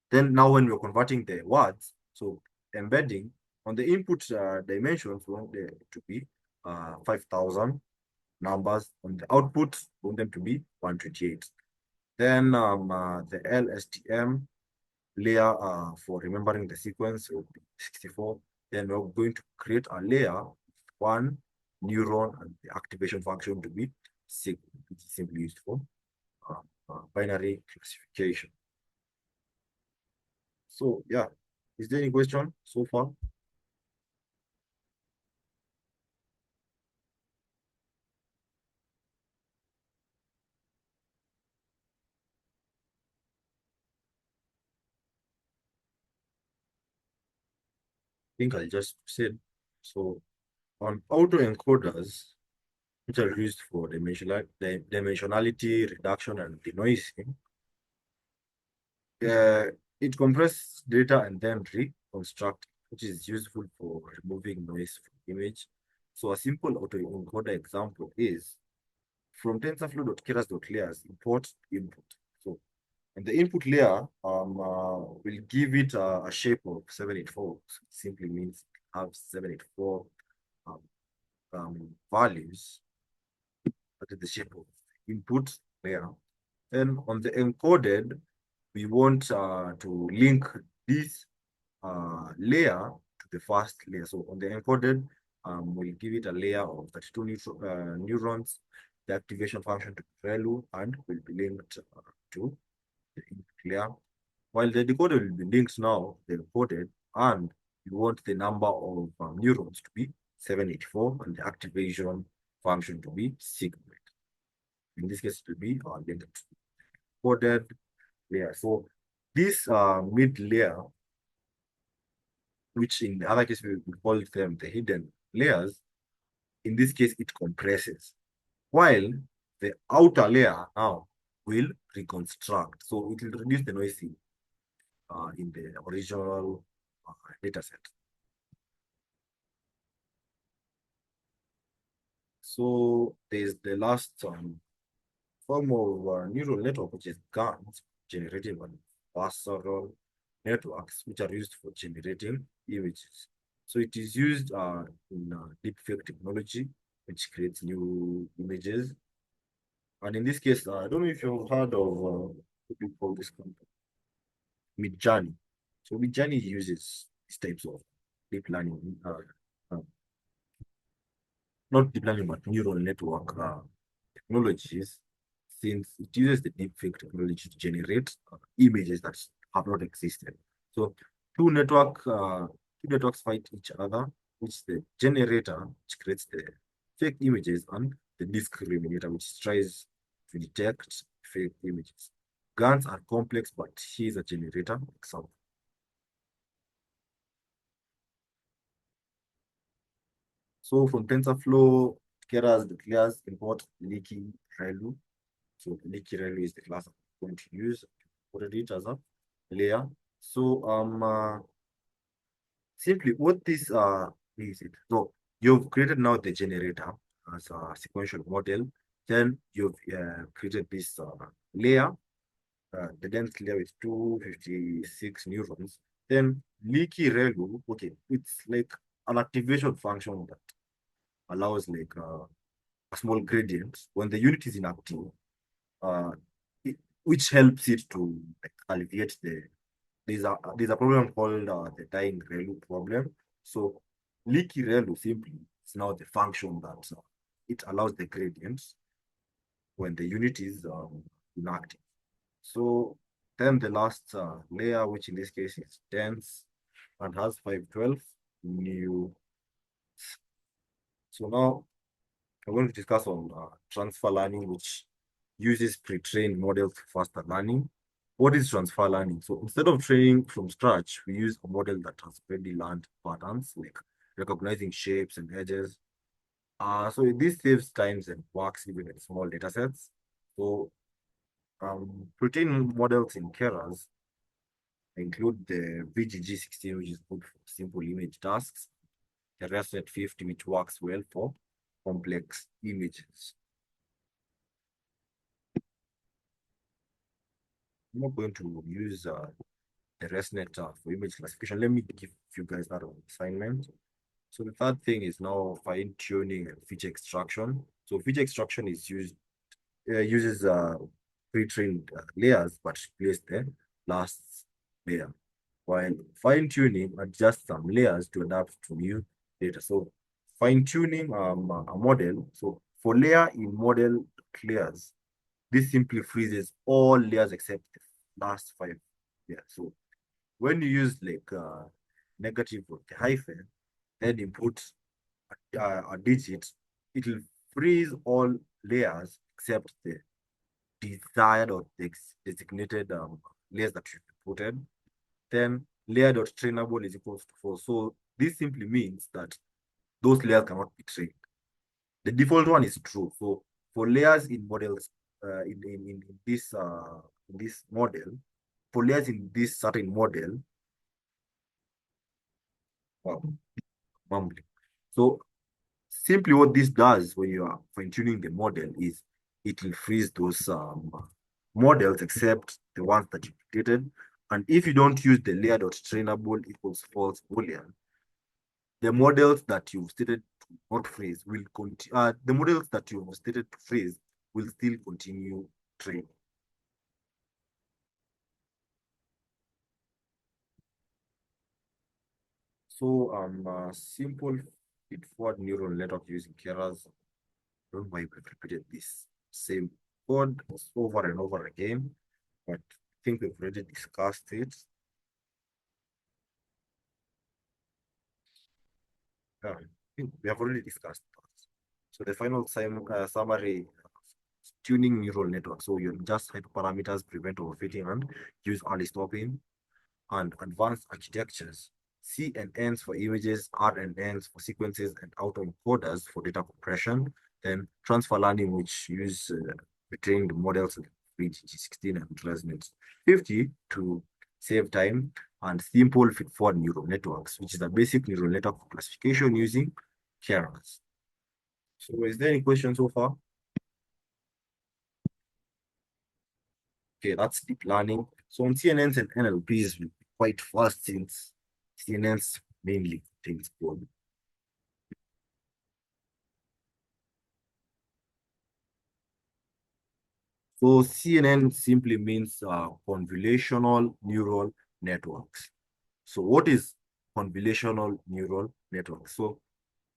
Then now when we're converting the words, so embedding on the input dimensions, we want them to be 5,000 numbers. On the output, we want them to be 128. Then the LSTM layer for remembering the sequence will be 64. Then we're going to create a layer, one neuron, and the activation function to be sig, which is simply used for binary classification. So yeah, is there any question so far? I think I just said. So on autoencoders, which are used for dimensionality reduction and denoising, uh, it compresses data and then reconstruct, which is useful for removing noise from image. So a simple autoencoder example is from TensorFlow.keras.layers import input. So and the input layer will give it a shape of 784. So it simply means it have 784 um, values that is the shape of input layer. Then on the encoded, we want to link this layer to the first layer. So on the encoded, we'll give it a layer of 32 neurons. The activation function to value and will be linked to the input layer. While the decoder will be linked now, the encoded, and you want the number of neurons to be 784 and the activation function to be sigma. In this case, it will be linked coded layer. So this mid layer, which in the other case we call them the hidden layers, in this case it compresses, while the outer layer now will reconstruct. So it will reduce the noise in the original data set. So there's the last form of neural network, which is GANs, generative pastoral networks, which are used for generating images. So it is used in deepfake technology, which creates new images. And in this case, I don't know if you've heard of what we call this company, Midjourney. So Midjourney uses these types of deep learning, not deep learning, but neural network technologies, since it uses the deepfake technology to generate images that have not existed. So two network two networks fight each other, which the generator, which creates the fake images, and the discriminator, which tries to detect fake images. GANs are complex, but here's a generator example. So from TensorFlow, Keras declares import leaky ReLU. So leaky ReLU is the class I'm going to use. Put it as a layer. So simply what this is it. So you've created now the generator as a sequential model. Then you've created this layer, the dense layer with 256 neurons. Then leaky ReLU, okay, it's like an activation function that allows like a small gradient when the unit is inactive, uh, it, which helps it to like, alleviate there's a problem called the dying ReLU problem. So leaky ReLU simply is now the function that it allows the gradients when the unit is inactive. So then the last layer, which in this case is dense and has 512 new. So now we're going to discuss on transfer learning, which uses pre-trained models for faster learning. What is transfer learning? So instead of training from scratch, we use a model that has already learned patterns, like recognizing shapes and edges. So this saves times and works even in small data sets. So pre-trained models in Keras include the VGG16, which is good for simple image tasks, the ResNet 50, which works well for complex images. I'm not going to use the ResNet for image classification. Let me give you guys that assignment. So the third thing is now fine tuning and feature extraction. So feature extraction is uses pre-trained layers, but replace the last layer. While fine tuning adjusts some layers to adapt to new data. So fine tuning a model. So for layer in model layers, this simply freezes all layers except the last five. Yeah. So when you use like negative or the hyphen, then input a digit, it will freeze all layers except the desired or designated layers that you've inputted. Then layer.trainable is equals to 4. So this simply means that those layers cannot be trained. The default one is true. So for layers in models, in this model, for layers in this certain model, wow, mumbling. So simply what this does when you are fine-tuning the model is it will freeze those models except the ones that you created. And if you don't use the layer.trainable equals false boolean, the models that you've stated to not freeze will continue. The models that you've stated to freeze will still continue training. So simple feed-forward neural network using Keras. I don't know why we've repeated this same code over and over again, but I think we've already discussed it. I think we have already discussed that. So the final summary, tuning neural network. So you adjust hyperparameters, prevent overfitting, and use early stopping. And advanced architectures, CNNs for images, RNNs for sequences, and autoencoders for data compression. Then transfer learning, which use trained models like VGG16 and ResNet 50 to save time, and simple feed-forward neural networks, which is a basic neural network classification using Keras. So is there any questions so far? Okay, that's deep learning. So on CNNs and NLPs, will be quite fast since CNNs mainly contains code. So CNN simply means convolutional neural networks. So what is convolutional neural networks? So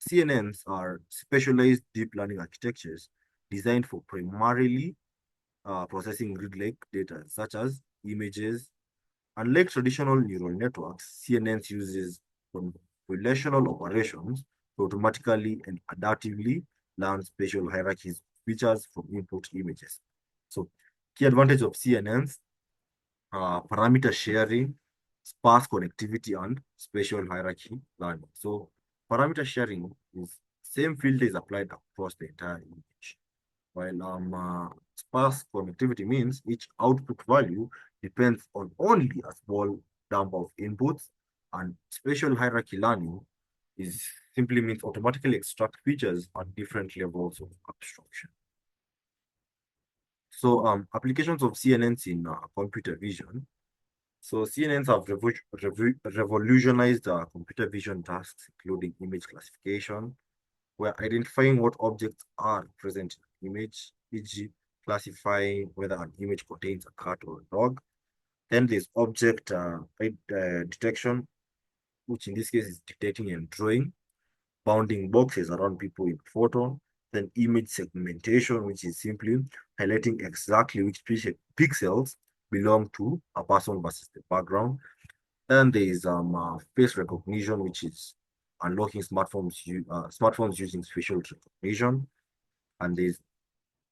CNNs are specialized deep learning architectures designed for primarily processing grid-like data, such as images. Unlike traditional neural networks, CNNs uses convolutional operations to automatically and adaptively learn spatial hierarchies of features from input images. So key advantage of CNNs, parameter sharing, sparse connectivity, and spatial hierarchy learning. So parameter sharing is same filter is applied across the entire image. While sparse connectivity means each output value depends on only a small number of inputs, and spatial hierarchy learning is simply means automatically extract features at different levels of abstraction. So applications of CNNs in computer vision. So CNNs have revolutionized computer vision tasks, including image classification, where identifying what objects are present in an image, e.g., classifying whether an image contains a cat or a dog. Then there's object detection, which in this case is detecting and drawing, bounding boxes around people in photo. Then image segmentation, which is simply highlighting exactly which pixels belong to a person versus the background. Then there is face recognition, which is unlocking smartphones using facial recognition. And there's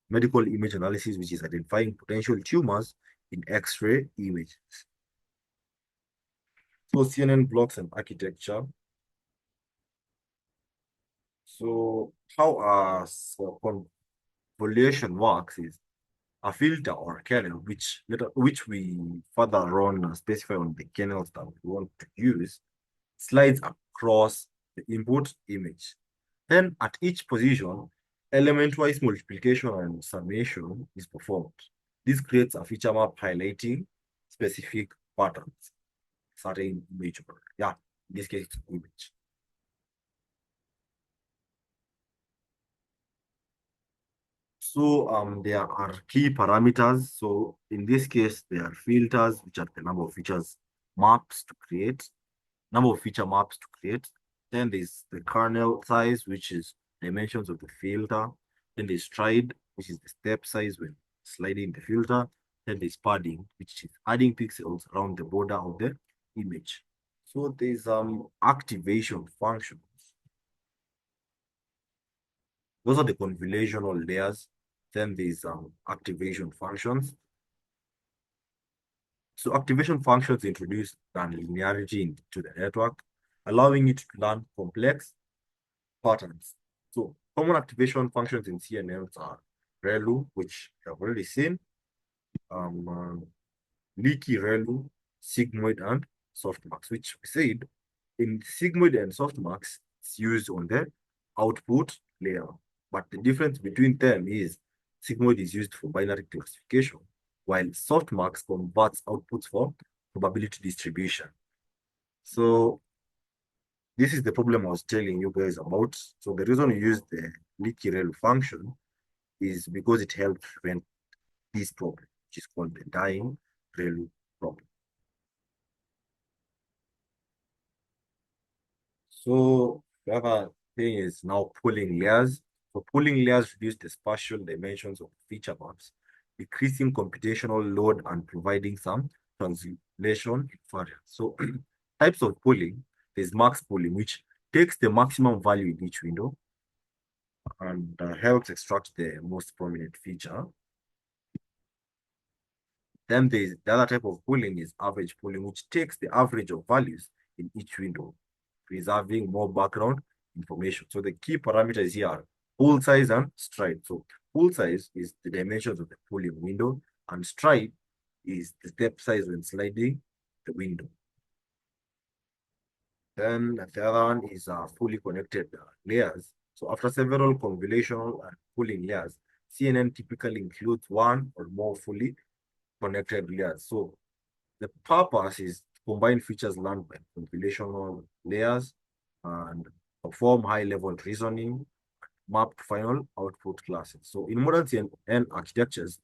medical image analysis, which is identifying potential tumors in X-ray images. So CNN blocks and architecture. So how convolution works is a filter or a kernel, which we further on specify on the kernels that we want to use, slides across the input image. Then at each position, element-wise multiplication and summation is performed. This creates a feature map highlighting specific patterns, certain image. Yeah, in this case, it's image. So there are key parameters. So in this case, there are filters, which are the number of features maps to create, number of feature maps to create. Then there's the kernel size, which is dimensions of the filter. Then there's stride, which is the step size when sliding the filter. Then there's padding, which is adding pixels around the border of the image. So there's activation functions. Those are the convolutional layers. Then there's activation functions. So activation functions introduce nonlinearity into the network, allowing it to learn complex patterns. So common activation functions in CNNs are ReLU, which we have already seen, um, leaky ReLU, sigmoid, and softmax, which we said in sigmoid and softmax, it's used on the output layer. But the difference between them is sigmoid is used for binary classification, while softmax converts outputs for probability distribution. So this is the problem I was telling you guys about. So the reason we use the leaky rel function is because it helps prevent this problem, which is called the dying rel problem. So the other thing is now pooling layers. So pooling layers reduce the spatial dimensions of feature maps, decreasing computational load and providing some translation invariance. So types of pooling, there's max pooling, which takes the maximum value in each window and helps extract the most prominent feature. Then there's the other type of pooling is average pooling, which takes the average of values in each window, preserving more background information. So the key parameters here are pool size and stride. So pool size is the dimensions of the pooling window, and stride is the step size when sliding the window. Then the other one is fully connected layers. So after several convolutional and pooling layers, CNN typically includes one or more fully connected layers. So the purpose is to combine features learned by computational layers and perform high-level reasoning, map to final output classes. So in modern CNN architectures,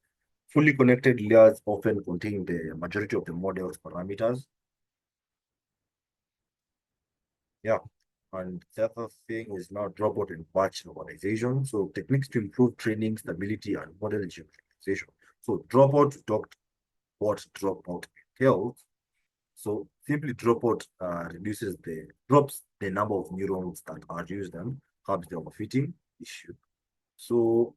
fully connected layers often contain the majority of the model's parameters. Yeah. And the other thing is now dropout and batch normalization. So techniques to improve training stability and model generalization. So dropout, we talked what dropout entails. So simply dropout drops the number of neurons that are used and helps the overfitting issue. So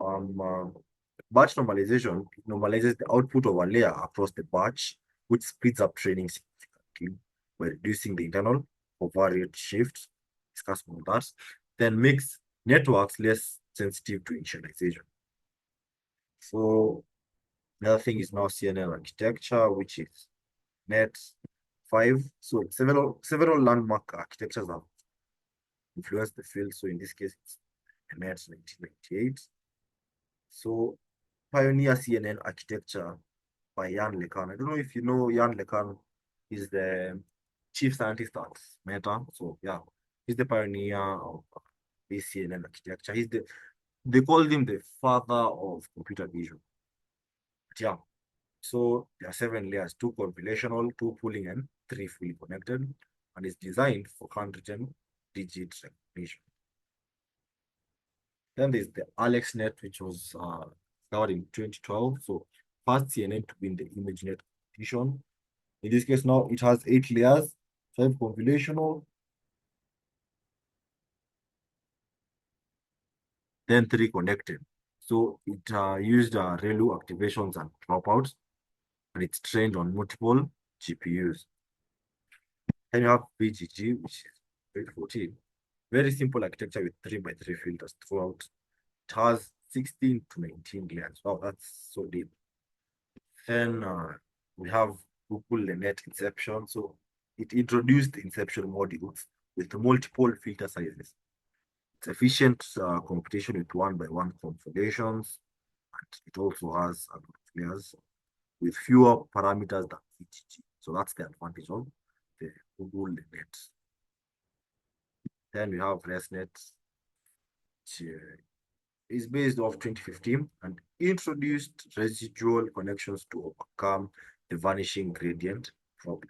batch normalization normalizes the output of a layer across the batch, which speeds up training significantly by reducing the internal covariate shifts. Discuss more that. Then makes networks less sensitive to initialization. So the other thing is now CNN architecture, which is net 5. So several landmark architectures have influenced the field. So in this case, it's net 1998. So pioneer CNN architecture by Jan LeCun. I don't know if you know Jan LeCun is the chief scientist at Meta. So yeah, he's the pioneer of this CNN architecture. They called him the father of computer vision. But yeah, so there are 7 layers, 2 computational, 2 pooling, and 3 fully connected, and it's designed for handwritten digit recognition. Then there's the AlexNet, which was discovered in 2012. So first CNN to win the ImageNet competition. In this case, now it has 8 layers, 5 computational, then 3 connected. So it used ReLU activations and dropouts, and it's trained on multiple GPUs. Then you have VGG, which is 2014. Very simple architecture with 3 by 3 filters throughout. It has 16 to 19 layers. Wow, that's so deep. Then we have Google Net Inception. So it introduced Inception modules with multiple filter sizes. It's efficient computation with one-by-one configurations. And it also has a lot of layers with fewer parameters than VGG. So that's the advantage of the Google Net. Then we have ResNet, which is based off 2015 and introduced residual connections to overcome the vanishing gradient problem.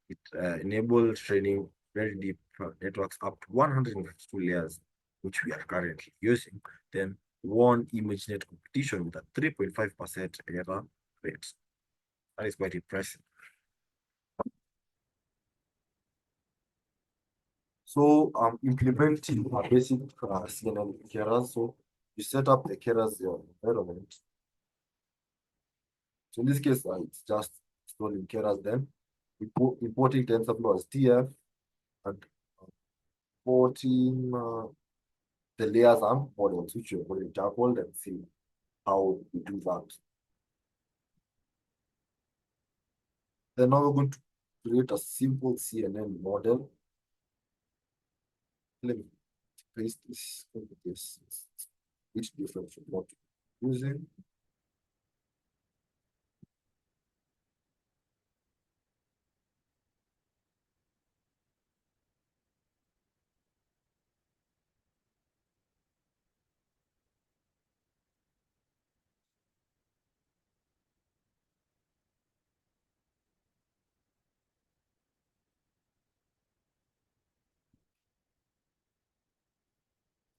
It enables training very deep networks up to 152 layers, which we are currently using. Then won ImageNet competition with a 3.5% error rate. That is quite impressive. So implementing a basic CNN carriers. So you set up the carriers your environment. So in this case, it's just installing carriers then importing TensorFlow as TF and importing the layers and models which you've already tackled and see how we do that. Then now we're going to create a simple CNN model. Let me paste this into this. It's different from what you're using.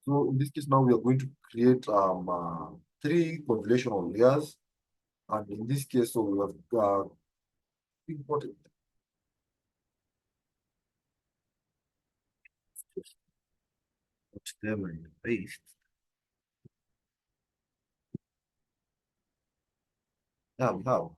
So in this case, now we are going to create 3 convolutional layers. And in this case, so we have imported them and paste. Yeah, we have.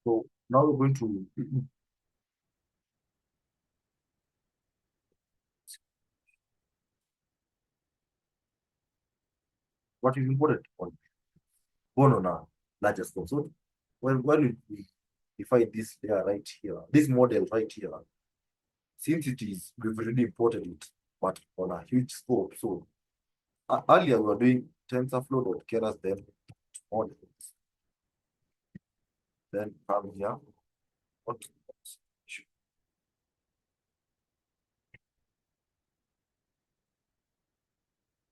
So now we're going to what is important on born on a larger scale. So when we define this layer right here, this model right here, since it is we've already imported it, but on a huge scope. So earlier we were doing TensorFlow.keras, then models, then come here. Okay.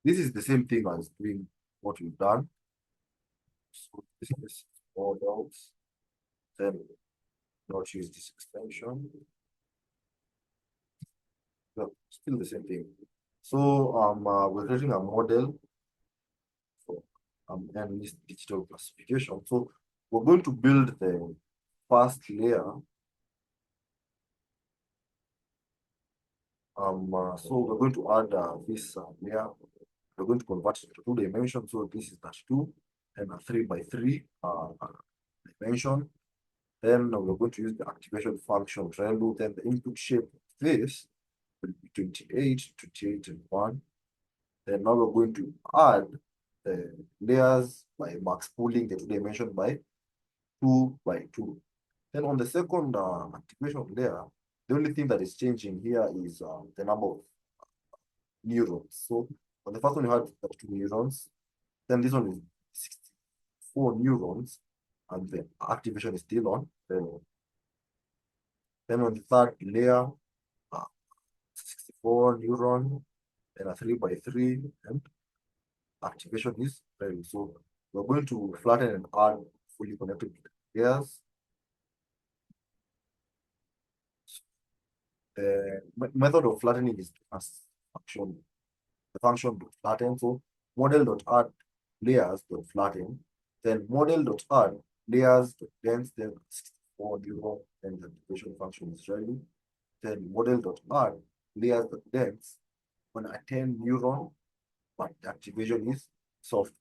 This is the same thing as doing what we've done. So this is models, then not use this extension. No, still the same thing. So we're creating a model for and this digital classification. So we're going to build the first layer. So we're going to add this layer. We're going to convert it to two dimensions. So this is that two and a 3 by 3 dimension. Then we're going to use the activation function triangle. Then the input shape of this will be 28, and 1. Then now we're going to add the layers by max pooling the two dimension by 2 by 2. Then on the second activation layer, the only thing that is changing here is the number of neurons. So on the first one, you had 2 neurons. Then this one is 64 neurons, and the activation is still on. Then on the third layer, 64 neuron, and a 3 by 3, and activation is ready. So we're going to flatten and add fully connected layers. The method of flattening is as function. The function dot flatten. So model dot add layers dot flatten. Then model dot add layers dot dense. Then 64 neuron. Then the activation function is ready. Then model dot add layers dot dense on a 10 neuron, but the activation is soft.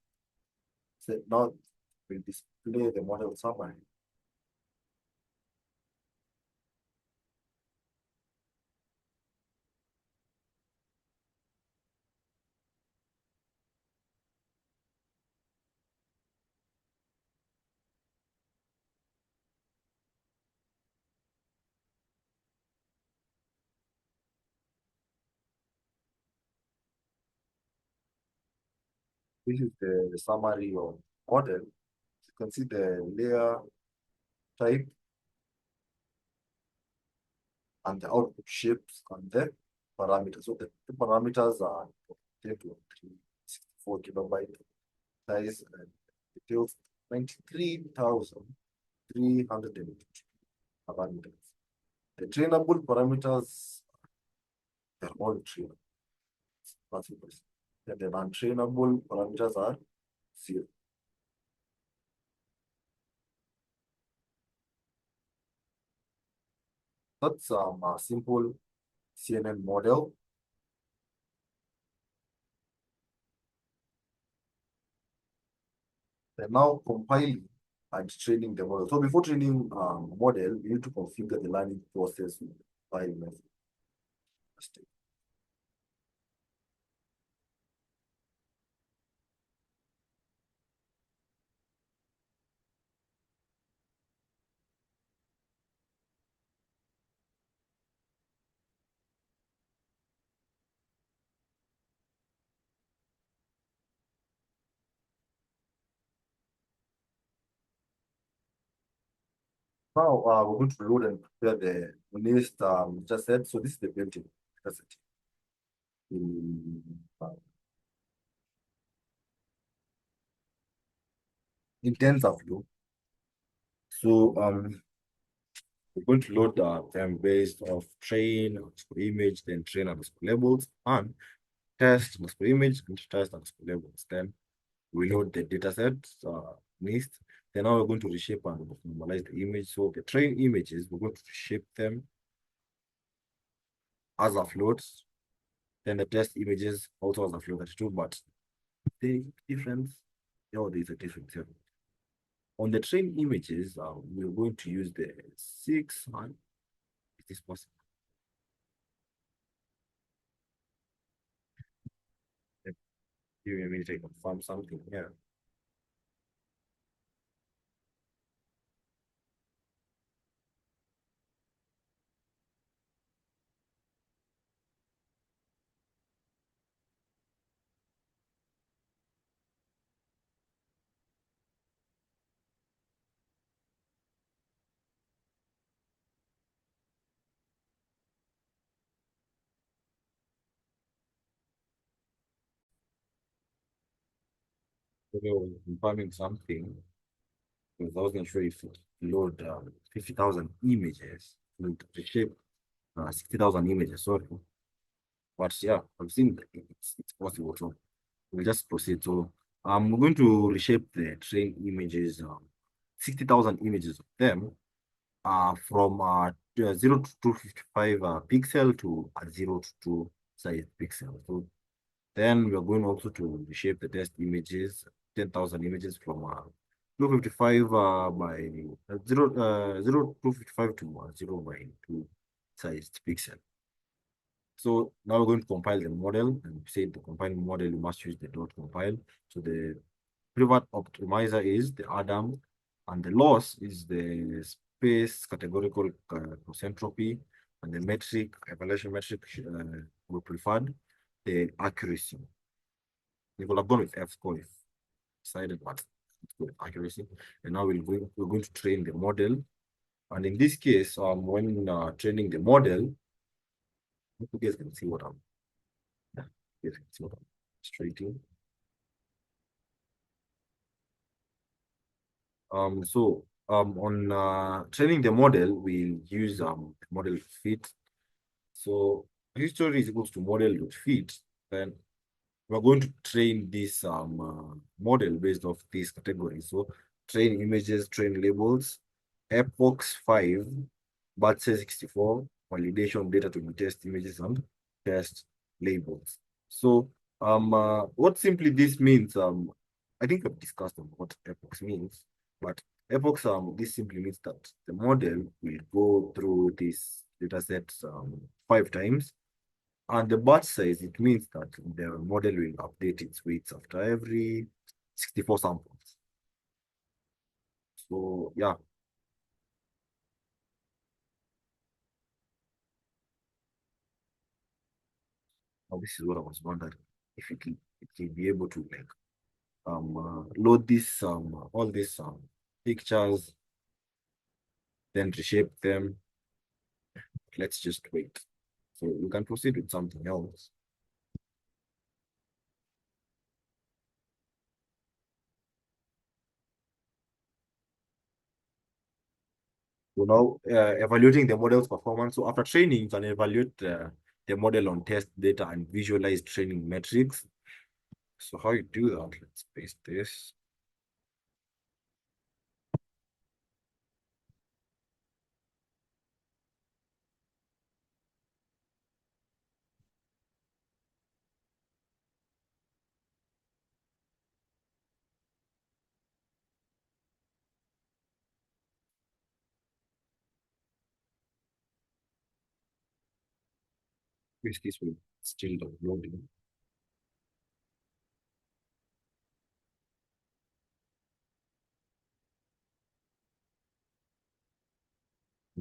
So now we'll display the model summary. This is the summary of model. You can see the layer type and the output shapes and the parameters. So the parameters are 10 to 64 kilobyte size and details 93,300 parameters. The trainable parameters are all trainable. That's it. And the untrainable parameters are 0. That's a simple CNN model. And now compiling and training the model. So before training model, you need to configure the learning process with file method. Now we're going to load and prepare the list just said. So this is the built-in dataset in TensorFlow. So we're going to load them based off train underscore image, then train underscore labels, and test underscore image and test underscore labels. Then we load the dataset list. Then now we're going to reshape and normalize the image. So the train images, we're going to reshape them as a float. Then the test images also as a float too, but the difference, oh, there's a difference here. On the train images, we're going to use the 6 and it is possible. Give me a minute, I confirm something. Yeah. Okay, I was confirming something because I wasn't sure if it load 50,000 images would reshape 60,000 images. Sorry. But yeah, I've seen that it's possible. So we'll just proceed. So we're going to reshape the train images, 60,000 images of them from 0 to 255 pixel to a 0 to 2 size pixel. So then we are going also to reshape the test images, 10,000 images from 255 by 255 to 0 by 2 sized pixel. So now we're going to compile the model, and we say the compiling model, you must use the dot compile. So the pivot optimizer is the Adam, and the loss is the space categorical concentropy, and the metric, evaluation metric we preferred, the accuracy. We could have gone with F score if decided, but it's good accuracy. And now we're going to train the model. And in this case, when training the model, you guys can see what I'm, yeah, you guys can see what I'm illustrating. On training the model, we use model fit. So history is equals to model dot fit. Then we're going to train this model based off these categories. So train images, train labels, epochs 5, birth say 64, validation data to be test images and test labels. So what simply this means, I think I've discussed on what epochs means, but epochs this simply means that the model will go through this data set 5 times, and the batch size, it means that the model will update its weights after every 64 samples. So yeah, now this is what I was wondering, if it can be able to like load this all these pictures, then reshape them. Let's just wait. So we can proceed with something else. So now evaluating the model's performance. So after training, you can evaluate the model on test data and visualize training metrics. So how you do that? Let's paste this. Paste this will still downloading.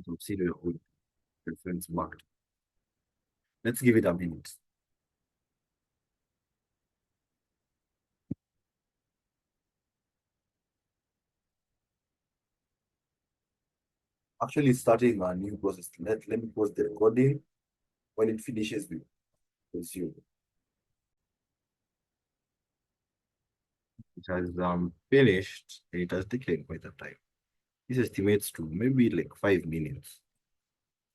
Consider your reference marked. Let's give it a minute. Actually, starting a new process. Let me pause the recording. When it finishes, we resume. It has finished, and it has taken quite a time. This estimates to maybe like 5 minutes.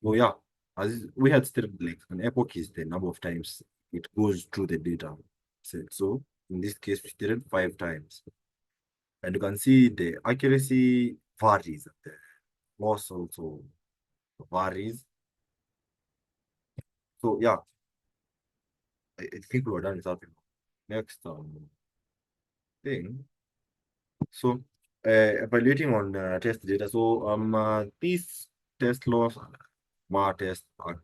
So yeah, as we had stated, like an epoch is the number of times it goes through the data set. So in this case, we stated 5 times. And you can see the accuracy varies. The loss also varies. So yeah, I think we were done with that. Next thing. So evaluating on test data. So this test loss, MAR test which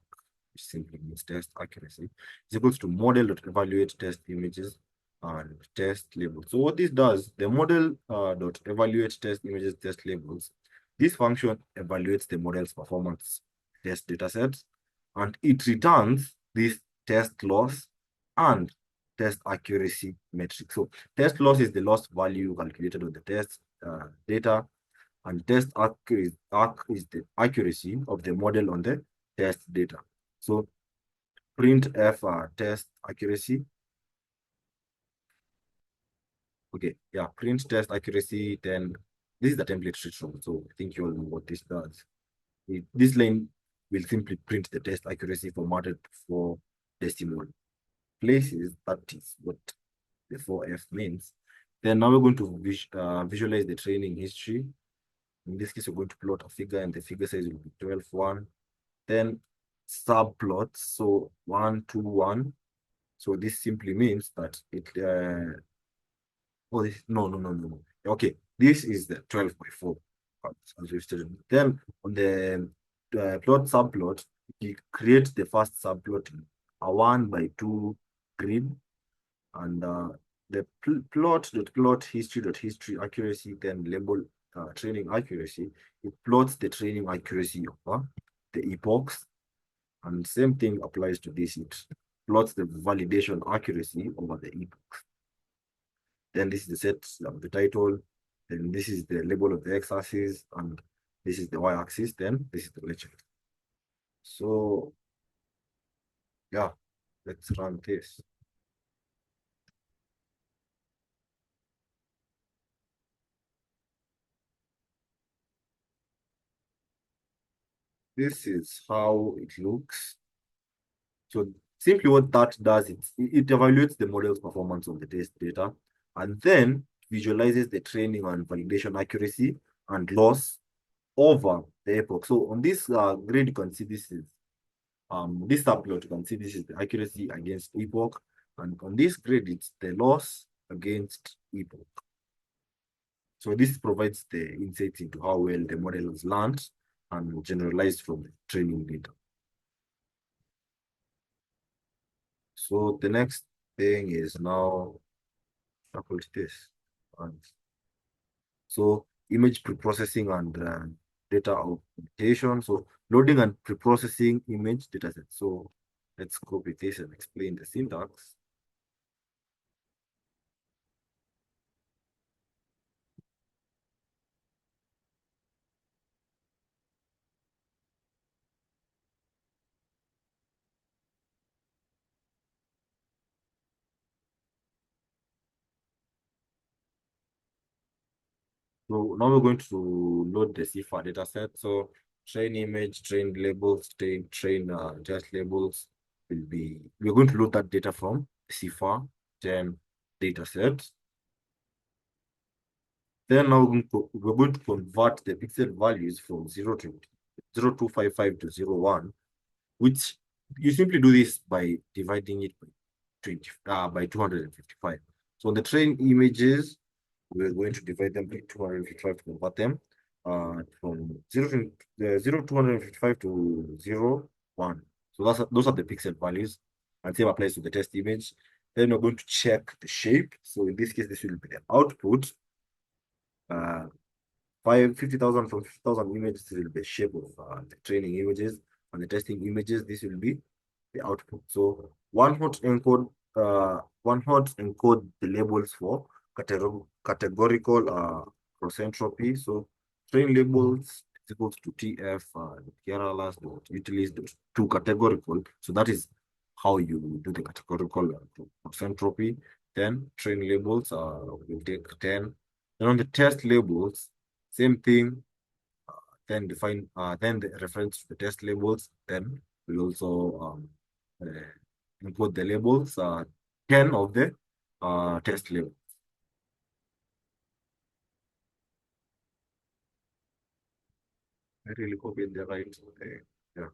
simply means test accuracy, is equals to model that evaluate test images and test labels. So what this does, the model dot evaluate test images test labels. This function evaluates the model's performance test datasets, and it returns this test loss and test accuracy metric. So test loss is the loss value calculated on the test data, and test is the accuracy of the model on the test data. So printf test accuracy. Okay, yeah, print test accuracy. Then this is the template return. So I think you all know what this does. This line will simply print the test accuracy formatted for decimal places. That is what the 4F means. Then now we're going to visualize the training history. In this case, we're going to plot a figure, and the figure size will be 12:1. Then subplots, so 1:1. So this simply means that it oh, no. Okay, this is the 12/4, as we've stated. Then on the plot subplot, you create the first subplot in a 1:2 grid, and the plot history accuracy, then label training accuracy. It plots the training accuracy of the epochs, and same thing applies to this. It plots the validation accuracy over the epoch. Then this is the set of the title. Then this is the label of the x-axis, and this is the y-axis. Then this is the legend. So yeah, let's run this. This is how it looks. So simply what that does, it evaluates the model's performance on the test data, and then visualizes the training and validation accuracy and loss over the epoch. So on this grid, you can see this is this subplot, you can see this is the accuracy against epoch, and on this grid, it's the loss against epoch. So this provides the insights into how well the model has learned and generalized from the training data. So the next thing is now tackle this. And so image preprocessing and data augmentation. So loading and preprocessing image datasets. So let's copy this and explain the syntax. So now we're going to load the CIFAR dataset. So train image, train labels, train just labels will be, we're going to load that data from CIFAR, then dataset. Then now we're going to convert the pixel values from 0255 to 01, which you simply do this by dividing it by 255. So on the train images, we're going to divide them by 255 to convert them from 255 to 01. So those are the pixel values, and same applies to the test image. Then we're going to check the shape. So in this case, this will be the output. 50,000 from 50,000 images will be the shape of the training images, and the testing images, this will be the output. So one hot encode the labels for categorical cross entropy. So train labels is equals to tf to categorical. So that is how you do the categorical cross entropy. Then train labels will take 10. Then on the test labels, same thing. Then define then the reference to the test labels. Then we'll also include the labels 10 of the test label. I really copied the right yeah.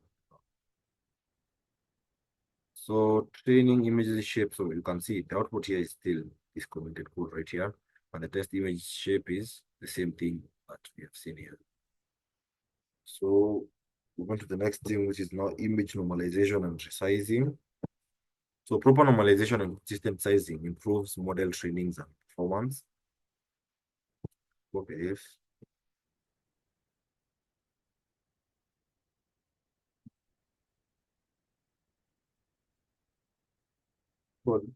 So training images shape. So you can see the output here is still this commented code right here, and the test image shape is the same thing that we have seen here. So we go to the next thing, which is now image normalization and resizing. So proper normalization and consistent sizing improves model trainings and performance. Okay. Good.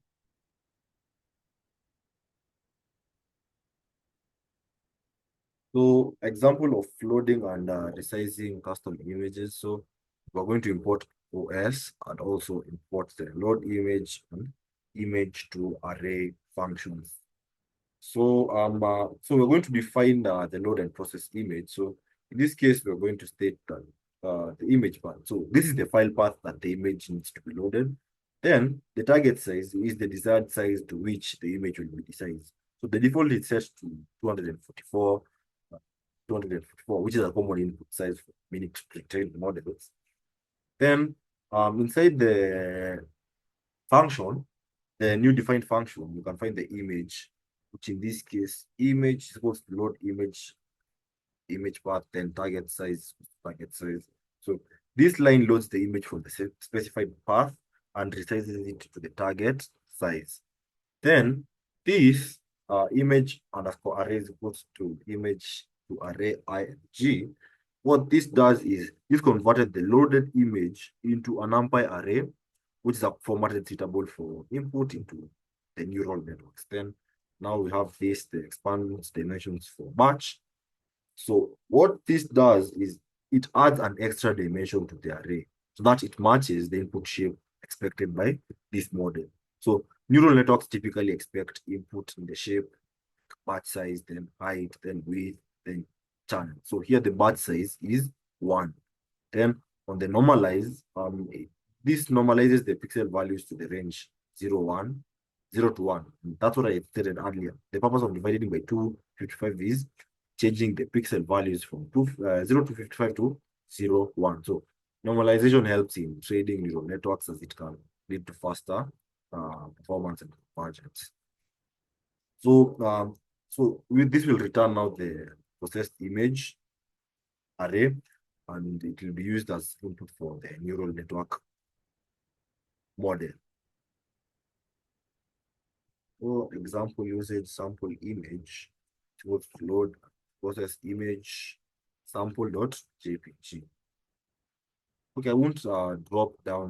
So example of loading and resizing custom images. So we're going to import OS and also import the load image and image to array functions. So we're going to define the load and process image. So in this case, we're going to state that the image path. So this is the file path that the image needs to be loaded. Then the target size is the desired size to which the image will be resized. So the default is set to 244, 244, which is a common input size for many pre-trained models. Then inside the function, the new defined function, you can find the image, which in this case, image is supposed to load image path, then target size. So this line loads the image from the specified path and resizes it to the target size. Then this image underscore array is equals to image to array I and G. What this does is this converted the loaded image into an NumPy array, which is a formatted suitable for input into the neural networks. Then now we have this, the expands dimensions for batch. So what this does is it adds an extra dimension to the array so that it matches the input shape expected by this model. So neural networks typically expect input in the shape, batch size, then height, then width, then channel. So here the batch size is 1. Then on the normalize, this normalizes the pixel values to the range 0, 1, 0 to 1. That's what I stated earlier. The purpose of dividing by 255 is changing the pixel values from 0 to 55 to 0, 1. So normalization helps in trading neural networks as it can lead to faster performance and convergence. So with this will return now the processed image array, and it will be used as input for the neural network model. For example, usage sample image to load process image sample.jpg. Okay, I won't drop down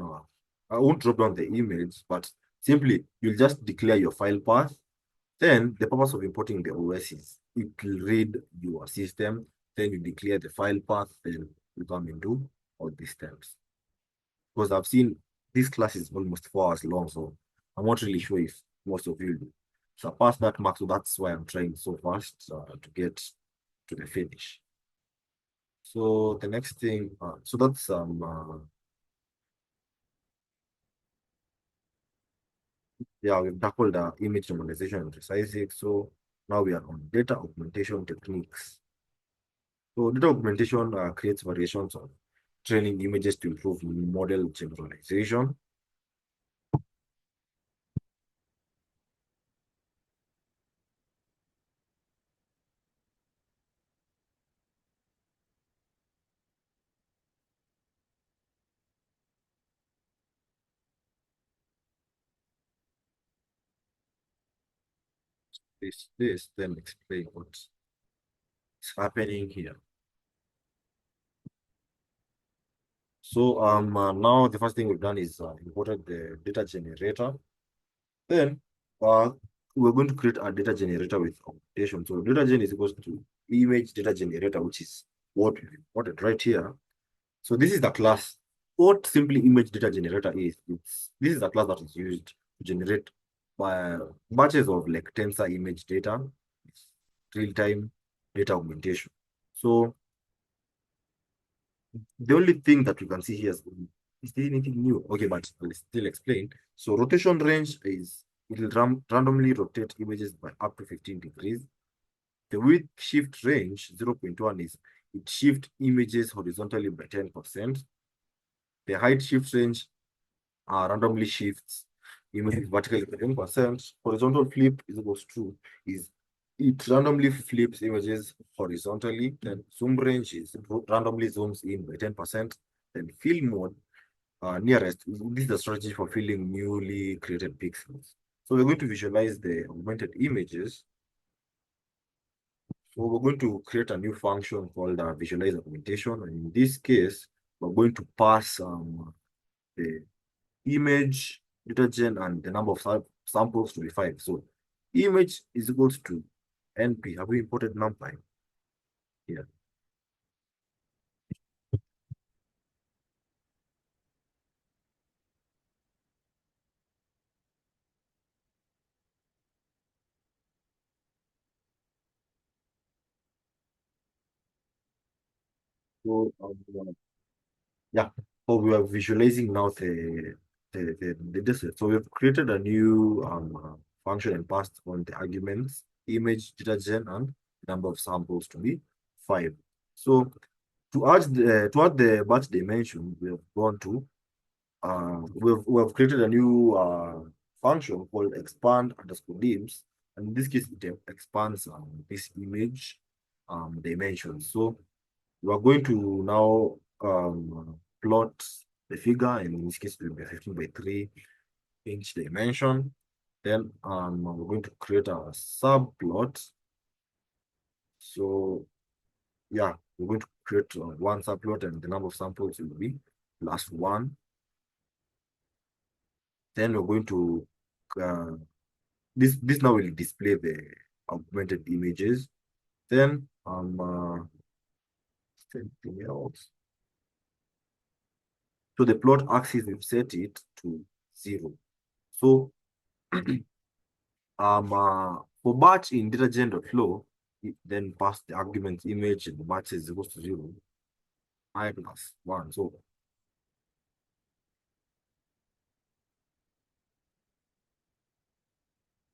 the image, but simply you'll just declare your file path. Then the purpose of importing the OS is it will read your system, then you declare the file path, then you come and do all these steps. Because I've seen this class is almost 4 hours long, so I'm not really sure if most of you do surpass that mark. So that's why I'm trying so fast to get to the finish. So the next thing, so that's yeah, we've tackled image normalization and resizing. So now we are on data augmentation techniques. So data augmentation creates variations of training images to improve model generalization. This then explain what's happening here. So now the first thing we've done is imported the data generator. Then we're going to create a data generator with augmentation. So data gen is equals to image data generator, which is what we imported right here. So this is the class. What simply image data generator is, this is the class that is used to generate by batches of like tensor image data, real-time data augmentation. So the only thing that we can see here is there anything new? Okay, but I'll still explain. So rotation range is it will randomly rotate images by up to 15 degrees. The width shift range 0.1 is it shift images horizontally by 10%. The height shift range randomly shifts images vertically by 10%. Horizontal flip is equals to is it randomly flips images horizontally. Then zoom range is randomly zooms in by 10%. Then fill mode nearest. This is the strategy for filling newly created pixels. So we're going to visualize the augmented images. So we're going to create a new function called visualize augmentation. And in this case, we're going to pass the image, detergent, and the number of samples to be 5. So image is equals to NP. Have we imported numpy here? So yeah, so we are visualizing now the data. So we've created a new function and passed on the arguments, image, detergent, and number of samples to be 5. So to add the batch dimension, we have gone to we've created a new function called expand underscore dims, and in this case it expands this image dimensions. So we are going to now plot the figure, and in this case it will be 15 by 3 inch dimension. Then we're going to create a subplot. So yeah, we're going to create one subplot, and the number of samples will be +1. Then we're going to uh, this now will display the augmented images. Then something else. So the plot axis, we've set it to 0. So for batch in detergent.flow, then pass the argument image, and the batch is equals to 0, I plus 1. So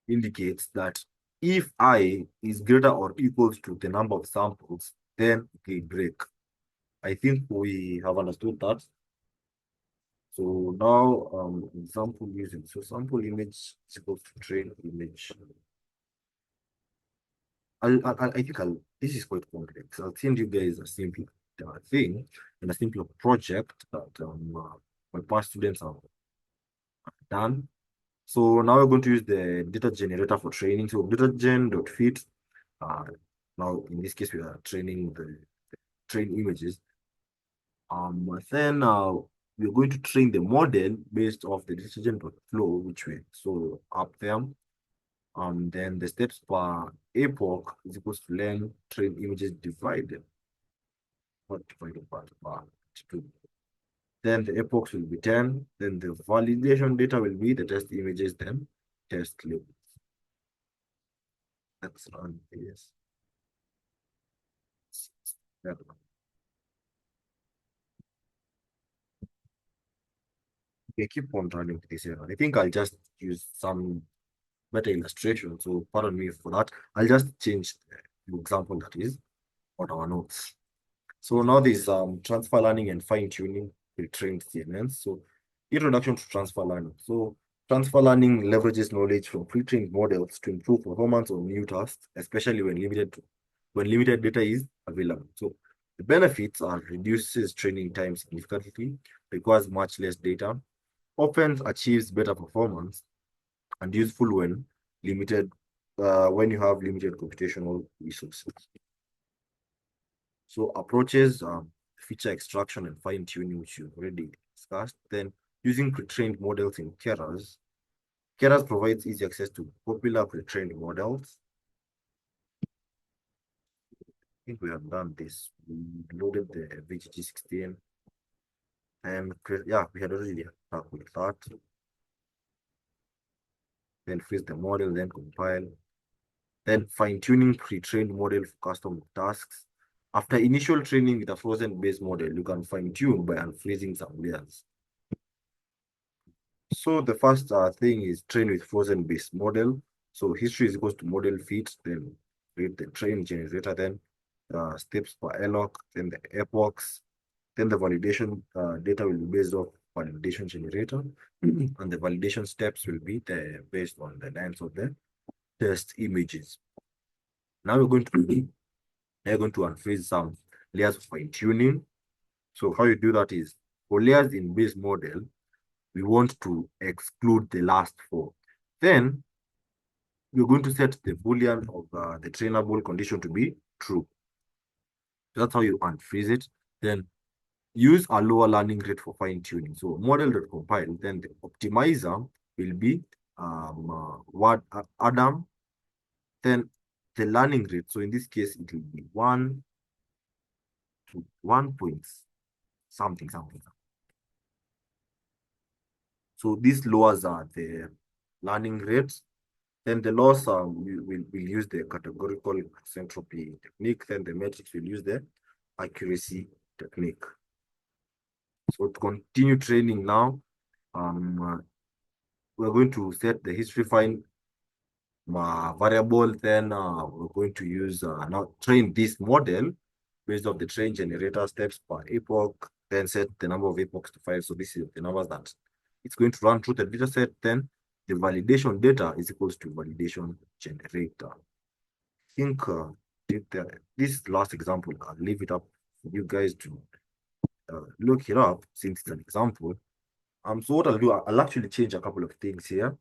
indicates that if I is greater or equals to the number of samples, then it will break. I think we have understood that. So now sample using, so sample image is equals to train image. I think this is quite complex. I'll send you guys a simple thing and a simple project that my past students have done. So now we're going to use the data generator for training. So datagen.fit. Uh, Now in this case we are training the train images. Then we're going to train the model based off the datagen.flow, which we saw up there. Then the steps per epoch is equals to length train images divided, not divided by 2. Then the epochs will be 10. Then the validation data will be the test images, then test labels. Let's run this. Okay, keep on running this here. I think I'll just use some better illustration. So pardon me for that. I'll just change the example that is on our notes. So now there's transfer learning and fine-tuning pre-trained CNNs. So introduction to transfer learning. So transfer learning leverages knowledge from pre-trained models to improve performance on new tasks, especially when limited data is available. So the benefits are reduces training time significantly, requires much less data, often achieves better performance, and useful when you have limited computational resources. So approaches, feature extraction and fine tuning, which you've already discussed. Then using pre-trained models in Keras. Keras provides easy access to popular pre-trained models. I think we have done this. We loaded the VGG16, and yeah, we had already talked with that. Then freeze the model, then compile. Then fine-tuning pre-trained model for custom tasks. After initial training with a frozen base model, you can fine-tune by unfreezing some layers. So the first thing is train with frozen base model. So history is equals to model fit, then create the train generator, then steps per alloc, then the epochs, then the validation data will be based off validation generator, and the validation steps will be based on the length of the test images. Now we're going to unfreeze some layers of fine tuning. So how you do that is For layers in base model, we want to exclude the last four. Then we're going to set the boolean of the trainable condition to be true. That's how you unfreeze it. Then use a lower learning rate for fine tuning. So model.compile, then the optimizer will be what Adam, then the learning rate. So in this case, it will be 1 point something, something. So this lowers the learning rates. Then the loss will use the categorical entropy technique. Then the metrics will use the accuracy technique. So to continue training now, we're going to set the history find variable. Then we're going to use now train this model based on the train generator steps per epoch. Then set the number of epochs to 5. So this is the numbers that it's going to run through the data set. Then the validation data is equals to validation generator. I think this last example, I'll leave it up for you guys to look it up since it's an example. So what I'll do, I'll actually change a couple of things here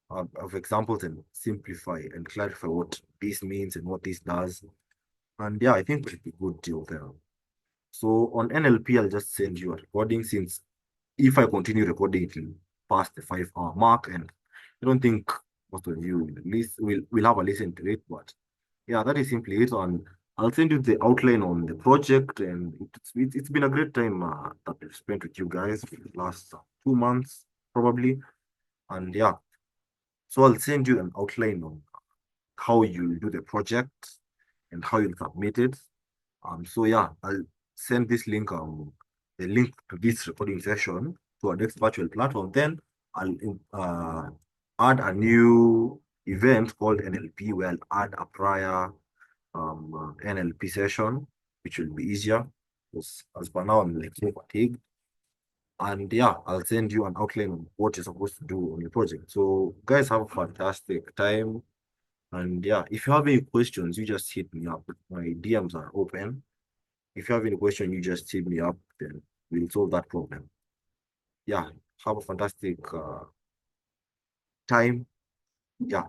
of examples and simplify and clarify what this means and what this does. And yeah, I think it should be a good deal there. So on NLP, I'll just send you a recording since if I continue recording, it will pass the 5 hour mark. And I don't think most of you will have a listen to it. But yeah, that is simply it. And I'll send you the outline on the project. And it's been a great time that I've spent with you guys for the last 2 months, probably. And yeah, so I'll send you an outline on how you do the project and how you submit it. So yeah, I'll send this link, the link to this recording session to our next virtual platform. Then I'll add a new event called NLP where I'll add a prior NLP session, which will be easier. Because as per now, I'm like so fatigued. And yeah, I'll send you an outline on what you're supposed to do on your project. So guys, have a fantastic time. And yeah, if you have any questions, you just hit me up. My DMs are open. If you have any question, you just hit me up, then we'll solve that problem. Yeah, have a fantastic time. Yeah.